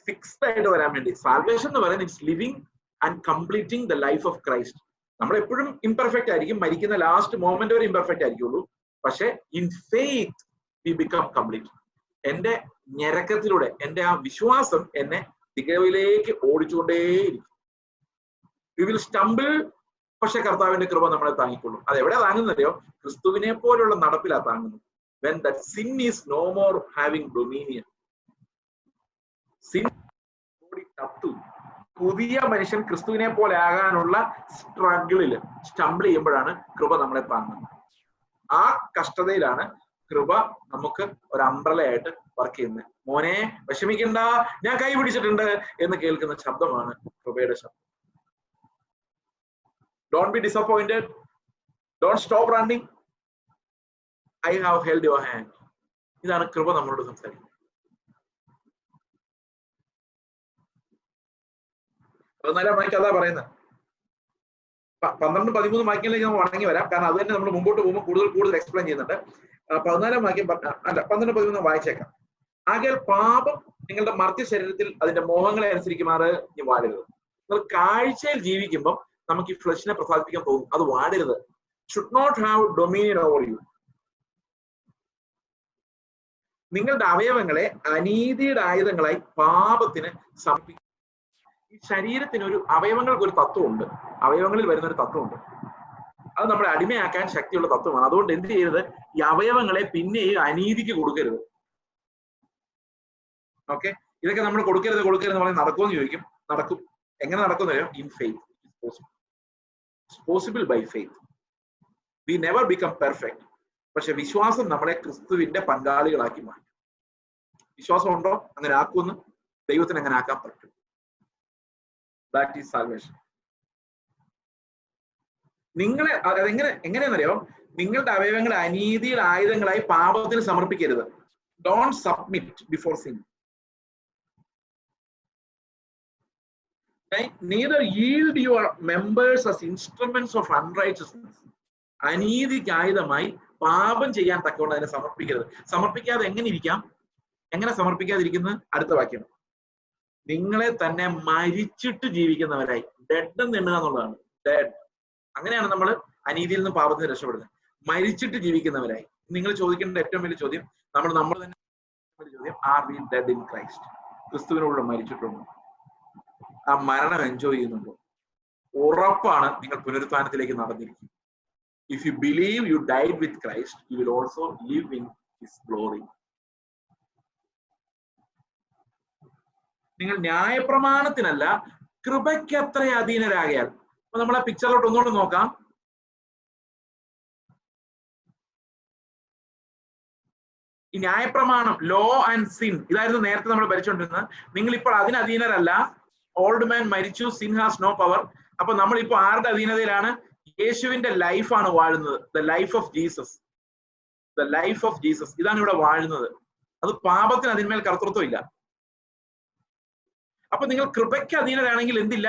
ഫിക്സ്ഡ് ആയിട്ട് വരാൻ വേണ്ടി. സാൽവേഷൻ എന്ന് പറയുന്നത് it's living and completing the life of Christ. നമ്മൾ എപ്പോഴും ഇംപെർഫെക്റ്റ് ആയിരിക്കും, മരിക്കുന്ന ലാസ്റ്റ് മൊമെന്റ് വരെ ഇംപെർഫെക്റ്റ് ആയിരിക്കുള്ളൂ. പക്ഷെ in faith we become complete. എന്റെ ഞരക്കത്തിലൂടെ എന്റെ ആ വിശ്വാസം എന്നെ തികവിലേക്ക് ഓടിച്ചുകൊണ്ടേയിരിക്കും. വി വിൽ സ്റ്റംബിൾ, പക്ഷെ കർത്താവിന്റെ കൃപ നമ്മളെ താങ്ങിക്കൊള്ളും. അത് എവിടെ താങ്ങുന്നറിയോ? ക്രിസ്തുവിനെ പോലുള്ള നടപ്പിലാ താങ്ങുന്നത്. When that sin is no more having dominion. Sin പുതിയ മനുഷ്യൻ ക്രിസ്തുവിനെ പോലെ ആകാനുള്ള സ്ട്രഗിളിൽ സ്റ്റംബിൾ ചെയ്യുമ്പോഴാണ് കൃപ നമ്മളെ താങ്ങുന്നത്. ആ കഷ്ടതയിലാണ് കൃപ നമുക്ക് ഒരു അംബ്രലയായിട്ട് വർക്ക് ചെയ്യുന്നത്. മോനെ വിഷമിക്കണ്ട, ഞാൻ കൈ പിടിച്ചിട്ടുണ്ട് എന്ന് കേൾക്കുന്ന ശബ്ദമാണ് കൃപയുടെ ശബ്ദം. Don't be disappointed. Don't stop running. I have held your hand. ഇതാണ് കൃപ നമ്മളോട് സംസാരിക്കുന്നത്. 14 വാക്യം അതാ പറയുന്നത്. 12, 13 വാക്യങ്ങളിലേക്ക് നമ്മൾ മടങ്ങി വരാം. കാരണം അത് തന്നെ നമ്മൾ മുമ്പോട്ട് പോകുമ്പോൾ കൂടുതൽ എക്സ്പ്ലെയിൻ ചെയ്യുന്നുണ്ട്. 14 വാക്യം അല്ല 12, 13 വായിച്ചേക്കാം. ആകയാൽ പാപം നിങ്ങളുടെ മർത്യ ശരീരത്തിൽ അതിന്റെ മോഹങ്ങളെ അനുസരിക്കുമാറ് നീ വാഴരുത്. നിങ്ങൾ കാഴ്ചയിൽ ജീവിക്കുമ്പോൾ നമുക്ക് ഈ ഫ്ലഷിനെ പ്രസാദിപ്പിക്കാൻ തോന്നും. അത് വാഴരുത്. should not have dominion over you. നിങ്ങളുടെ അവയവങ്ങളെ അനീതിയുടെ ആയുധങ്ങളായി പാപത്തിന് സമർപ്പിക്കും. ഈ ശരീരത്തിന് ഒരു അവയവങ്ങൾക്ക് ഒരു തത്വമുണ്ട്, അവയവങ്ങളിൽ വരുന്ന ഒരു തത്വമുണ്ട്. അത് നമ്മളെ അടിമയാക്കാൻ ശക്തിയുള്ള തത്വമാണ്. അതുകൊണ്ട് എന്ത് ചെയ്യരുത്? ഈ അവയവങ്ങളെ പിന്നെ ഈ അനീതിക്ക് കൊടുക്കരുത്. ഓക്കെ, ഇതൊക്കെ നമ്മൾ കൊടുക്കരുത് എന്ന് പറഞ്ഞാൽ നടക്കുമെന്ന് ചോദിക്കും. നടക്കും. എങ്ങനെ നടക്കും? In faith. It's possible by faith. We never become perfect. പക്ഷെ വിശ്വാസം നമ്മളെ ക്രിസ്തുവിന്റെ പങ്കാളികളാക്കി മാറ്റും. വിശ്വാസം ഉണ്ടോ? അങ്ങനെ ആക്കുമെന്ന് ദൈവത്തിന് അങ്ങനെ ആക്കാൻ പറ്റും. That is salvation. നിങ്ങളെ എങ്ങനെയെന്നറിയോ? നിങ്ങളുടെ അവയവങ്ങളെ അനീതിയുടെ ആയുധങ്ങളായി പാപത്തിന് സമർപ്പിക്കരുത്. Don't submit before sin. Neither yield your members as instruments of unrighteousness. അനീതിക്ക് ആയുധമായി പാപം ചെയ്യാൻ തക്കവണ്ണം അതിനെ സമർപ്പിക്കരുത്. സമർപ്പിക്കാതെ എങ്ങനെ സമർപ്പിക്കാതിരിക്കുന്നത്? അടുത്ത വാക്യം. നിങ്ങളെ തന്നെ മരിച്ചിട്ട് ജീവിക്കുന്നവരായി. ഡെഡ് എന്ന് എണ്ണുക എന്നുള്ളതാണ്. ഡെഡ്. അങ്ങനെയാണ് നമ്മൾ അനീതിയിൽ നിന്ന് പാപത്തിന് രക്ഷപ്പെടുന്നത്. മരിച്ചിട്ട് ജീവിക്കുന്നവരായി. നിങ്ങൾ ചോദിക്കേണ്ട ഏറ്റവും വലിയ ചോദ്യം, നമ്മൾ തന്നെ ചോദ്യം, are we dead in Christ? ക്രിസ്തുവിനോട് മരിച്ചിട്ടുണ്ടോ? ആ മരണം എൻജോയ് ചെയ്യുന്നുണ്ടോ? ഉറപ്പാണ് നിങ്ങൾ പുനരുത്ഥാനത്തിലേക്ക് നടന്നിരിക്കും. If you believe you died with Christ, you will also live in His glory. നിങ്ങൾ ന്യായപ്രമാണത്തിനല്ല കൃപയ്ക്ക് അത്ര അധീനരാകയാൽ. അപ്പൊ നമ്മളെ പിക്ചറിലോട്ട് ഒന്നുകൂടെ നോക്കാം. ഈ ന്യായപ്രമാണം, ലോ ആൻഡ് സിൻ, ഇതായിരുന്നു നേരത്തെ നമ്മൾ ഭരിച്ചുകൊണ്ടിരുന്നത്. നിങ്ങൾ ഇപ്പോൾ അതിന് അധീനരല്ല. ഓൾഡ് മാൻ മരിച്ചു, സിൻ ഹാസ് നോ പവർ. അപ്പൊ നമ്മളിപ്പോ ആരുടെ അധീനതയിലാണ്? യേശുവിന്റെ ലൈഫാണ് വാഴുന്നത്. The life of Jesus, the life of Jesus, ഇതാണ് ഇവിടെ വാഴുന്നത്. അത് പാപത്തിന് അതിന്മേൽ കർത്തൃത്വം ഇല്ല. അപ്പൊ നിങ്ങൾ കൃപയ്ക്ക് അധീനരാണെങ്കിൽ എന്തില്ല?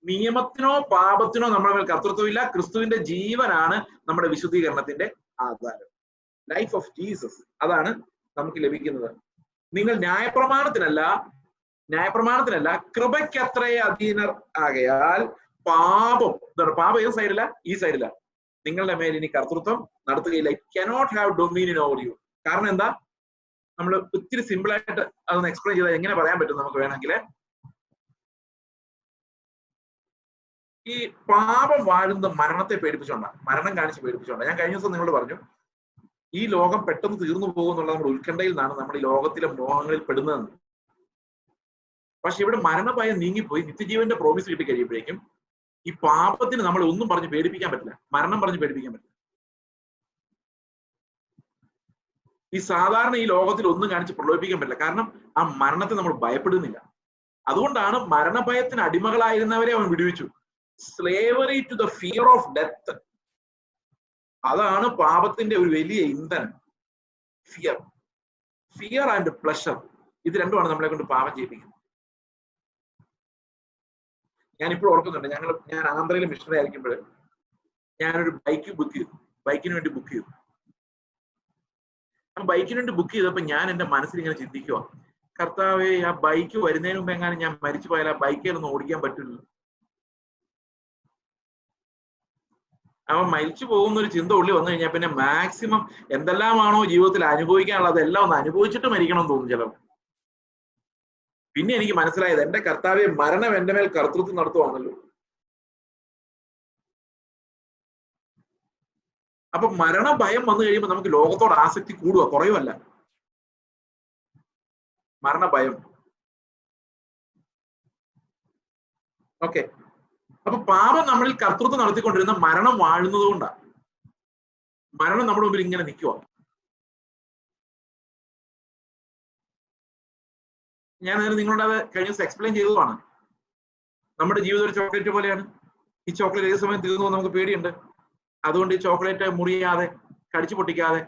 നിയമത്തിനോ പാപത്തിനോ നമ്മുടെ മേൽ കർത്തൃത്വമില്ല. ക്രിസ്തുവിന്റെ ജീവനാണ് നമ്മുടെ വിശുദ്ധീകരണത്തിന്റെ ആധാരം. ലൈഫ് ഓഫ് ജീസസ്, അതാണ് നമുക്ക് ലഭിക്കുന്നത്. നിങ്ങൾ ന്യായപ്രമാണത്തിനല്ല കൃപയ്ക്കത്രേ അധീനർ ആകയാൽ പാപം, പാപം ഏത് സൈഡില? ഈ സൈഡില. നിങ്ങളുടെ മേൽ ഇനി കർത്തൃത്വം നടത്തുകയില്ല. It cannot have dominion over you. കാരണം എന്താ? നമ്മൾ ഒത്തിരി സിമ്പിൾ ആയിട്ട് അതൊന്ന് എക്സ്പ്ലെയിൻ ചെയ്താൽ എങ്ങനെ പറയാൻ പറ്റും നമുക്ക് വേണമെങ്കിൽ? ഈ പാപം വാഴുന്നത് മരണത്തെ പേടിപ്പിച്ചോണ്ടാണ്, മരണം കാണിച്ച് പേടിപ്പിച്ചോണ്ടാണ്. ഞാൻ കഴിഞ്ഞ ദിവസം നിങ്ങളോട് പറഞ്ഞു, ഈ ലോകം പെട്ടെന്ന് തീർന്നു പോകുന്നുള്ള നമ്മുടെ ഉത്കണ്ഠയിൽ നിന്നാണ് നമ്മൾ ഈ ലോകത്തിലെ മോഹങ്ങളിൽ പെടുന്നതെന്ന്. പക്ഷെ ഇവിടെ മരണഭയം നീങ്ങിപ്പോയി നിത്യജീവന്റെ പ്രോമിസ് കിട്ടി കഴിയുമ്പോഴേക്കും ഈ പാപത്തിന് നമ്മൾ ഒന്നും പറഞ്ഞ് പേടിപ്പിക്കാൻ പറ്റില്ല, മരണം പറഞ്ഞ് പേടിപ്പിക്കാൻ പറ്റില്ല. ഈ സാധാരണ ഈ ലോകത്തിൽ ഒന്നും കാണിച്ച് പ്രലോഭിപ്പിക്കാൻ പറ്റില്ല. കാരണം ആ മരണത്തെ നമ്മൾ ഭയപ്പെടുന്നില്ല. അതുകൊണ്ടാണ് മരണഭയത്തിന് അടിമകളായിരുന്നവരെ അവൻ വിടുവിച്ചു. Slavery to the fear of death, അതാണ് പാപത്തിന്റെ ഒരു വലിയ ഇന്ധനം. ഫിയർ ആൻഡ് പ്ലഷർ, ഇത് രണ്ടുമാണ് നമ്മളെ കൊണ്ട് പാപം ചെയ്യിപ്പിക്കുന്നത്. ഞാനിപ്പോൾ ഓർക്കുന്നുണ്ട്, ഞാൻ ആന്ധ്രയിൽ മിഷണറി ആയിരിക്കുമ്പോൾ ഞാനൊരു ബൈക്ക് ബുക്ക് ചെയ്തു, ബൈക്കിന് വേണ്ടി ബുക്ക് ചെയ്തു. ആ ബൈക്കിന് വേണ്ടി ബുക്ക് ചെയ്തപ്പോ ഞാൻ എന്റെ മനസ്സിൽ ഇങ്ങനെ ചിന്തിക്കുക, കർത്താവേ, ആ ബൈക്ക് വരുന്നതിന് മുമ്പ് എങ്ങാനും ഞാൻ മരിച്ചു പോയാൽ ആ ബൈക്കിലൊന്നും ഓടിക്കാൻ പറ്റില്ല. അവൻ മരിച്ചു പോകുന്ന ഒരു ചിന്ത ഉള്ളിൽ വന്നു കഴിഞ്ഞാൽ പിന്നെ മാക്സിമം എന്തെല്ലാമാണോ ജീവിതത്തിൽ അനുഭവിക്കാനുള്ളത് എല്ലാം ഒന്ന് അനുഭവിച്ചിട്ട് മരിക്കണം എന്ന് തോന്നും ചിലപ്പോൾ. പിന്നെ എനിക്ക് മനസ്സിലായത്, എന്റെ കർത്താവെ, മരണം എന്റെ മേൽ കർത്തൃത്വം നടത്തുവാണല്ലോ. അപ്പൊ മരണഭയം വന്നു കഴിയുമ്പോൾ നമുക്ക് ലോകത്തോട് ആസക്തി കൂടുക, കുറയുമല്ല. മരണഭയം. ഓക്കെ, അപ്പൊ പാപം നമ്മളിൽ കർത്തൃത്വം നടത്തിക്കൊണ്ടിരുന്ന മരണം വാഴുന്നത് കൊണ്ടാണ്. മരണം നമ്മുടെ മുമ്പിൽ ഇങ്ങനെ നിൽക്കുക. ഞാൻ നിങ്ങളോട് അത് കഴിഞ്ഞ ദിവസം എക്സ്പ്ലെയിൻ ചെയ്തതാണ്. നമ്മുടെ ജീവിതം ഒരു ചോക്ലേറ്റ് പോലെയാണ്. ഈ ചോക്ലേറ്റ് ഏത് സമയം തീർന്നു നമുക്ക് പേടിയുണ്ട്. അതുകൊണ്ട് ഈ ചോക്ലേറ്റ് മുറിയാതെ, കടിച്ചു പൊട്ടിക്കാതെ,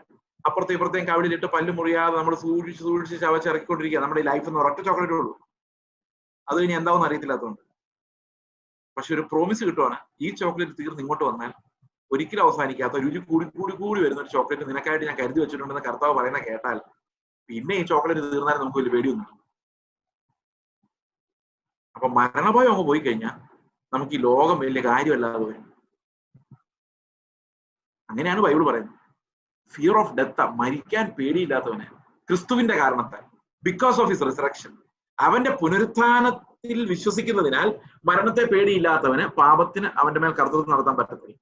അപ്പുറത്തെ ഇപ്പുറത്തേക്ക് കവിളിലിട്ട് പല്ല് മുറിയാതെ നമ്മൾ സൂക്ഷിച്ച് ചവച്ചിറക്കിക്കൊണ്ടിരിക്കുക. നമ്മുടെ ഈ ലൈഫ് എന്ന് ഒരൊറ്റ ചോക്ലേറ്റേ ഉള്ളൂ. അത് ഇനി എന്താവെന്ന് അറിയത്തില്ലാത്തതുകൊണ്ട്. പക്ഷെ ഒരു പ്രോമിസ് കിട്ടുവാണ്, ഈ ചോക്ലേറ്റ് തീർന്ന് ഇങ്ങോട്ട് വന്നാൽ ഒരിക്കലും അവസാനിക്കാത്ത രുചി കൂടി വരുന്ന ഒരു ചോക്ലേറ്റ് നിനക്കായിട്ട് ഞാൻ കരുതി വെച്ചിട്ടുണ്ടെന്ന് കർത്താവ് പറയുന്ന കേട്ടാൽ പിന്നെ ഈ ചോക്ലേറ്റ് തീർന്നാൽ നമുക്ക് വലിയ പേടിയൊന്നും. അപ്പൊ മരണഭയം അങ്ങ് പോയി കഴിഞ്ഞാൽ നമുക്ക് ഈ ലോകം വലിയ കാര്യമല്ലാതെ വരും. അങ്ങനെയാണ് ബൈബിൾ പറയുന്നത്. ഫിയർ ഓഫ് ഡെത്ത്, മരിക്കാൻ പേടിയില്ലാത്തവന് ക്രിസ്തുവിന്റെ കാരണത്താൽ, ബിക്കോസ് ഓഫ് ഹിസ് റിസറക്ഷൻ, അവന്റെ പുനരുത്ഥാനത്തിൽ വിശ്വസിക്കുന്നതിനാൽ മരണത്തെ പേടിയില്ലാത്തവന് പാപത്തിന് അവന്റെ മേൽ കർത്തൃത്വം നടത്താൻ പറ്റത്തില്ല.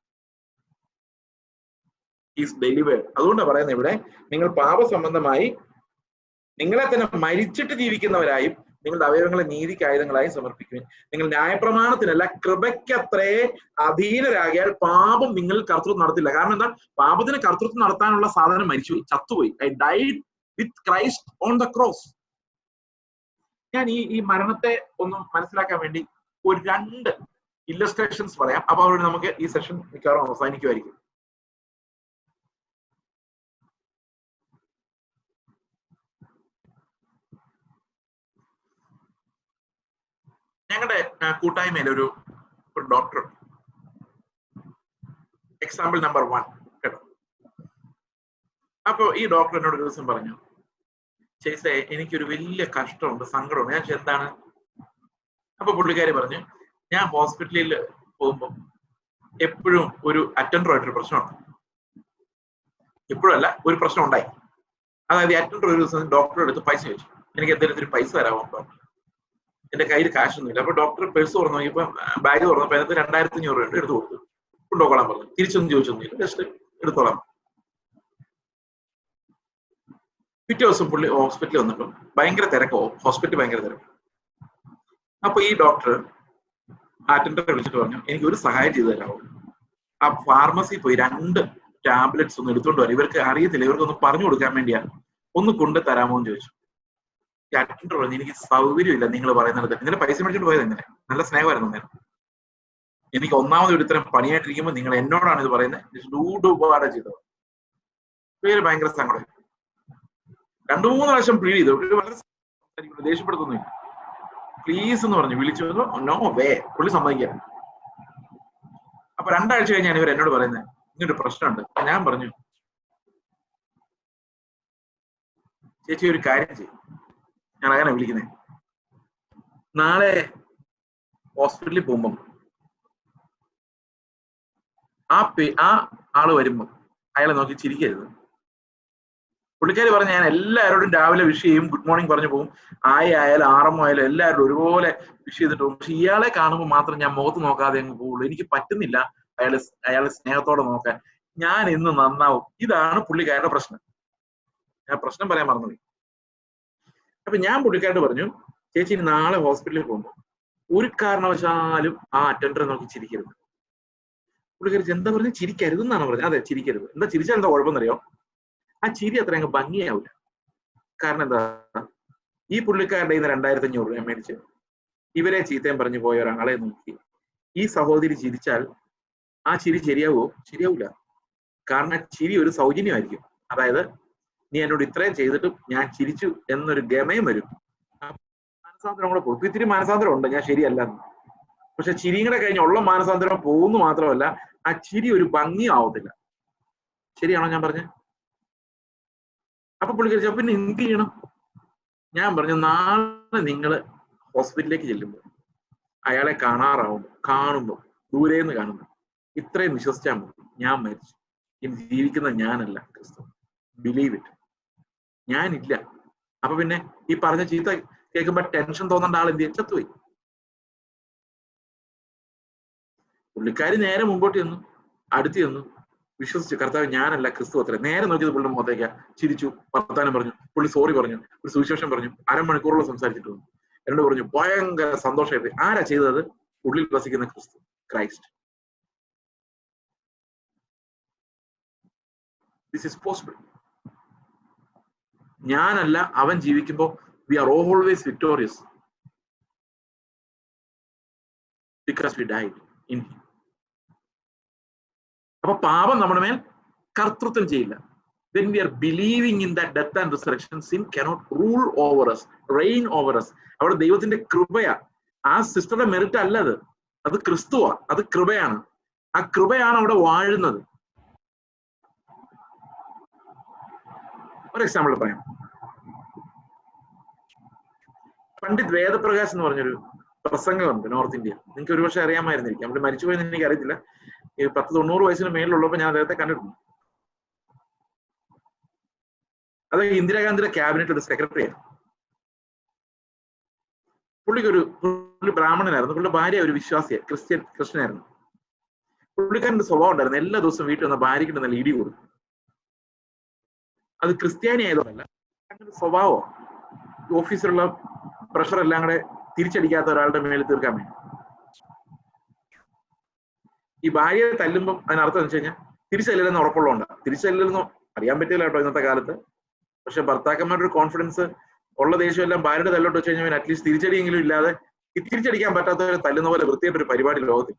Is delivered. അതുകൊണ്ടാണ് പറയുന്നത് ഇവിടെ, നിങ്ങൾ പാപസംബന്ധമായി നിങ്ങളെ തന്നെ മരിച്ചിട്ട് ജീവിക്കുന്നവരായും നിങ്ങളുടെ അവയവങ്ങളെ നീതിക്ക് ആയുധങ്ങളായി സമർപ്പിക്കുവാൻ. നിങ്ങൾ ന്യായപ്രമാണത്തിനല്ല കൃപയ്ക്കത്രേ അധീനരാകിയാൽ പാപം നിങ്ങൾ കർത്തൃത്വം നടത്തില്ല. കാരണം എന്താ? പാപത്തിന് കർത്തൃത്വം നടത്താനുള്ള സാധനം മരിച്ചുപോയി, ചത്തുപോയി. I died with Christ on the cross. ഞാൻ ഈ മരണത്തെ ഒന്ന് മനസ്സിലാക്കാൻ വേണ്ടി ഒരു 2 ഇല്ലസ്ട്രേഷൻസ് പറയാം. അപ്പൊ അവിടെ നമുക്ക് ഈ സെഷൻ മിക്കവാറും അവസാനിക്കുമായിരിക്കും. ഞങ്ങളുടെ കൂട്ടായ്മയിൽ ഒരു ഡോക്ടർ, എക്സാമ്പിൾ നമ്പർ 1 കേട്ടോ. അപ്പൊ ഈ ഡോക്ടർ എന്നോട് ഒരു ദിവസം പറഞ്ഞു, ചേച്ചേ, എനിക്കൊരു വലിയ കഷ്ടമുണ്ട്, സങ്കടമുണ്ട്. ഞാൻ എന്താണ്? അപ്പൊ പുള്ളിക്കാരി പറഞ്ഞു, ഞാൻ ഹോസ്പിറ്റലിൽ പോകുമ്പോൾ എപ്പോഴും ഒരു അറ്റൻഡറുമായിട്ടൊരു പ്രശ്നമുണ്ട്. എപ്പോഴല്ല, ഒരു പ്രശ്നം ഉണ്ടായി. അതായത് അറ്റൻഡർ ഒരു ദിവസം ഡോക്ടറെ അടുത്ത് പൈസ ചോദിച്ചു, എനിക്ക് എന്തെങ്കിലും പൈസ തരാമോ ഡോക്ടർ? എന്റെ കയ്യിൽ കാശൊന്നുമില്ല. അപ്പൊ ഡോക്ടർ പേഴ്സ് തുറന്നു നോക്കിയപ്പോ, ബാഗ് തുറന്നപ്പോ അതിനകത്ത് 2500 രൂപ ഉണ്ട്. എടുത്തു കൊടുത്തു. കൊണ്ടുപോകാൻ പറഞ്ഞു. തിരിച്ചൊന്നും ചോദിച്ചൊന്നുമില്ല, ജസ്റ്റ് എടുത്തോളാം. പിറ്റേ ദിവസം പുള്ളി ഹോസ്പിറ്റലിൽ വന്നപ്പോൾ ഭയങ്കര തിരക്കോ, ഹോസ്പിറ്റൽ ഭയങ്കര തിരക്ക്. അപ്പൊ ഈ ഡോക്ടർ അറ്റൻഡറെ വിളിച്ചിട്ട് പറഞ്ഞു, എനിക്ക് ഒരു സഹായം ചെയ്തു തരാമോ? ആ ഫാർമസിയിൽ പോയി 2 ടാബ്ലറ്റ്സ് ഒന്ന് എടുത്തോണ്ട് വരാം. ഇവർക്ക് അറിയത്തില്ല, ഇവർക്കൊന്ന് പറഞ്ഞു കൊടുക്കാൻ വേണ്ടിയാണ്. ഒന്ന് കൊണ്ടുതരാമോ എന്ന് ചോദിച്ചു. ഈ അറ്റൻഡർ പറഞ്ഞു, എനിക്ക് സൗകര്യമില്ല നിങ്ങൾ പറയുന്നത്. ഇന്നലെ പൈസ മേടിച്ചിട്ട് പോയത് ഇന്നലെ. നല്ല സ്നേഹമായിരുന്നു നേരം. എനിക്ക് ഒന്നാമത് ഒരു ഇത്തരം പണിയായിട്ടിരിക്കുമ്പോൾ നിങ്ങൾ എന്നോടാണ് ഇത് പറയുന്നത്. ഉപകാരം ചെയ്തത്. പേര് ഭയങ്കര സങ്കടം. 2-3 പ്രാവശ്യം പ്ലീഡ് ചെയ്തു. വളരെ ദേഷ്യപ്പെടുത്തൊന്നുമില്ല. പ്ലീസ് എന്ന് പറഞ്ഞു വിളിച്ചു. നോ വേ, പുള്ളി സമ്മതിക്കാം. അപ്പൊ 2 ആഴ്ച കഴിഞ്ഞാണ് ഇവർ എന്നോട് പറയുന്നത്, ഇങ്ങനൊരു പ്രശ്നമുണ്ട്. ഞാൻ പറഞ്ഞു, ചേച്ചി ഒരു കാര്യം ചെയ്യും, ഞാൻ അങ്ങനെ വിളിക്കുന്നേ, നാളെ ഹോസ്പിറ്റലിൽ പോകുമ്പം ആ ആള് വരുമ്പം അയാളെ നോക്കി ചിരിക്കരുത്. പുള്ളിക്കാരി പറഞ്ഞ, ഞാൻ എല്ലാവരോടും രാവിലെ വിഷ് ചെയ്യും, ഗുഡ് മോർണിംഗ് പറഞ്ഞു പോകും. ആയാലും ആറമ്മോ ആയാലും എല്ലാവരോടും ഒരുപോലെ വിഷ് ചെയ്തിട്ട് പോകും. പക്ഷെ ഇയാളെ കാണുമ്പോൾ മാത്രം ഞാൻ മുഖത്ത് നോക്കാതെ അങ്ങ് പോകുള്ളൂ. എനിക്ക് പറ്റുന്നില്ല അയാളെ സ്നേഹത്തോടെ നോക്കാൻ. ഞാൻ ഇന്ന് നന്നാവും. ഇതാണ് പുള്ളിക്കാരുടെ പ്രശ്നം. ഞാൻ പ്രശ്നം പറയാൻ മറന്നുപോയി. അപ്പൊ ഞാൻ പുള്ളിക്കാരോട് പറഞ്ഞു, ചേച്ചി നാളെ ഹോസ്പിറ്റലിൽ പോകുമ്പോൾ ഒരു കാരണവശാലും ആ അറ്റൻഡറെ നോക്കി ചിരിക്കരുത്. പുള്ളിക്കാരി എന്താ പറഞ്ഞത്? ചിരിക്കരുത് എന്നാണ് പറഞ്ഞത്. അതെ, ചിരിക്കരുത്. എന്താ ചിരിച്ചാൽ എന്താ കുഴപ്പമെന്നറിയോ? ആ ചിരി അത്ര അങ്ങ് ഭംഗിയാവില്ല. കാരണം എന്താ, ഈ പുള്ളിക്കാരുടെ 2500 രൂപ മേടിച്ച് ഇവരെ ചീത്തയും പറഞ്ഞു പോയ ഒരാളെ നോക്കി ഈ സഹോദരി ചിരിച്ചാൽ ആ ചിരി ശരിയാവോ? ശരിയാവില്ല. കാരണം ചിരി ഒരു സൗജന്യമായിരിക്കും. അതായത്, നീ എന്നോട് ഇത്രയും ചെയ്തിട്ടും ഞാൻ ചിരിച്ചു എന്നൊരു ഗമയം വരും. മാനസാന്തരം കൂടെ പോകും. ഇത്തിരി മാനസാന്തരം ഉണ്ട്, ഞാൻ ശരിയല്ല. പക്ഷെ ചിരിയും കൂടെ കഴിഞ്ഞ് ഉള്ള മാനസാന്തരം പോകുന്നു മാത്രമല്ല, ആ ചിരി ഒരു ഭംഗിയാവത്തില്ല. ശരിയാണോ ഞാൻ പറഞ്ഞത്? അപ്പൊ പുള്ളിക്കാരി പിന്നെ എന്ത് ചെയ്യണം? ഞാൻ പറഞ്ഞു, നാളെ നിങ്ങൾ ഹോസ്പിറ്റലിലേക്ക് ചെല്ലുമ്പോൾ അയാളെ കാണുമ്പോൾ ദൂരേന്ന് കാണുമ്പോൾ ഇത്രയും വിശ്വസിച്ചാൽ മതി, ഞാൻ മരിച്ചു, ഇനി ജീവിക്കുന്ന ഞാനല്ല ക്രിസ്തു. Believe it. ഞാനില്ല. അപ്പൊ പിന്നെ ഈ പറഞ്ഞ ചീത്ത കേൾക്കുമ്പോ ടെൻഷൻ തോന്നേണ്ട ആൾ എന്ത് ചെയ്യും? ചത്തുപോയി. പുള്ളിക്കാരി നേരെ മുമ്പോട്ട് ചെന്നു, അടുത്ത് ചെന്നു, വിശ്വസിച്ചു, കർത്താവ് ഞാനല്ല ക്രിസ്തു അത്ര. നേരെ നോക്കിയത് പുള്ളിയുടെ മുഖത്തേക്ക്, ചിരിച്ചു, വർത്താനം പറഞ്ഞു, പുള്ളി സോറി പറഞ്ഞു, ഒരു സുവിശേഷം പറഞ്ഞു, അരമണിക്കൂറോളം സംസാരിച്ചിട്ട് വന്നു. എന്നോട് പറഞ്ഞു ഭയങ്കര സന്തോഷമായിട്ട്. ആരാ ചെയ്തത്? ഉള്ളിൽ വസിക്കുന്ന ക്രിസ്തു, ക്രൈസ്റ്റ്. This is possible. ഞാനല്ല, അവൻ ജീവിക്കുമ്പോ we are always victorious because we died in him. അപ്പൊ പാപം നമ്മുടെ മേൽ കർത്തൃത്വം ചെയ്യില്ല. When we are believing in that death and resurrection, sin cannot rule over us, reign over us. അവിടെ ദൈവത്തിന്റെ കൃപയാ. ആ സിസ്റ്ററുടെ മെറിറ്റ് അല്ല അത്. അത് ക്രിസ്തുവാ. അത് കൃപയാണ്. ആ കൃപയാണ് അവിടെ വാഴുന്നത്. ഒരു എക്സാമ്പിൾ പറയാം. പണ്ഡിറ്റ് വേദപ്രകാശ് എന്ന് പറഞ്ഞൊരു പ്രസംഗമുണ്ട് നോർത്ത് ഇന്ത്യ. നിങ്ങൾക്ക് ഒരുപക്ഷെ അറിയാമായിരുന്നിരിക്കും. അവിടെ മരിച്ചുപോയെന്ന് എനിക്ക് അറിയത്തില്ല. 90 വയസ്സിന് മേളിലുള്ളപ്പോൾ ഞാൻ അദ്ദേഹത്തെ കണ്ടിട്ടുണ്ട്. അത് ഇന്ദിരാഗാന്ധിയുടെ ക്യാബിനറ്റ് ഒരു സെക്രട്ടറി ആയിരുന്നു. പുള്ളി ബ്രാഹ്മണനായിരുന്നു. പുള്ളിയുടെ ഭാര്യ ഒരു വിശ്വാസിയായി, ക്രിസ്ത്യനായിരുന്നു. പുള്ളിക്കാരന്റെ സ്വഭാവം ഉണ്ടായിരുന്നു, എല്ലാ ദിവസവും വീട്ടിൽ വന്ന ഭാര്യയ്ക്ക് നല്ല ഇടി കൊടുക്കും. അത് ക്രിസ്ത്യാനി ആയതോന്നല്ല, അങ്ങനെ സ്വഭാവം. ഓഫീസിലുള്ള പ്രഷർ എല്ലാം കൂടെ തിരിച്ചടിക്കാത്ത ഒരാളുടെ മേളിൽ തീർക്കാൻ വേണ്ടി ഈ ഭാര്യയെ തല്ലുമ്പം അതിനർത്ഥം എന്ന് വെച്ച് കഴിഞ്ഞാൽ തിരിച്ചല്ലെന്ന് ഉറപ്പുള്ളതുകൊണ്ടാണ്. തിരിച്ചല്ലെന്ന് അറിയാൻ പറ്റില്ല കേട്ടോ ഇന്നത്തെ കാലത്ത്. പക്ഷെ ഭർത്താക്കന്മാരുടെ ഒരു കോൺഫിഡൻസ് ഉള്ള ദേഷ്യം എല്ലാം ഭാര്യയുടെ തല്ലോട്ട് വെച്ച് കഴിഞ്ഞാൽ അറ്റ്ലീസ്റ്റ് തിരിച്ചടിയെങ്കിലും ഇല്ലാതെ, തിരിച്ചടിക്കാൻ പറ്റാത്തവരെ തല്ലുന്ന പോലെ വൃത്തിയായിട്ടൊരു പരിപാടി ലോകത്തിൽ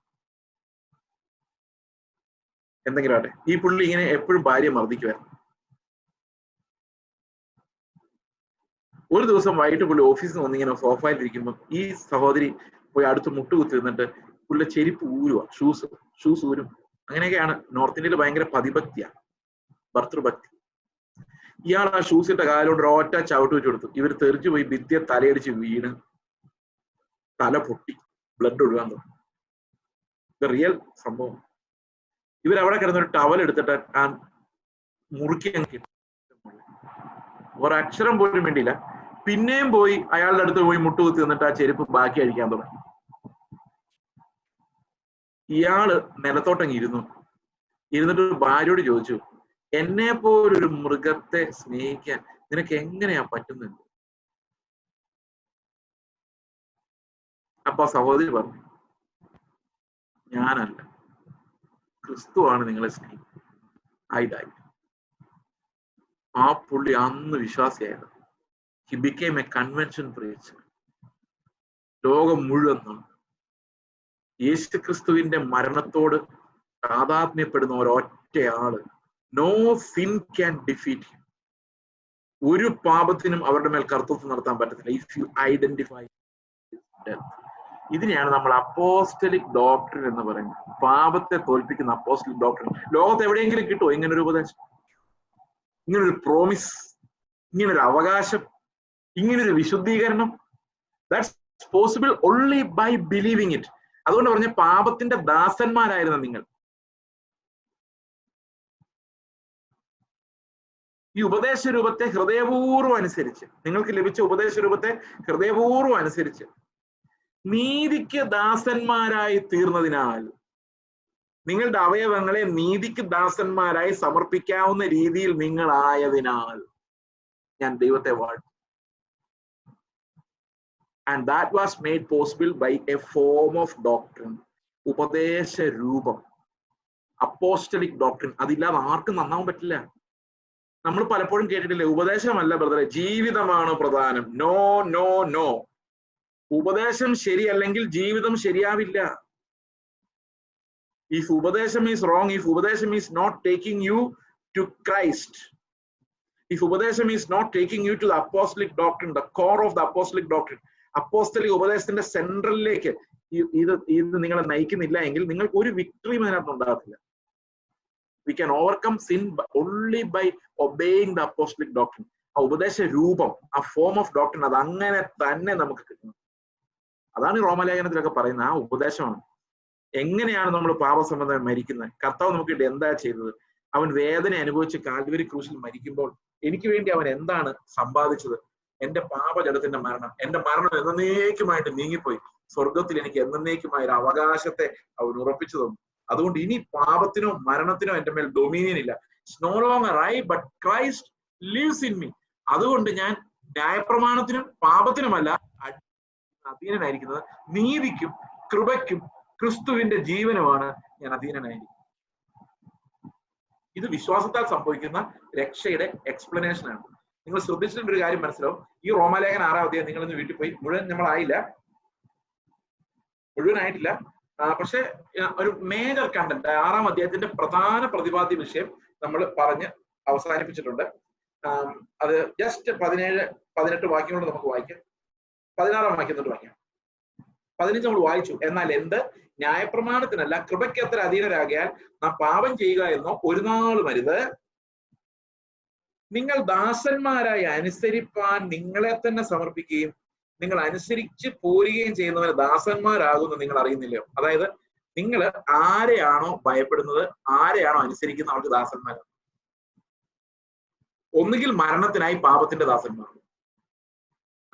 എന്തെങ്കിലും ആട്ടെ. ഈ പുള്ളി ഇങ്ങനെ എപ്പോഴും ഭാര്യയെ മർദ്ദിക്കുവായിരുന്നു. ഒരു ദിവസം വൈകിട്ട് പുള്ളി ഓഫീസിൽ നിന്ന് വന്നിങ്ങനെ സോഫയിൽ ഇരിക്കുമ്പോൾ ഈ സഹോദരി പോയി അടുത്ത് മുട്ടുകുത്തി നിന്നിട്ട് പുള്ളിയുടെ ചെരുപ്പ് ഊരുവാ, ഷൂസ് ഊരും. അങ്ങനെയൊക്കെയാണ് നോർത്ത് ഇന്ത്യയിൽ ഭയങ്കര പതിഭക്തിയാണ്, ഭർത്തൃഭക്തി. ഇയാൾ ആ ഷൂസ് ഇട്ട കാലോട് ഒറ്റ ചവിട്ട് വെച്ച് കൊടുത്തു. ഇവർ തെറിച്ചു പോയി ഭിത്തിയെ തലയടിച്ച് വീണ് തല പൊട്ടി ബ്ലഡ് ഒഴുകാൻ തുടങ്ങി. ഇത് റിയൽ സംഭവം. ഇവരവിടെ കിടന്നൊരു ടവൽ എടുത്തിട്ട് ആ മുറുക്കി അങ്ങ് ഒരക്ഷരം പോലും വേണ്ടിയില്ല. പിന്നെയും പോയി അയാളുടെ അടുത്ത് പോയി മുട്ടുകുത്തി നിന്നിട്ട് ആ ചെരുപ്പ് ബാക്കി അഴിക്കാൻ തുടങ്ങി. ഇയാള് നിലത്തോട്ടങ്ങ് ഇരുന്നിട്ട് ഭാര്യയോട് ചോദിച്ചു, എന്നെ പോലൊരു മൃഗത്തെ സ്നേഹിക്കാൻ നിനക്ക് എങ്ങനെയാ പറ്റുന്നത്? അപ്പൊ സഹോദരി പറഞ്ഞു, ഞാനല്ല, ക്രിസ്തുവാണ് നിങ്ങളെ സ്നേഹിക്കുന്നത്. I die. ആ പുള്ളി അന്ന് വിശ്വാസിയായത്. He became a convention preacher. ലോകം മുഴുവൻ യേശു ക്രിസ്തുവിന്റെ മരണത്തോട് താതാത്മ്യപ്പെടുന്ന ഒരൊറ്റയാള്. No sin can defeat him. ഒരു പാപത്തിനും അവരുടെ മേൽ കർത്തൃത്വം നടത്താൻ പറ്റത്തില്ല. If you identify death. ഇതിനെയാണ് നമ്മൾ അപ്പോസ്റ്റലിക് ഡോക്ട്രിൻ എന്ന് പറയുന്നത്. പാപത്തെ തോൽപ്പിക്കുന്ന അപ്പോസ്റ്റലിക് ഡോക്ട്രിൻ. ലോകത്ത് എവിടെയെങ്കിലും കിട്ടുമോ ഇങ്ങനൊരു ഉപദേശം, ഇങ്ങനൊരു പ്രോമിസ്, ഇങ്ങനൊരു അവകാശം, ഇങ്ങനൊരു വിശുദ്ധീകരണം? That's possible only by believing it. അതുകൊണ്ട് പറഞ്ഞ പാപത്തിന്റെ ദാസന്മാരായിരുന്ന നിങ്ങൾ ഈ ഉപദേശ രൂപത്തെ ഹൃദയപൂർവ്വം അനുസരിച്ച്, നിങ്ങൾക്ക് ലഭിച്ച ഉപദേശ രൂപത്തെ ഹൃദയപൂർവ്വം അനുസരിച്ച് നീതിക്ക് ദാസന്മാരായി തീർന്നതിനാൽ, നിങ്ങളുടെ അവയവങ്ങളെ നീതിക്ക് ദാസന്മാരായി സമർപ്പിക്കാവുന്ന രീതിയിൽ നിങ്ങളായതിനാൽ ഞാൻ ദൈവത്തെ വാഴ്ത്തും. And that was made possible by a form of doctrine. ഉപദേശ രൂപം, അപ്പോസ്റ്റലിക് ഡോക്ട്രിൻ. അതില്ലാതെ ആർക്കും നന്നാവാൻ പറ്റില്ല. നമ്മൾ പലപ്പോഴും കേട്ടിട്ടില്ലേ, ഉപദേശമല്ല ബ്രദറെ, ജീവിതമാണ് പ്രധാനം. No no no. ഉപദേശം ശരിയല്ലെങ്കിൽ ജീവിതം ശരിയാവില്ല. If ഉപദേശം is wrong, if ഉപദേശം is not taking you to Christ, if ഉപദേശം is not taking you to the apostolic doctrine, the core of the apostolic doctrine, apostolic ഉപദേശത്തിന്റെ സെൻട്രലിലേക്ക് ഇത് നിങ്ങളെ നയിക്കുന്നില്ല എങ്കിൽ നിങ്ങൾക്ക് ഒരു വിക്ടറിയും അതിനകത്ത് ഉണ്ടാകത്തില്ല. We can overcome sin only by obeying the apostolic doctrine. ആ ഉപദേശ രൂപം, ആ ഫോം ഓഫ് ഡോക്ട്രിൻ, അത് അങ്ങനെ തന്നെ നമുക്ക് കിട്ടുന്നത്. അതാണ് ഈ റോമലേഖനത്തിലൊക്കെ പറയുന്നത്. ആ ഉപദേശമാണ്. എങ്ങനെയാണ് നമ്മൾ പാപസംബന്ധമായി മരിക്കുന്നത്? കർത്താവ് നമുക്ക് വേണ്ടി എന്താ ചെയ്തത്? അവൻ വേദന അനുഭവിച്ച് കാൽവരി ക്രൂശിൽ മരിക്കുമ്പോൾ എനിക്ക് വേണ്ടി അവൻ എന്താണ് സമ്പാദിച്ചത്? എന്റെ പാപജടത്തിന്റെ മരണം, എന്റെ മരണം എന്നേക്കുമായിട്ട് നീങ്ങിപ്പോയി. സ്വർഗത്തിൽ എനിക്ക് എന്നേക്കുമായ ഒരു അവകാശത്തെ അവൻ ഉറപ്പിച്ചു തന്നു. അതുകൊണ്ട് ഇനി പാപത്തിനോ മരണത്തിനോ എന്റെ മേൽ ഡൊമീനിയൻ ഇല്ല. It's no longer I but Christ lives in me. അതുകൊണ്ട് ഞാൻ ന്യായപ്രമാണത്തിനും പാപത്തിനുമല്ല അധീനനായിരിക്കുന്നത്, നീതിക്കും കൃപയ്ക്കും ക്രിസ്തുവിന്റെ ജീവനുമാണ് ഞാൻ അധീനനായിരിക്കുന്നത്. ഇത് വിശ്വാസത്താൽ സംഭവിക്കുന്ന രക്ഷയുടെ എക്സ്പ്ലനേഷൻ ആണ്. നിങ്ങൾ ശ്രദ്ധിച്ചിട്ടുള്ള ഒരു കാര്യം മനസ്സിലാവും. ഈ റോമാലേഖനം 6-ാം അധ്യായം നിങ്ങൾ ഇന്ന് വീട്ടിൽ പോയി മുഴുവനായിട്ടില്ല. പക്ഷെ ഒരു മേജർ കണ്ടന്റ് 6-ാം അധ്യായത്തിന്റെ പ്രധാന പ്രതിപാദ്യ വിഷയം നമ്മൾ പറഞ്ഞ് അവസാനിപ്പിച്ചിട്ടുണ്ട്. അത് ജസ്റ്റ് 17-18 വാക്യം കൊണ്ട് നമുക്ക് വായിക്കാം. 16-ാം വാക്യം തൊട്ട് വായിക്കാം. 15 നമ്മൾ വായിച്ചു. എന്നാൽ എന്ത്? ന്യായപ്രമാണത്തിനല്ല കൃപയ്ക്ക് അത്ര അധീനരാകിയാൽ നാം പാപം ചെയ്യുക എന്നോ ഒരു നാളും അരുത്. നിങ്ങൾ ദാസന്മാരായി അനുസരിപ്പാൻ നിങ്ങളെ തന്നെ സമർപ്പിക്കുകയും നിങ്ങൾ അനുസരിച്ച് പോരുകയും ചെയ്യുന്നവരെ ദാസന്മാരാകുമെന്ന് നിങ്ങൾ അറിയുന്നില്ലയോ? അതായത് നിങ്ങൾ ആരെയാണോ ഭയപ്പെടുന്നത്, ആരെയാണോ അനുസരിക്കുന്നത്, അവർക്ക് ദാസന്മാരാണ്. ഒന്നുകിൽ മരണത്തിനായി പാപത്തിന്റെ ദാസന്മാർ,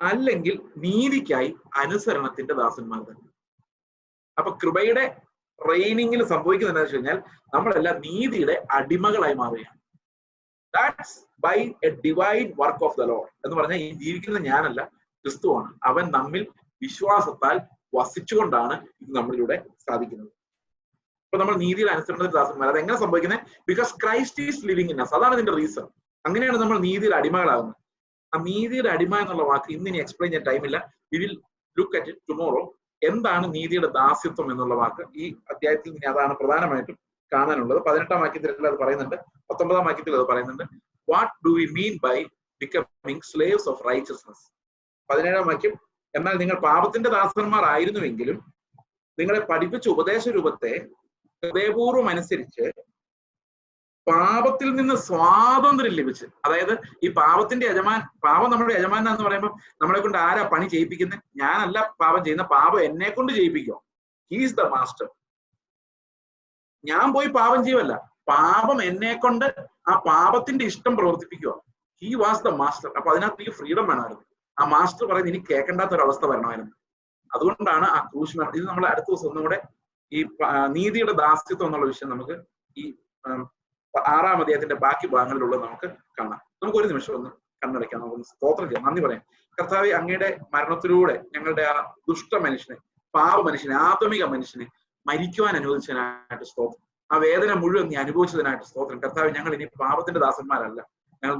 അല്ലെങ്കിൽ നീതിക്കായി അനുസരണത്തിന്റെ ദാസന്മാർ തന്നെ. അപ്പൊ കൃപയുടെ ട്രെയിനിങ്ങിൽ സംഭവിക്കുന്നത് എന്താണെന്ന് വെച്ച് കഴിഞ്ഞാൽ നമ്മളെല്ലാം നീതിയുടെ അടിമകളായി മാറുകയാണ്. That's by a divine work of the Lord എന്ന് പറഞ്ഞാൽ ഈ ജീവിക്കുന്ന ഞാനല്ല, ക്രിസ്തുവാണ്. അവൻ നമ്മിൽ വിശ്വാസത്താൽ വസിച്ചുകൊണ്ടാണ് ഇത് നമ്മളിലൂടെ സാധിക്കുന്നത്. അപ്പൊ നമ്മൾ നീതിയുടെ അനുസരണത്തിന്റെ ദാസന്മാർ. അത് എങ്ങനെ സംഭവിക്കുന്നത്? Because Christ is living in us. അതാണ് ഇതിന്റെ റീസൺ. അങ്ങനെയാണ് നമ്മൾ നീതിയുടെ അടിമകളാകുന്നത്. ആ നീതിയുടെ അടിമ എന്നുള്ള വാക്ക് ഇന്ന് ഇനി എക്സ്പ്ലെയിൻ ചെയ്യാൻ ടൈമില്ല. We will look at it tomorrow. എന്താണ് നീതിയുടെ ദാസ്യത്വം എന്നുള്ള വാക്ക്? ഈ അധ്യായത്തിൽ ഇനി അതാണ് പ്രധാനമായിട്ടും കാണാനുള്ളത്. 18-ാം വാക്യത്തിൽ അത് പറയുന്നുണ്ട്, 19-ാം വാക്യത്തിൽ അത് പറയുന്നുണ്ട്. What do we mean by becoming slaves of righteousness? 17-ാം വാക്യം, എന്നാൽ നിങ്ങൾ പാപത്തിന്റെ ദാസന്മാർ ആയിരുന്നുവെങ്കിലും നിങ്ങളെ പഠിപ്പിച്ച ഉപദേശ രൂപത്തെ ഹൃദയപൂർവ്വം അനുസരിച്ച് പാപത്തിൽ നിന്ന് സ്വാതന്ത്ര്യം ലഭിച്ച്, അതായത് ഈ പാപത്തിന്റെ പാപം നമ്മുടെ യജമാൻ എന്ന് പറയുമ്പോൾ നമ്മളെ കൊണ്ട് ആരാ പണി ചെയ്യിപ്പിക്കുന്നത്? ഞാനല്ല പാപം ചെയ്യുന്ന, പാപം എന്നെ കൊണ്ട് ചെയ്യിപ്പിക്കുക. He's the master. ഞാൻ പോയി പാപം ചെയ്യുമല്ല, പാപം എന്നെ കൊണ്ട് ആ പാപത്തിന്റെ ഇഷ്ടം പ്രവർത്തിപ്പിക്കുക. He was the master. അപ്പൊ അതിനകത്ത് ഈ ഫ്രീഡം വേണമായിരുന്നു. ആ മാസ്റ്റർ പറയുന്നത് ഇനി കേൾക്കേണ്ടാത്ത ഒരു അവസ്ഥ വരണമായിരുന്നു. അതുകൊണ്ടാണ് ആ ക്രൂശ് മരണം. ഇത് നമ്മൾ അടുത്ത ദിവസം ഒന്നും കൂടെ ഈ നീതിയുടെ ദാസ്യത്വം എന്നുള്ള വിഷയം നമുക്ക് ഈ 6-ാം അധ്യായത്തിന്റെ ബാക്കി ഭാഗങ്ങളിലുള്ളത് നമുക്ക് കാണാം. നമുക്കൊരു നിമിഷം ഒന്ന് കണ്ണടയ്ക്കാം, നമുക്കൊന്ന് സ്തോത്രം ചെയ്യാം, നന്ദി പറയാം. കർത്താവേ, അങ്ങയുടെ മരണത്തിലൂടെ ഞങ്ങളുടെ ആ ദുഷ്ട മനുഷ്യനെ, പാപ മനുഷ്യനെ, ആത്മിക മനുഷ്യനെ മരിക്കുവാൻ അനുവദിച്ചതിനായിട്ട് സ്തോത്രം. ആ വേദന മുഴുവൻ നീ അനുഭവിച്ചതിനായിട്ട് സ്തോത്രം. കർത്താവേ, ഞങ്ങൾ ഇനി പാപത്തിന്റെ ദാസന്മാരല്ല, ഞങ്ങൾ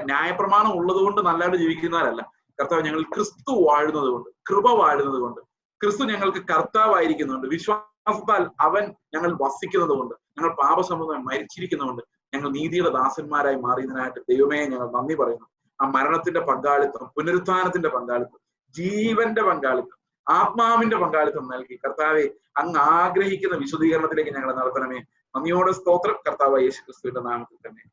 ന്യായപ്രമാണം ഉള്ളത് കൊണ്ട് നല്ലതായിട്ട് ജീവിക്കുന്നവരല്ല. കർത്താവ് ഞങ്ങൾ ക്രിസ്തു വാഴുന്നത് കൊണ്ട്, കൃപ വാഴുന്നത് കൊണ്ട്, ക്രിസ്തു ഞങ്ങൾക്ക് കർത്താവായിരിക്കുന്നുണ്ട്, വിശ്വാസത്താൽ അവൻ ഞങ്ങൾ വസിക്കുന്നത് കൊണ്ട്, ഞങ്ങൾ പാപസംബന്ധമായി മരിച്ചിരിക്കുന്നതുകൊണ്ട് ഞങ്ങൾ നീതിയുടെ ദാസന്മാരായി മാറിയതിനായിട്ട് ദൈവമേ ഞങ്ങൾ നന്ദി പറയുന്നു. ആ മരണത്തിന്റെ പങ്കാളിത്തം, പുനരുത്ഥാനത്തിന്റെ പങ്കാളിത്തം, ജീവന്റെ പങ്കാളിത്തം, ആത്മാവിന്റെ പങ്കാളിത്തം നൽകി കർത്താവെ അങ്ങ് ആഗ്രഹിക്കുന്ന വിശുദ്ധീകരണത്തിലേക്ക് ഞങ്ങളെ നടത്തണമേ. നന്ദിയോടെ സ്തോത്രം. കർത്താവ് യേശു ക്രിസ്തുവിന്റെ നാമത്തിൽ തന്നെ.